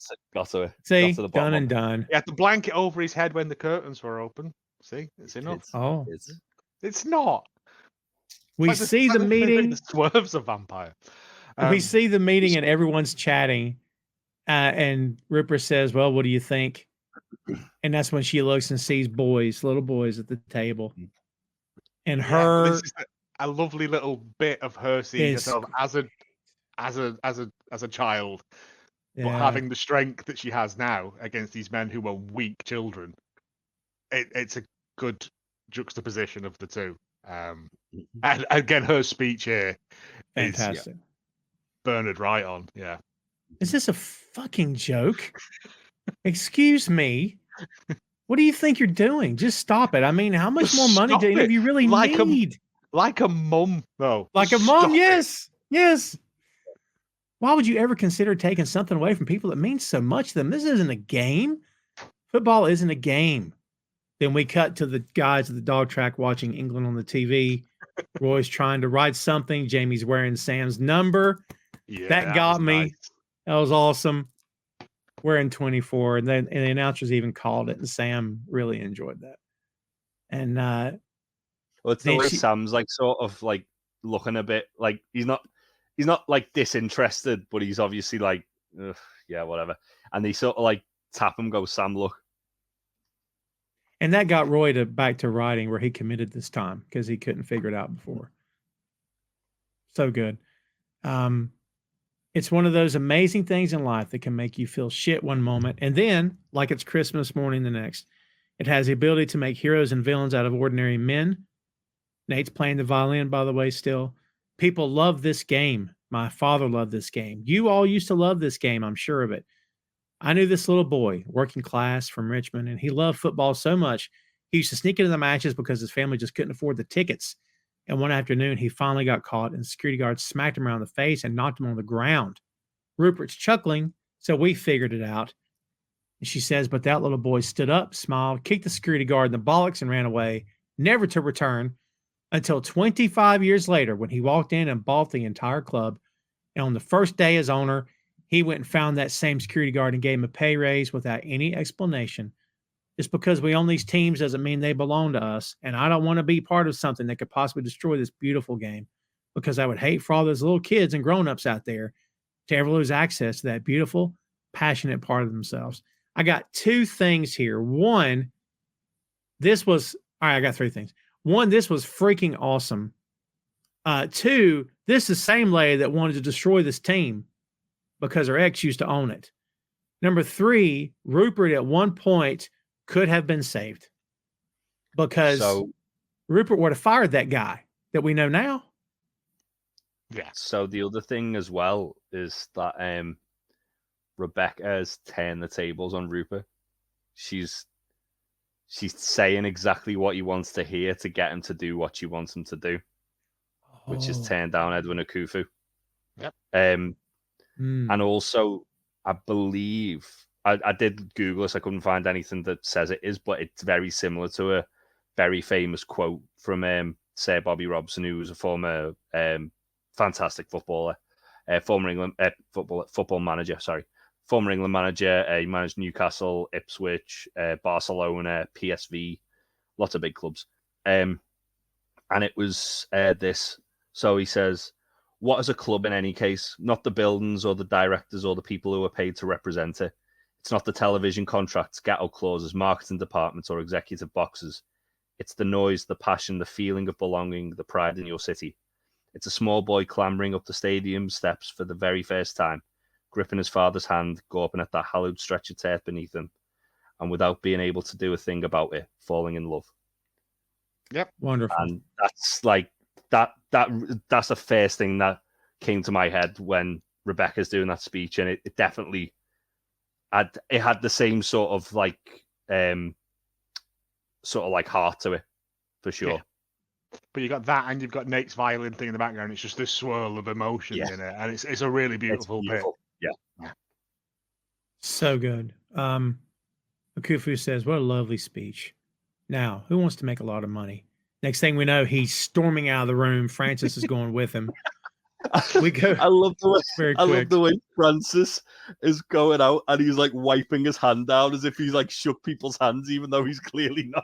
to See, the done and done. He had the blanket over his head when the curtains were open. See, it's enough. It's not. We see the meeting. The swerves a vampire. We see the meeting and everyone's chatting, and Rupert says, "Well, what do you think?" And that's when she looks and sees little boys at the table, and this is a lovely little bit of her seeing herself as a child, but having the strength that she has now against these men who are weak children. It's a good juxtaposition of the two. And again, her speech here fantastic. Is Bernard right on. Yeah. Is this a fucking joke? Excuse me. What do you think you're doing? Just stop it. I mean, how much more money do any of you really need? Like a mum, though. Like a mum, yes. Yes. Why would you ever consider taking something away from people that means so much to them? This isn't a game. Football isn't a game. Then we cut to the guys at the dog track watching England on the TV. Roy's trying to write something. Jamie's wearing Sam's number. Yeah, that got me. Nice. That was awesome. We're in 24, and then the announcers even called it, and Sam really enjoyed that. And well, it's the way Sam's like sort of like looking a bit like he's not like disinterested, but he's obviously like, yeah, whatever. And they sort of like tap him, go, Sam, look. And that got Roy back to writing where he committed this time because he couldn't figure it out before. So good. It's one of those amazing things in life that can make you feel shit one moment, and then, like it's Christmas morning the next. It has the ability to make heroes and villains out of ordinary men. Nate's playing the violin, by the way, still. People love this game. My father loved this game. You all used to love this game, I'm sure of it. I knew this little boy, working class from Richmond, and he loved football so much, he used to sneak into the matches because his family just couldn't afford the tickets. And one afternoon, he finally got caught, and the security guard smacked him around the face and knocked him on the ground. Rupert's chuckling, so we figured it out. And she says, but that little boy stood up, smiled, kicked the security guard in the bollocks, and ran away, never to return until 25 years later when he walked in and bought the entire club. And on the first day as owner, he went and found that same security guard and gave him a pay raise without any explanation. Just because we own these teams doesn't mean they belong to us. And I don't want to be part of something that could possibly destroy this beautiful game, because I would hate for all those little kids and grown-ups out there to ever lose access to that beautiful, passionate part of themselves. I got two things here. One, I got three things. One, this was freaking awesome. Two, this is the same lady that wanted to destroy this team because her ex used to own it. Number three, Rupert at one point could have been saved because Rupert would have fired that guy that we know now. Yeah. So the other thing as well is that Rebecca has turned the tables on Rupert. She's saying exactly what he wants to hear to get him to do what she wants him to do, which is turn down Edwin Akufo. Yep. And also, I believe I did Google this. I couldn't find anything that says it is, but it's very similar to a very famous quote from Sir Bobby Robson, who was a former fantastic footballer, former England football manager. Sorry, former England manager. He managed Newcastle, Ipswich, Barcelona, PSV, lots of big clubs. And it was this. So he says, what is a club in any case? Not the buildings or the directors or the people who are paid to represent it. It's not the television contracts, ghetto clauses, marketing departments, or executive boxes. It's the noise, the passion, the feeling of belonging, the pride in your city. It's a small boy clambering up the stadium steps for the very first time, gripping his father's hand, gawping at that hallowed stretch of turf beneath him, and without being able to do a thing about it, falling in love. Yep. Wonderful. And that's like that's the first thing that came to my head when Rebecca's doing that speech, and it definitely had the same sort of like heart to it, for sure. Yeah. But you got that, and you've got Nate's violin thing in the background. It's just this swirl of emotions in it, and it's a really beautiful bit. Yeah. So good. Akufo says, what a lovely speech. Now, who wants to make a lot of money? Next thing we know, he's storming out of the room. Francis is going with him. We go. I love the way Francis is going out and he's like wiping his hand down as if he's like shook people's hands, even though he's clearly not.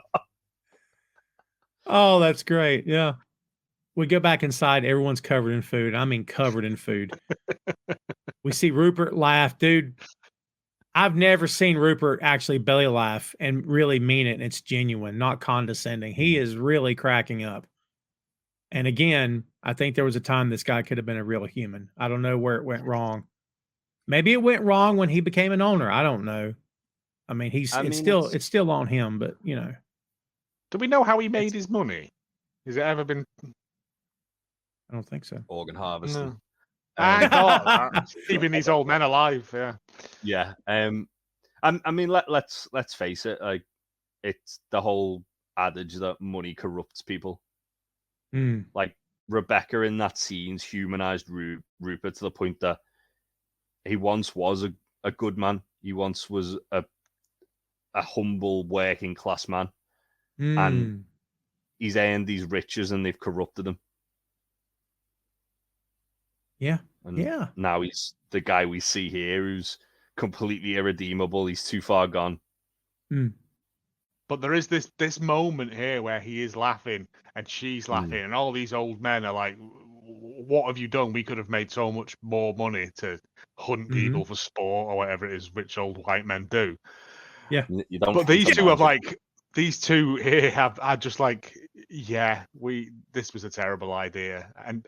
Oh, that's great. Yeah. we go back inside. Everyone's covered in food. I mean, covered in food. We see Rupert laugh. Dude, I've never seen Rupert actually belly laugh and really mean it. And it's genuine, not condescending. He is really cracking up. And again, I think there was a time this guy could have been a real human. I don't know where it went wrong. Maybe it went wrong when he became an owner. I don't know. I mean, it's still on him, but you know. Do we know how he made his money? Has it ever been? I don't think so. Organ harvesting. No. I thought that. Keeping these old men alive. Yeah. Yeah. I mean, let's face it. Like, it's the whole adage that money corrupts people. Like Rebecca in that scene's humanized Rupert to the point that he once was a good man. He once was a humble working class man, and he's earned these riches, and they've corrupted him. Yeah. And now he's the guy we see here who's completely irredeemable. He's too far gone. But there is this moment here where he is laughing and she's laughing, and all these old men are like, what have you done? We could have made so much more money to hunt people for sport or whatever it is rich old white men do. Yeah. But these two have like, these two here are just like, yeah, this was a terrible idea. And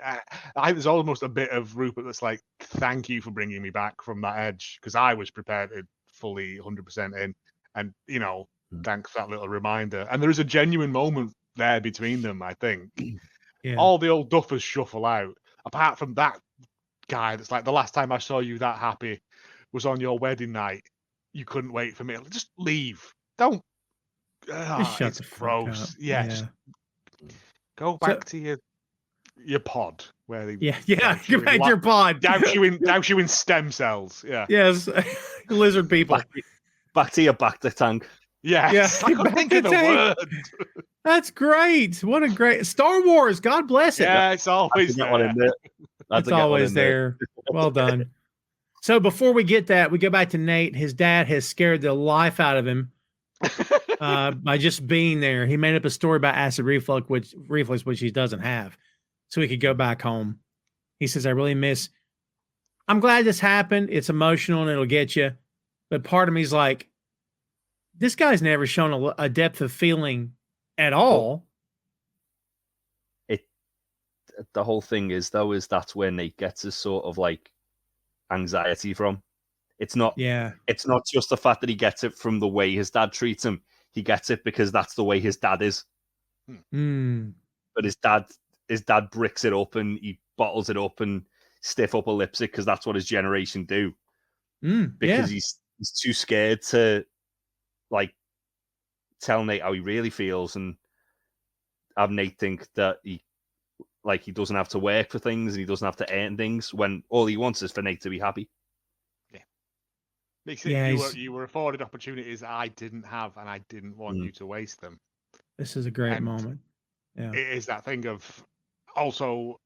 there's almost a bit of Rupert that's like, thank you for bringing me back from that edge, because I was prepared to fully 100% in. And, you know, thanks for that little reminder. And there is a genuine moment there between them, I think. Yeah. All the old duffers shuffle out, apart from that guy that's like, the last time I saw you that happy was on your wedding night. You couldn't wait for me. Just leave. Don't. Just shut it's the fuck gross. up. Yes. Yeah. Go back to your pod where they go back to your pod. Douse you in stem cells. Yeah. Yes. Lizard people. Back to your back tank. Yes. Yeah. I couldn't think of the word. That's great. What a great Star Wars. God bless it. Yeah, it's always there. It's always there. Well done. So before we get that, we go back to Nate. His dad has scared the life out of him by just being there. He made up a story about acid reflux, which he doesn't have, so he could go back home. He says, I'm glad this happened. It's emotional and it'll get you. But part of me is like, this guy's never shown a depth of feeling at all. The whole thing is that's where Nate gets his sort of like anxiety from. It's not just the fact that he gets it from the way his dad treats him. He gets it because that's the way his dad is. But his dad bricks it up and he bottles it up and stiff upper lips it because that's what his generation do. Because he's too scared to like tell Nate how he really feels and have Nate think that he doesn't have to work for things and he doesn't have to earn things when all he wants is for Nate to be happy. You were afforded opportunities I didn't have, and I didn't want you to waste them. This is a great moment. Yeah, it is that thing of also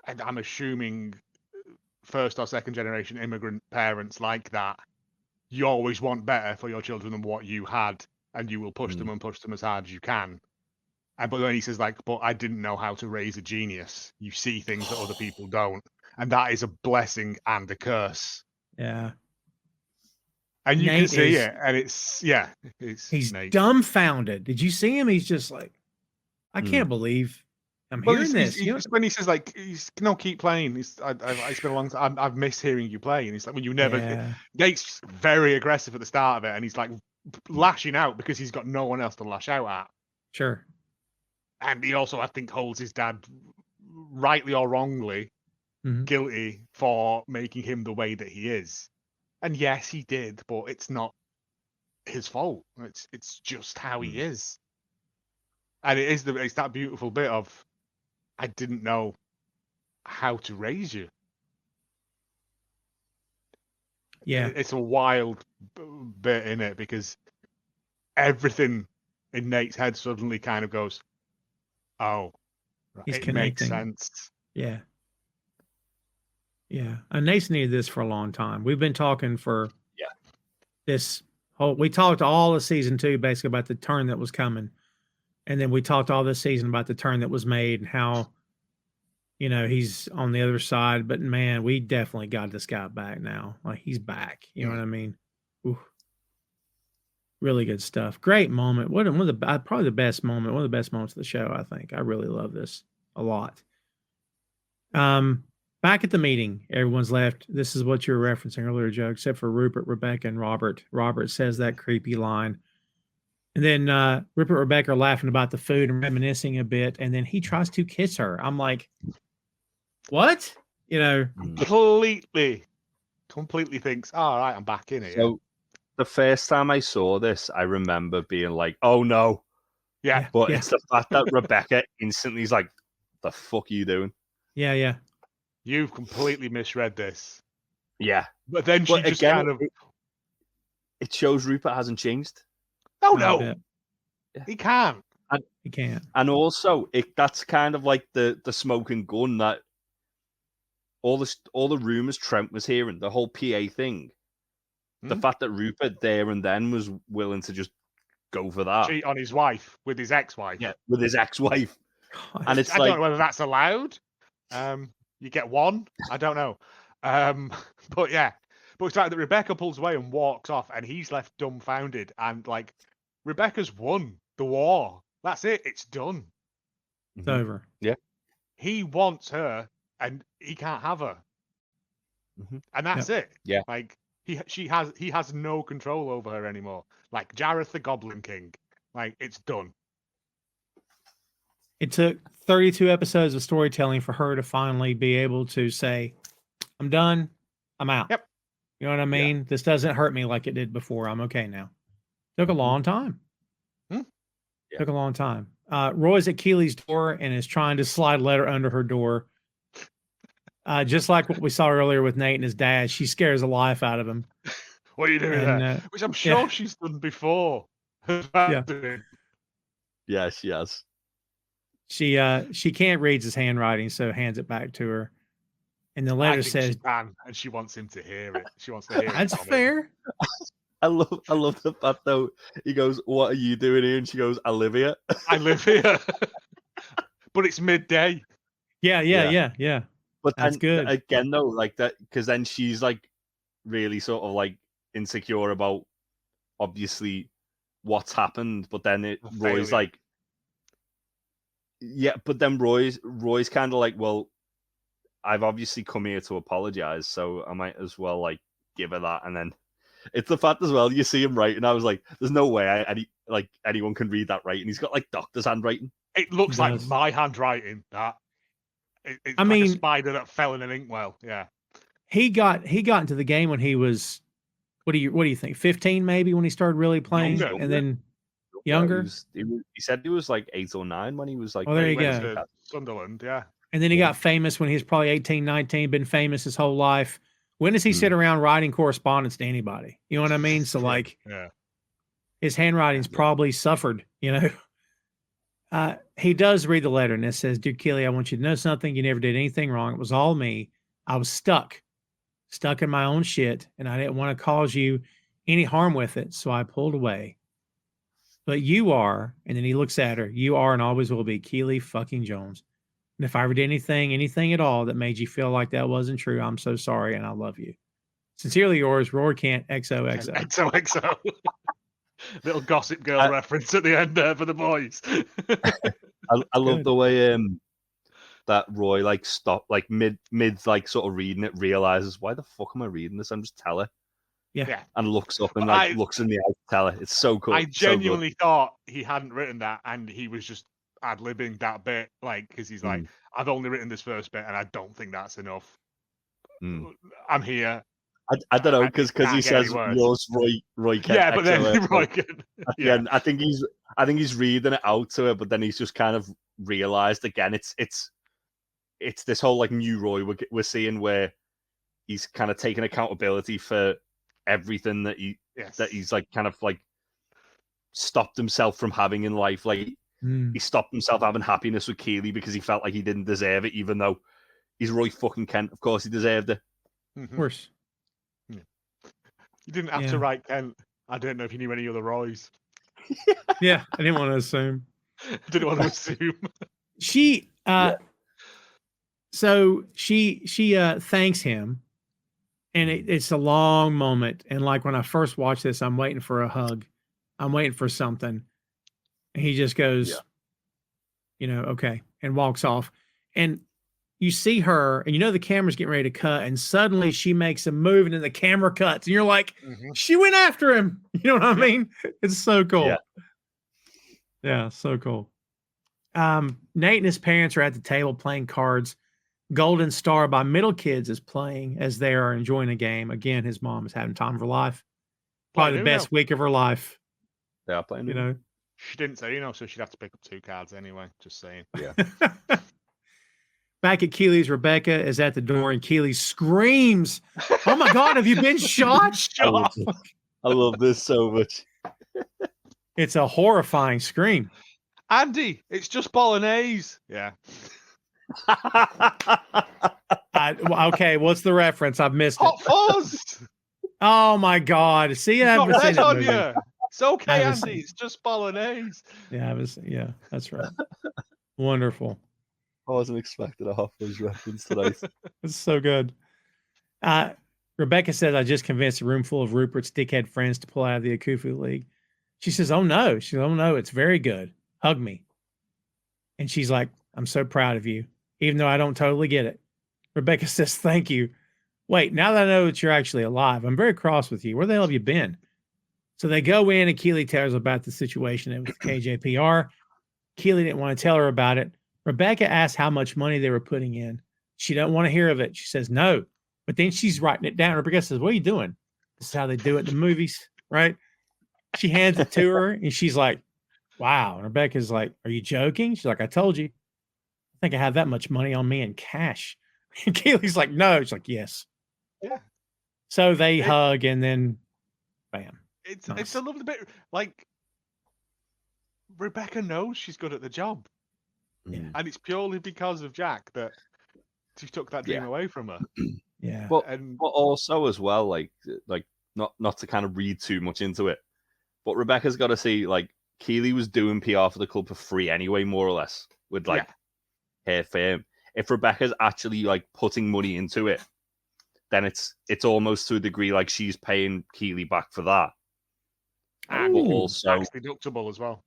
and I'm assuming first or second generation immigrant parents like that. You always want better for your children than what you had, and you will push them and push them as hard as you can. But then he says, like, but I didn't know how to raise a genius. You see things that other people don't, and that is a blessing and a curse. Yeah. And you can see it, and he's Nate. Dumbfounded. Did you see him? He's just like, I can't believe I'm hearing this. When he says like, keep playing. I spent a long time. I've missed hearing you play, and he's like, when you never. Yeah. Nate's very aggressive at the start of it, and he's like lashing out because he's got no one else to lash out at. Sure. And he also, I think, holds his dad, rightly or wrongly, guilty for making him the way that he is. And yes, he did, but it's not his fault. It's just how he is. And it's that beautiful bit of, I didn't know how to raise you. Yeah. It's a wild bit in it because everything in Nate's head suddenly kind of goes, oh, he's it connecting. Makes sense. Yeah. Yeah. And Nate's needed this for a long time. We've been talking for this whole, we talked all of season 2 basically about the turn that was coming. And then we talked all this season about the turn that was made and how, he's on the other side. But man, we definitely got this guy back now. Like, he's back. You know what I mean? Ooh. Really good stuff. Great moment. One of the probably the best moment. One of the best moments of the show. I think I really love this a lot. Back at the meeting, everyone's left. This is what you were referencing earlier, Joe, except for Rupert, Rebecca, and Robert. Robert says that creepy line. And then Rupert and Rebecca are laughing about the food and reminiscing a bit. And then he tries to kiss her. I'm like, what? Completely thinks, all right, I'm back in it. So the first time I saw this, I remember being like, oh no. Yeah. But it's the fact that Rebecca instantly is like, the fuck are you doing? Yeah. You've completely misread this. Yeah. But then she just again, kind of... It shows Rupert hasn't changed. Oh, no. He can't. He can't. And also, that's kind of like the smoking gun that all the rumors Trent was hearing, the whole PA thing. The fact that Rupert there and then was willing to just go for that. Cheat on his wife with his ex-wife. Yeah, with his ex-wife. And it's I don't know whether that's allowed. You get one. I don't know. But yeah. But it's like that Rebecca pulls away and walks off, and he's left dumbfounded. And like, Rebecca's won the war. That's it. It's done. It's over. Yeah. He wants her, and he can't have her. And that's it. Yeah. Like, he has no control over her anymore. Like Jareth the Goblin King. Like, it's done. It took 32 episodes of storytelling for her to finally be able to say, I'm done. I'm out. Yep. You know what I mean? Yeah. This doesn't hurt me like it did before. I'm okay now. Took a long time. Yeah. Took a long time. Roy's at Keely's door and is trying to slide a letter under her door. Just like what we saw earlier with Nate and his dad, she scares the life out of him. What are you doing there? Which I'm sure she's done before. Yeah, she has. She can't read his handwriting, so hands it back to her. And the letter says, she can, and she wants him to hear it. She wants to hear it. That's fair. I love the fact though. He goes, "What are you doing here?" And she goes, "I live here." I live here. But it's midday. Yeah. But that's good. Again, though, like that, because then she's like really sort of like insecure about obviously what's happened. But then Roy's like, yeah. But then Roy's kind of like, well, I've obviously come here to apologize, so I might as well like give her that. And then it's the fact as well, you see him writing. I was like, there's no way anyone can read that writing. He's got like doctor's handwriting. It looks like my handwriting. That it's like a spider that fell in an inkwell. Yeah. He got into the game when he was, what do you think? 15 maybe when he started really playing, and then younger. He said he was like 8 or 9 when he was like. Oh, there you go. Sunderland, yeah. And then he got famous when he was probably 18, 19, been famous his whole life. When does he sit around writing correspondence to anybody? You know what I mean? So like, his handwriting's probably suffered, you know? He does read the letter and it says, "Dear Keely, I want you to know something. You never did anything wrong. It was all me. I was stuck in my own shit, and I didn't want to cause you any harm with it. So I pulled away. But you are," and then he looks at her, "you are and always will be Keely fucking Jones. And if I ever did anything at all that made you feel like that wasn't true, I'm so sorry and I love you. Sincerely yours, Roy Kent, XOXO." XOXO. Little Gossip Girl reference at the end there for the boys. I love the way that Roy like stopped like mid like sort of reading it, realizes, why the fuck am I reading this? I'm just tell her. Yeah. And looks up and like looks in the eye to tell her. It's so cool. I genuinely thought he hadn't written that and he was just ad-libbing that bit, like, because he's like, I've only written this first bit and I don't think that's enough. I'm here. I don't know, because he says yours, Roy Kent. Yeah, but then Roy Kent. Yeah, I think he's reading it out to her, but then he's just kind of realized again it's this whole like new Roy we're seeing where he's kind of taking accountability for everything that he's like kind of like stopped himself from having in life. Like he stopped himself having happiness with Keely because he felt like he didn't deserve it, even though he's Roy fucking Kent. Of course he deserved it. Of course. You didn't have to write Kent. I don't know if you knew any other Roys. Yeah, I didn't want to assume. Didn't want to assume. She so she thanks him, and it's a long moment. And like when I first watched this, I'm waiting for a hug. I'm waiting for something. And he just goes, okay, and walks off. And you see her, and the camera's getting ready to cut, and suddenly she makes a move, and then the camera cuts, and you're like, she went after him. You know what I mean? It's so cool. Yeah, so cool. Nate and his parents are at the table playing cards. Golden Star by Middle Kids is playing as they are enjoying a game. Again, his mom is having time of her life. Probably the best week of her life. They are playing. She didn't say, so she'd have to pick up 2 cards anyway. Just saying. Yeah. Back at Keely's, Rebecca is at the door, and Keely screams, "Oh my God, have you been shot?" I love this so much. It's a horrifying scream. Andy, it's just bolognese. Yeah. Okay, what's the reference? I've missed Hot it. Fuzz. Oh my God! See, I haven't seen that movie. It's okay, Andy. It's just bolognese. Yeah, that's right. Wonderful. I wasn't expecting a Hot Fuzz reference tonight. It's so good. Rebecca says, "I just convinced a room full of Rupert's dickhead friends to pull out of the Akufo League." She says, "Oh no!" She says, "Oh no, it's very good. Hug me." And she's like, "I'm so proud of you, even though I don't totally get it." Rebecca says, "Thank you. Wait, now that I know that you're actually alive, I'm very cross with you. Where the hell have you been?" So they go in, and Keely tells her about the situation with KJPR. Keely didn't want to tell her about it. Rebecca asked how much money they were putting in. She doesn't want to hear of it. She says no. But then she's writing it down. Rebecca says, "What are you doing?" This is how they do it in the movies, right? She hands it to her, and she's like, "Wow." And Rebecca's like, "Are you joking?" She's like, "I told you. I think I have that much money on me in cash." And Keely's like, "No." She's like, "Yes." Yeah. So they hug, and then bam. It's a lovely bit. Like, Rebecca knows she's good at the job. Yeah. And it's purely because of Jack that she took that dream away from her. Yeah. But also as well, like not to kind of read too much into it, but Rebecca's got to see, like, Keely was doing PR for the club for free anyway, more or less, with like her firm. If Rebecca's actually like putting money into it, then it's almost to a degree like she's paying Keely back for that. And but also tax deductible as well.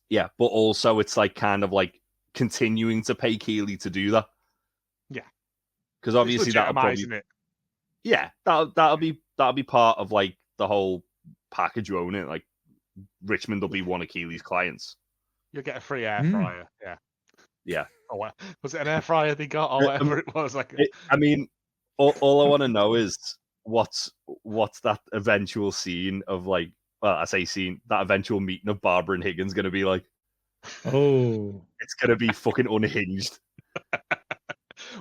Yeah, but also it's like kind of like continuing to pay Keely to do that. Yeah. Because obviously that'll probably, that'll be part of like the whole package, won't it? Like, Richmond will be one of Keely's clients. You'll get a free air fryer. Yeah. Yeah. Oh, what was it, an air fryer they got or whatever it was? Like, I mean, all I want to know is what's that eventual scene of, like, well, I say scene, that eventual meeting of Barbara and Higgins going to be like. Oh, it's going to be fucking unhinged.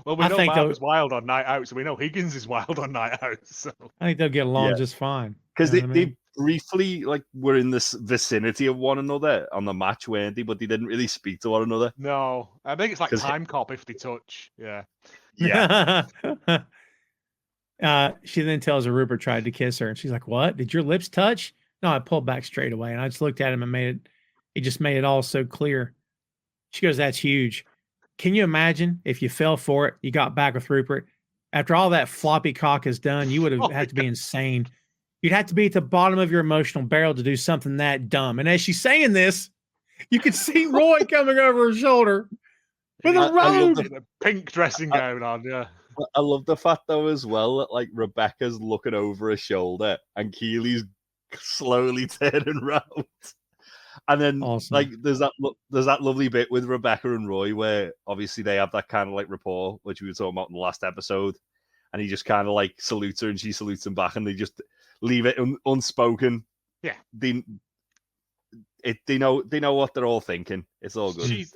Well, we know Barbara's wild on night out, so we know Higgins is wild on night out. So I think they'll get along just fine. Because they briefly like were in this vicinity of one another on the match, weren't they? But they didn't really speak to one another. No, I think it's like Time Cop if they touch. Yeah. Yeah. She then tells her Rupert tried to kiss her, and she's like, "What? Did your lips touch?" No, I pulled back straight away, and I just looked at him and it just made it all so clear. She goes, "That's huge. Can you imagine if you fell for it, you got back with Rupert? After all that floppy cock is done, you would have had to be insane. You'd have to be at the bottom of your emotional barrel to do something that dumb." And as she's saying this, you could see Roy coming over her shoulder with a robe. The pink dressing gown on, yeah. I love the fact, though, as well, that like Rebecca's looking over her shoulder and Keely's slowly turning around. And then, like, there's that lovely bit with Rebecca and Roy where obviously they have that kind of like rapport, which we were talking about in the last episode. And he just kind of like salutes her and she salutes him back, and they just leave it unspoken. Yeah, they know what they're all thinking. It's all good.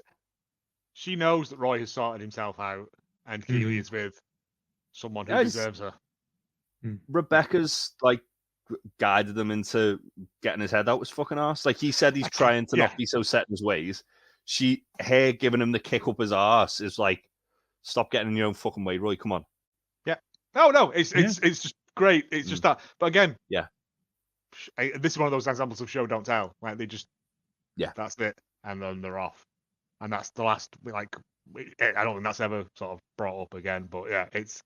She knows that Roy has sorted himself out, and Keely is with someone who deserves her. Rebecca's like guided them into getting his head out his fucking arse. Like, he said he's trying to not be so set in his ways. Her giving him the kick up his arse is like, stop getting in your own fucking way, Roy. Come on. Yeah. No. It's just great. It's just that. But again, this is one of those examples of show don't tell. Like, they just, that's it. and then they're off. And that's the last, like, I don't think that's ever sort of brought up again. But yeah, it's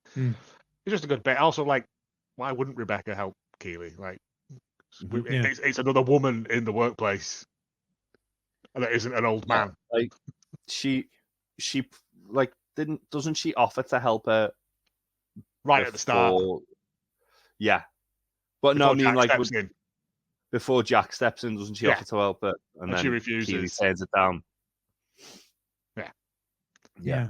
just a good bit. Also, like, why wouldn't Rebecca help Keely? Like, it's another woman in the workplace that isn't an old man. Like, she like doesn't she offer to help her right at the start? Yeah, but before no, I mean, Jack like before Jack steps in, doesn't she offer to help her? And then she refuses. Keely turns it down. Yeah.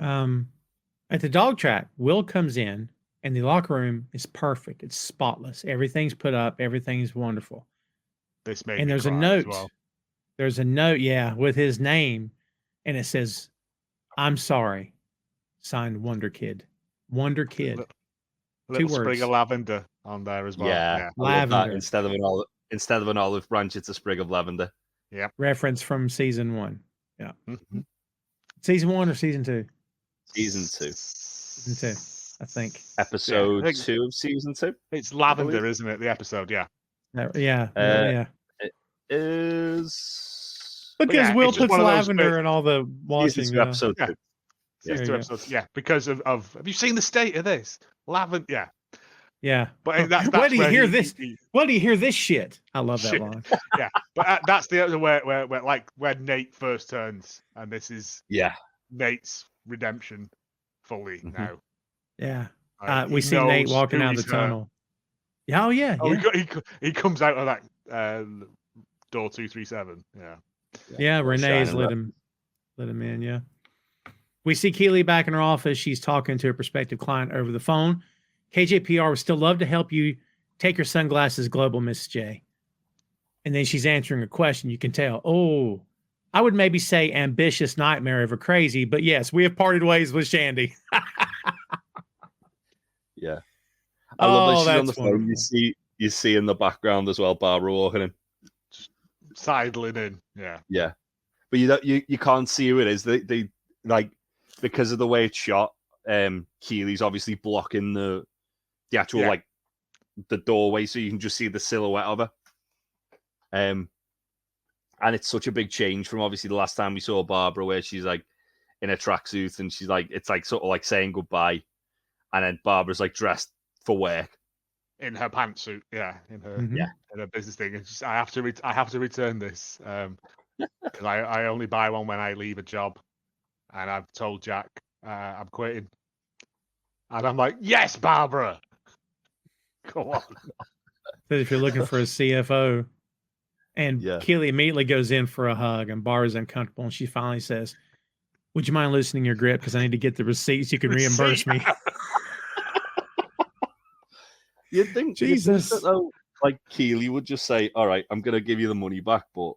At the dog track, Will comes in and the locker room is perfect. It's spotless. Everything's put up. Everything's wonderful. This made and me there's a cry note. as well. There's a note, with his name. And it says, "I'm sorry." Signed Wonder Kid. Wonder Kid. Little 2 words. sprig of lavender on there as well. Yeah. Lavender. Instead of an olive branch, it's a sprig of lavender. Yeah. Reference from season 1. Yeah. Mm-hmm. Season 1 or season 2? Season 2. Season 2, I think. Episode 2 of season 2. It's lavender, isn't it? The episode, yeah. Yeah. It is because Will puts lavender in all the washing. Season 2, episode 2. Season 2 episodes, because of have you seen the state of this? Lavender, yeah. Yeah. But that's where do you hear this? Where do you hear this shit? I love that line. Yeah. But that's the other where Nate first turns, and this is Nate's redemption fully now. Yeah. We see Nate walking out of the tunnel. Yeah. Oh yeah. He comes out of that door 237. Yeah. Yeah. Renee's let him in. Yeah. We see Keely back in her office. She's talking to a prospective client over the phone. KJPR would still love to help you. Take your sunglasses global, Miss J. And then she's answering a question. You can tell. Oh, I would maybe say ambitious nightmare over crazy, but yes, we have parted ways with Shandy. Yeah. I love that she's on the phone. Wonderful. You see in the background as well, Barbara walking in. Just sidling in. Yeah. Yeah. But you can't see who it is. They like, because of the way it's shot, Keely's obviously blocking the actual like the doorway, so you can just see the silhouette of her. And it's such a big change from obviously the last time we saw Barbara, where she's like in a tracksuit and she's like, it's like sort of like saying goodbye, and then Barbara's like dressed for work in her pantsuit, in her business thing. It's just, I have to return this because I only buy one when I leave a job, and I've told Jack I'm quitting, and I'm like, yes, Barbara, go on. If you're looking for a CFO. And Keely immediately goes in for a hug, and Barbara's uncomfortable, and she finally says, "Would you mind loosening your grip? Because I need to get the receipts. You can reimburse me." You'd think, Jesus, though, like Keely would just say, "All right, I'm gonna give you the money back, but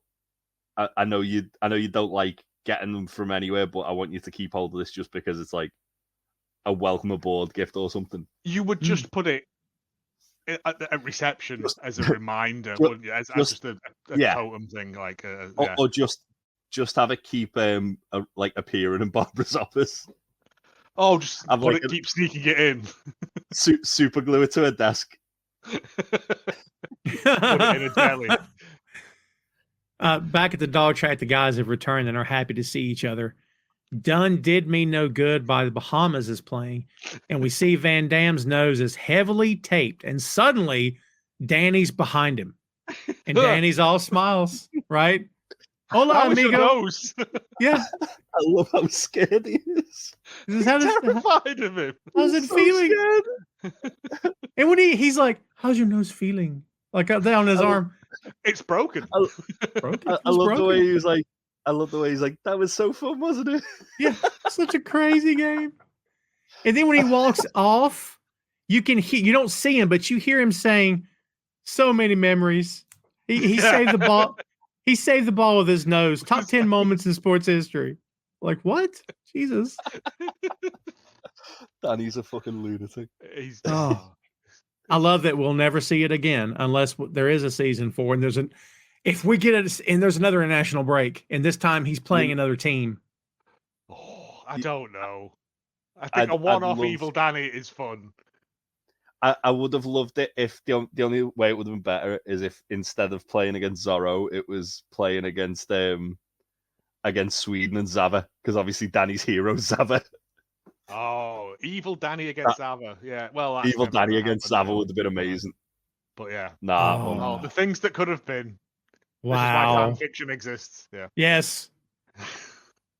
I know you don't like getting them from anywhere, but I want you to keep hold of this just because it's like a welcome aboard gift or something." You would just put it at reception as a reminder, wouldn't you? As just a totem thing, like or just have it keep like appearing in Barbara's office. Oh, just keep sneaking it in. Super glue it to her desk. Put it in a deli. Back at the dog track, the guys have returned and are happy to see each other. Done Did Me No Good by the Bahamas is playing, and we see Van Damme's nose is heavily taped, and suddenly Dani's behind him, and Dani's all smiles, right? Hola, amigo. Yeah. I love how scared he is. Terrified of him. How's it feeling? And when he's like, "How's your nose feeling?" Like down his arm. It's broken. I love the way he's like. I love the way he's like, "That was so fun, wasn't it?" Yeah, such a crazy game. And then when he walks off, you don't see him, but you hear him saying, "So many memories." He saved the ball. He saved the ball with his nose. Top 10 moments in sports history. Like, what? Jesus. Danny's a fucking lunatic. I love that we'll never see it again unless there is a season 4 and if we get it and there's another international break and this time he's playing another team. Oh, I don't know. I think a one-off evil Dani is fun. I would have loved it if the only way it would have been better is if instead of playing against Zorro, it was playing against Sweden and Zava, because obviously Dani's hero is Zava. Oh, evil Dani against Zava. Yeah, well, that's evil Dani against Zava now. would have been amazing. But yeah, nah, the things that could have been. Wow, this is why fan fiction exists. Yeah. Yes.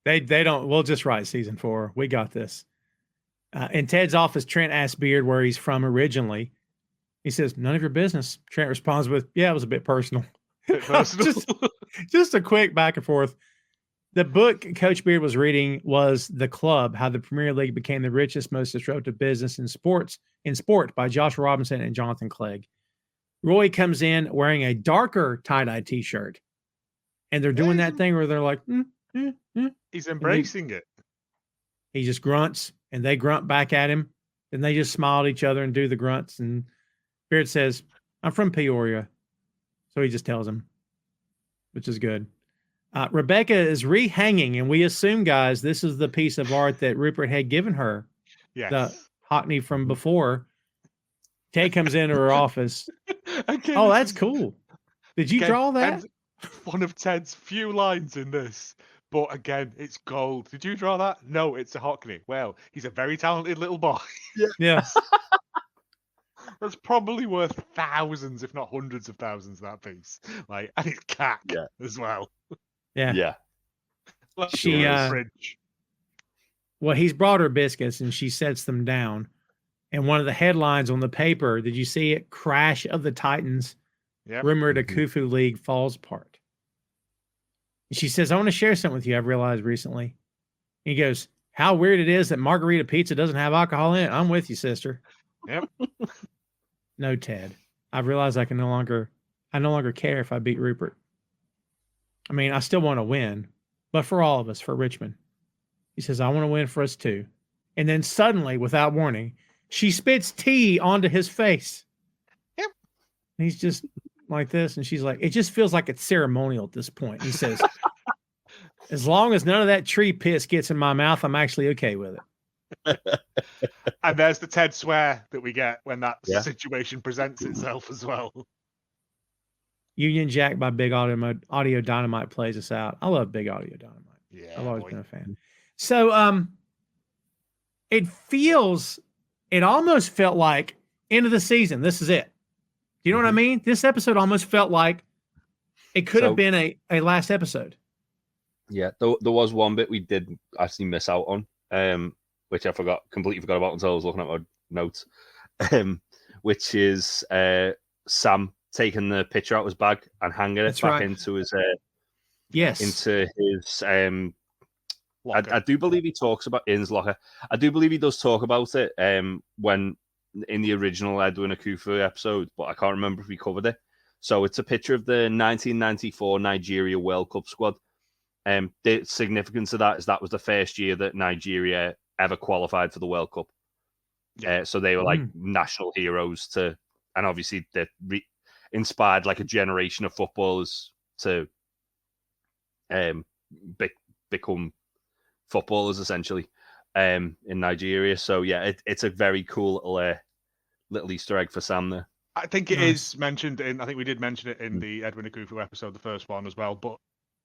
They don't. We'll just write season 4. We got this. In Ted's office, Trent asks Beard where he's from originally. He says, "None of your business." Trent responds with, "Yeah, it was a bit personal." just a quick back and forth. The book Coach Beard was reading was The Club: How the Premier League Became the Richest, Most Disruptive Business in Sport by Josh Robinson and Jonathan Clegg. Roy comes in wearing a darker tie-dye T-shirt, and they're doing that thing where they're like, He's embracing it. He just grunts, and they grunt back at him. And they just smile at each other and do the grunts. And Beard says, "I'm from Peoria." So he just tells him, which is good. Rebecca is rehanging, and we assume, guys, this is the piece of art that Rupert had given her. Yes. The Hockney from before. Ted comes into her office. Again, Oh, that's cool. Did you draw that? One of Ted's few lines in this. But again, it's gold. Did you draw that? No, it's a Hockney. Well, he's a very talented little boy. Yeah. That's probably worth thousands, if not hundreds of thousands, that piece. Like, and it's cack as well. Yeah. Like, She, fridge. Well, he's brought her biscuits, and she sets them down. And one of the headlines on the paper, did you see it? Crash of the Titans. Yep. Rumored Akufo League falls apart. And she says, "I want to share something with you I've realized recently." He goes, "How weird it is that margarita pizza doesn't have alcohol in it. I'm with you, sister." Yep. No, Ted. I've realized I no longer care if I beat Rupert. I mean, I still want to win, but for all of us, for Richmond. He says, "I want to win for us too." And then suddenly, without warning, she spits tea onto his face. Yep. And he's just like this. And she's like, "It just feels like it's ceremonial at this point." He says, "As long as none of that tree piss gets in my mouth, I'm actually okay with it." And there's the Ted swear that we get when that situation presents itself as well. Union Jack by Big Audio Dynamite plays us out. I love Big Audio Dynamite. Yeah, I've always been a fan. So it almost felt like end of the season. This is it. Do you know what I mean? This episode almost felt like it could have been a last episode. Yeah, there was one bit we did actually miss out on, which I completely forgot about until I was looking at my notes, which is Sam taking the picture out of his bag and hanging it back into his into his I do believe he talks about In's locker. I do believe he does talk about it when in the original Edwin Akufo episode, but I can't remember if we covered it. So it's a picture of the 1994 Nigeria World Cup squad. The significance of that is that was the first year that Nigeria ever qualified for the World Cup. So they were like national heroes and obviously they inspired like a generation of footballers to become footballers essentially in Nigeria. So yeah, it's a very cool little Easter egg for Sam there. I think it is mentioned I think we did mention it in the Edwin Akufo episode, the first one as well, but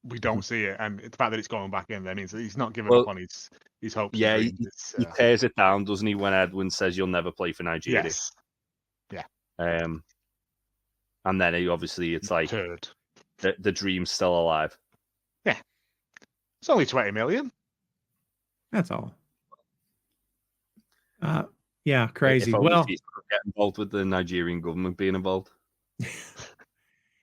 we don't see it, and the fact that it's going back in there means that he's not giving up on his hopes. Yeah, he tears it down, doesn't he, when Edwin says you'll never play for Nigeria. Yes. Yeah. And then it's like the dream's still alive. Yeah. It's only 20 million. That's all. Yeah, crazy. If well, get involved with the Nigerian government being involved.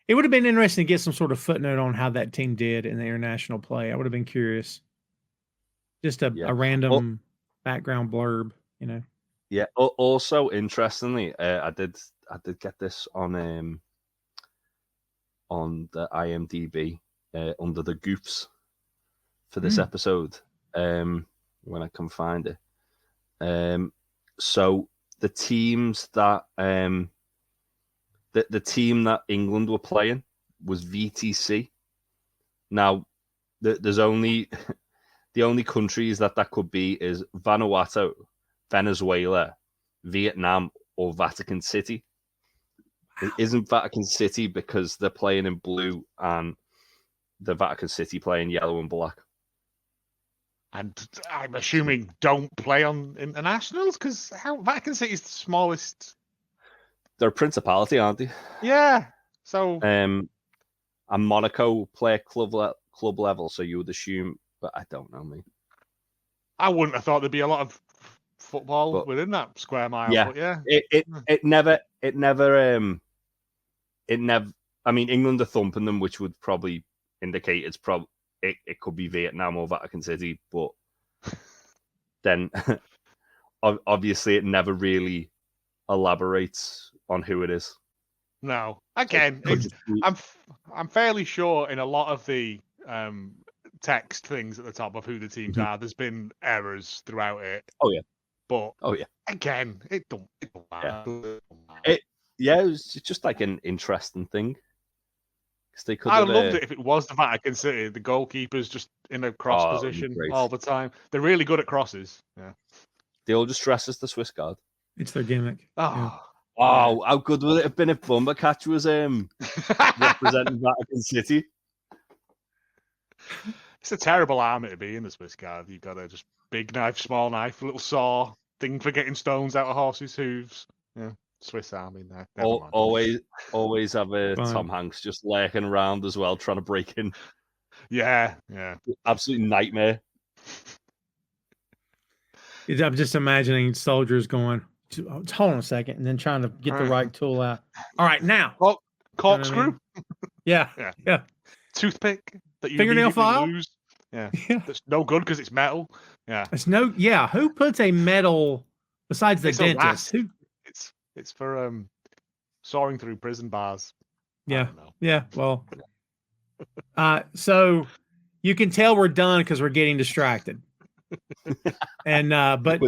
It would have been interesting to get some sort of footnote on how that team did in the international play. I would have been curious. Just a random background blurb, you know. Yeah. Also, interestingly, I did get this on the IMDb under the goofs for this episode. When I can find it. So the teams that the team that England were playing was VTC. Now, there's only the only countries that could be is Vanuatu, Venezuela, Vietnam, or Vatican City. It isn't Vatican City because they're playing in blue and the Vatican City playing yellow and black. And I'm assuming don't play on internationals because Vatican City is the smallest. They're a principality, aren't they? Yeah. So. And Monaco play at club level, so you would assume, but I don't know, me. I wouldn't have thought there'd be a lot of football within that square mile. Yeah, but yeah. It never. I mean, England are thumping them, which would probably indicate it could be Vietnam or Vatican City, but then obviously it never really elaborates on who it is. No, again, I'm fairly sure in a lot of the text things at the top of who the teams are, there's been errors throughout it. Oh yeah, but again, it don't matter. It's just like an interesting thing. I loved it if it was the Vatican City. The goalkeeper's just in a cross position all the time. They're really good at crosses. Yeah, they all just dress as the Swiss Guard. It's their gimmick. Oh, how good would it have been if Bumbercatch was representing Vatican City? It's a terrible army to be in the Swiss Guard. You've got a just big knife, small knife, little saw, thing for getting stones out of horses' hooves. Yeah, Swiss Army. Always have Tom Hanks just lurking around as well, trying to break in. Yeah. Absolute nightmare. I'm just imagining soldiers going, hold on a second, and then trying to get the right tool out. All right, now. Corkscrew? You know what I mean? Yeah. Toothpick that you fingernail file? lose. Yeah. That's no good because it's metal. Yeah. Who puts a metal besides the dentist? It's for soaring through prison bars. Yeah. Yeah. Well, so you can tell we're done because we're getting distracted. And but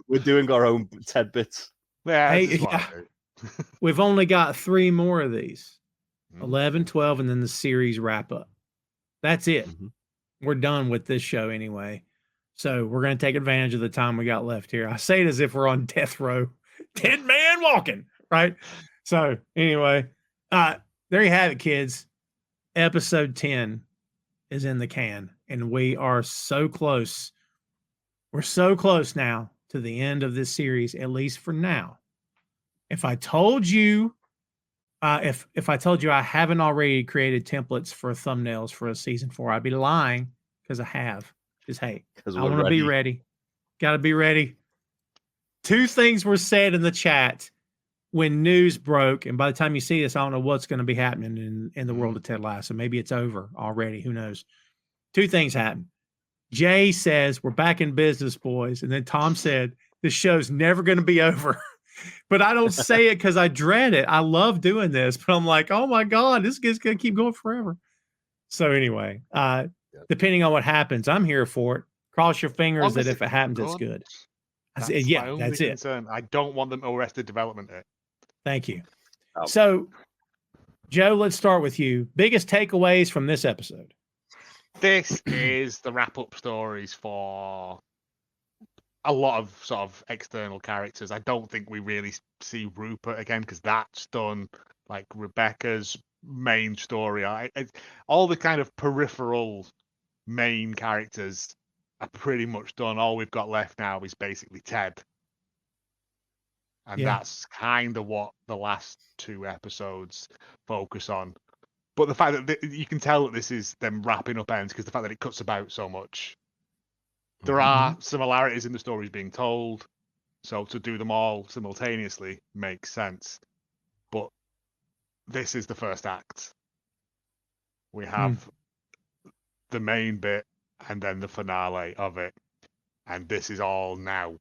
we're doing our own Ted bits. Yeah. We've only got 3 more of these. 11, 12, and then the series wrap up. That's it. We're done with this show anyway. So we're going to take advantage of the time we got left here. I say it as if we're on death row. Dead man walking, right? So anyway, there you have it, kids. Episode 10 is in the can, and we are so close. We're so close now to the end of this series, at least for now. If I told you, if I told you I haven't already created templates for thumbnails for a season 4, I'd be lying because I have. Just hey, I want to be ready. Got to be ready. 2 things were said in the chat when news broke, and by the time you see this, I don't know what's going to be happening in the world of Ted Lasso. Maybe it's over already. Who knows? 2 things happened. Jay says, we're back in business, boys. And then Tom said, this show's never going to be over. But I don't say it because I dread it. I love doing this. But I'm like, oh, my God, this is going to keep going forever. So anyway, depending on what happens, I'm here for it. Cross your fingers that if it happens, it's good. That's it. Concern. I don't want them to arrest the development it. Thank you. So, Joe, let's start with you. Biggest takeaways from this episode? This is the wrap-up stories for a lot of sort of external characters. I don't think we really see Rupert again because that's done. Like Rebecca's main story, all the kind of peripheral main characters are pretty much done. All we've got left now is basically Ted. And that's kind of what the last 2 episodes focus on. But the fact that you can tell that this is them wrapping up ends because the fact that it cuts about so much. There are similarities in the stories being told. So to do them all simultaneously makes sense. But this is the first act. We have the main bit and then the finale of it. And this is all now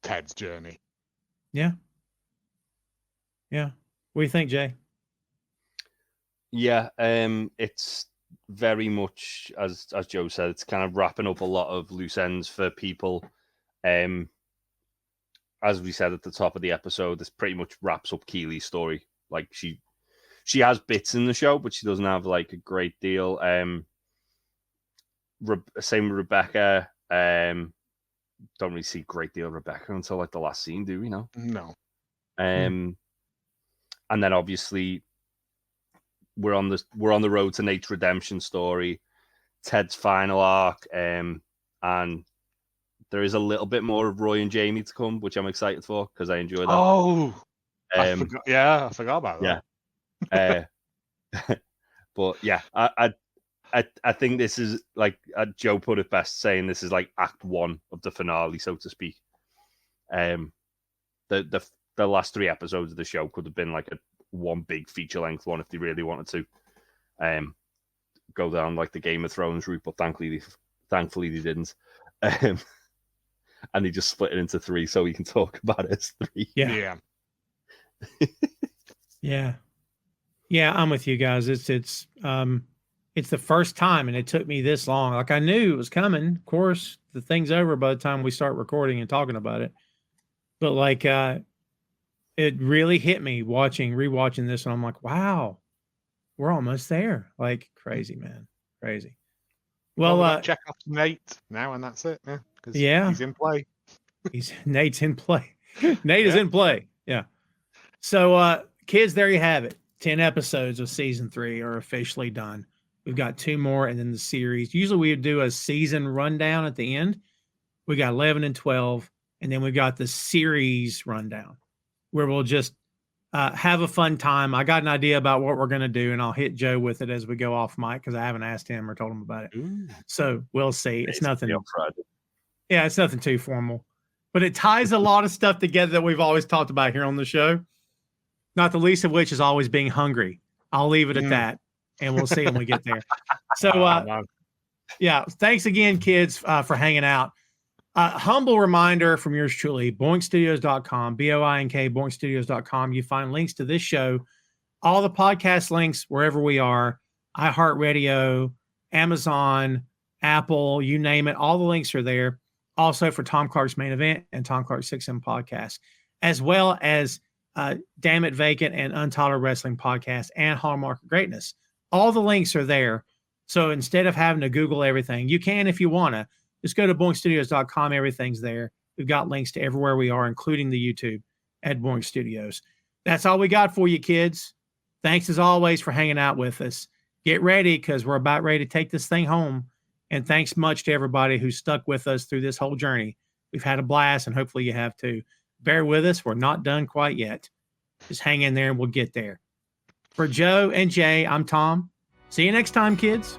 Ted's journey. Yeah. Yeah. What do you think, Jay? Yeah, it's very much as Joe said, it's kind of wrapping up a lot of loose ends for people. As we said at the top of the episode, this pretty much wraps up Keely's story. Like she has bits in the show, but she doesn't have like a great deal. Same with Rebecca. Don't really see a great deal of Rebecca until like the last scene, do we? No. And then obviously we're on the road to Nate's redemption story, Ted's final arc, and there is a little bit more of Roy and Jamie to come, which I'm excited for because I enjoy that. Oh, I forgot about that. Yeah. But yeah, I think this is like Joe put it best, saying this is like Act 1 of the finale, so to speak. The last 3 episodes of the show could have been like one big feature length one if they really wanted to go down like the Game of Thrones route, but thankfully they didn't. And they just split it into 3 so we can talk about it as 3. Yeah. Yeah, I'm with you guys. It's the first time, and it took me this long. Like I knew it was coming. Of course, the thing's over by the time we start recording and talking about it. But like, it really hit me rewatching this, and I'm like, wow, we're almost there. Like crazy, man, crazy. Well, check off Nate now, and that's it. Because he's in play. Nate's in play. Nate is in play. Yeah. So, kids, there you have it. 10 episodes of season 3 are officially done. We've got 2 more, and then the series. Usually we would do a season rundown at the end. We got 11 and 12, and then we got the series rundown where we'll just have a fun time. I got an idea about what we're going to do, and I'll hit Joe with it as we go off mic because I haven't asked him or told him about it. Ooh. So we'll see. It's nothing. Yeah, it's nothing too formal, but it ties a lot of stuff together that we've always talked about here on the show. Not the least of which is always being hungry. I'll leave it at that, and we'll see when we get there. So, yeah, thanks again, kids, for hanging out. Humble reminder from yours truly, boinkstudios.com, BOINK, boinkstudios.com. You find links to this show, all the podcast links wherever we are, iHeartRadio, Amazon, Apple, you name it. All the links are there. Also for Tom Clark's Main Event and Tom Clark's 6M Podcast, as well as Dammit, Vacant, and Untitled Wrestling Podcast and Hallmark of Greatness. All the links are there. So instead of having to Google everything, you can if you want to. Just go to boinkstudios.com. Everything's there. We've got links to everywhere we are, including the YouTube at Boink Studios. That's all we got for you, kids. Thanks, as always, for hanging out with us. Get ready because we're about ready to take this thing home. And thanks much to everybody who stuck with us through this whole journey. We've had a blast, and hopefully you have too. Bear with us. We're not done quite yet. Just hang in there, and we'll get there. For Joe and Jay, I'm Tom. See you next time, kids.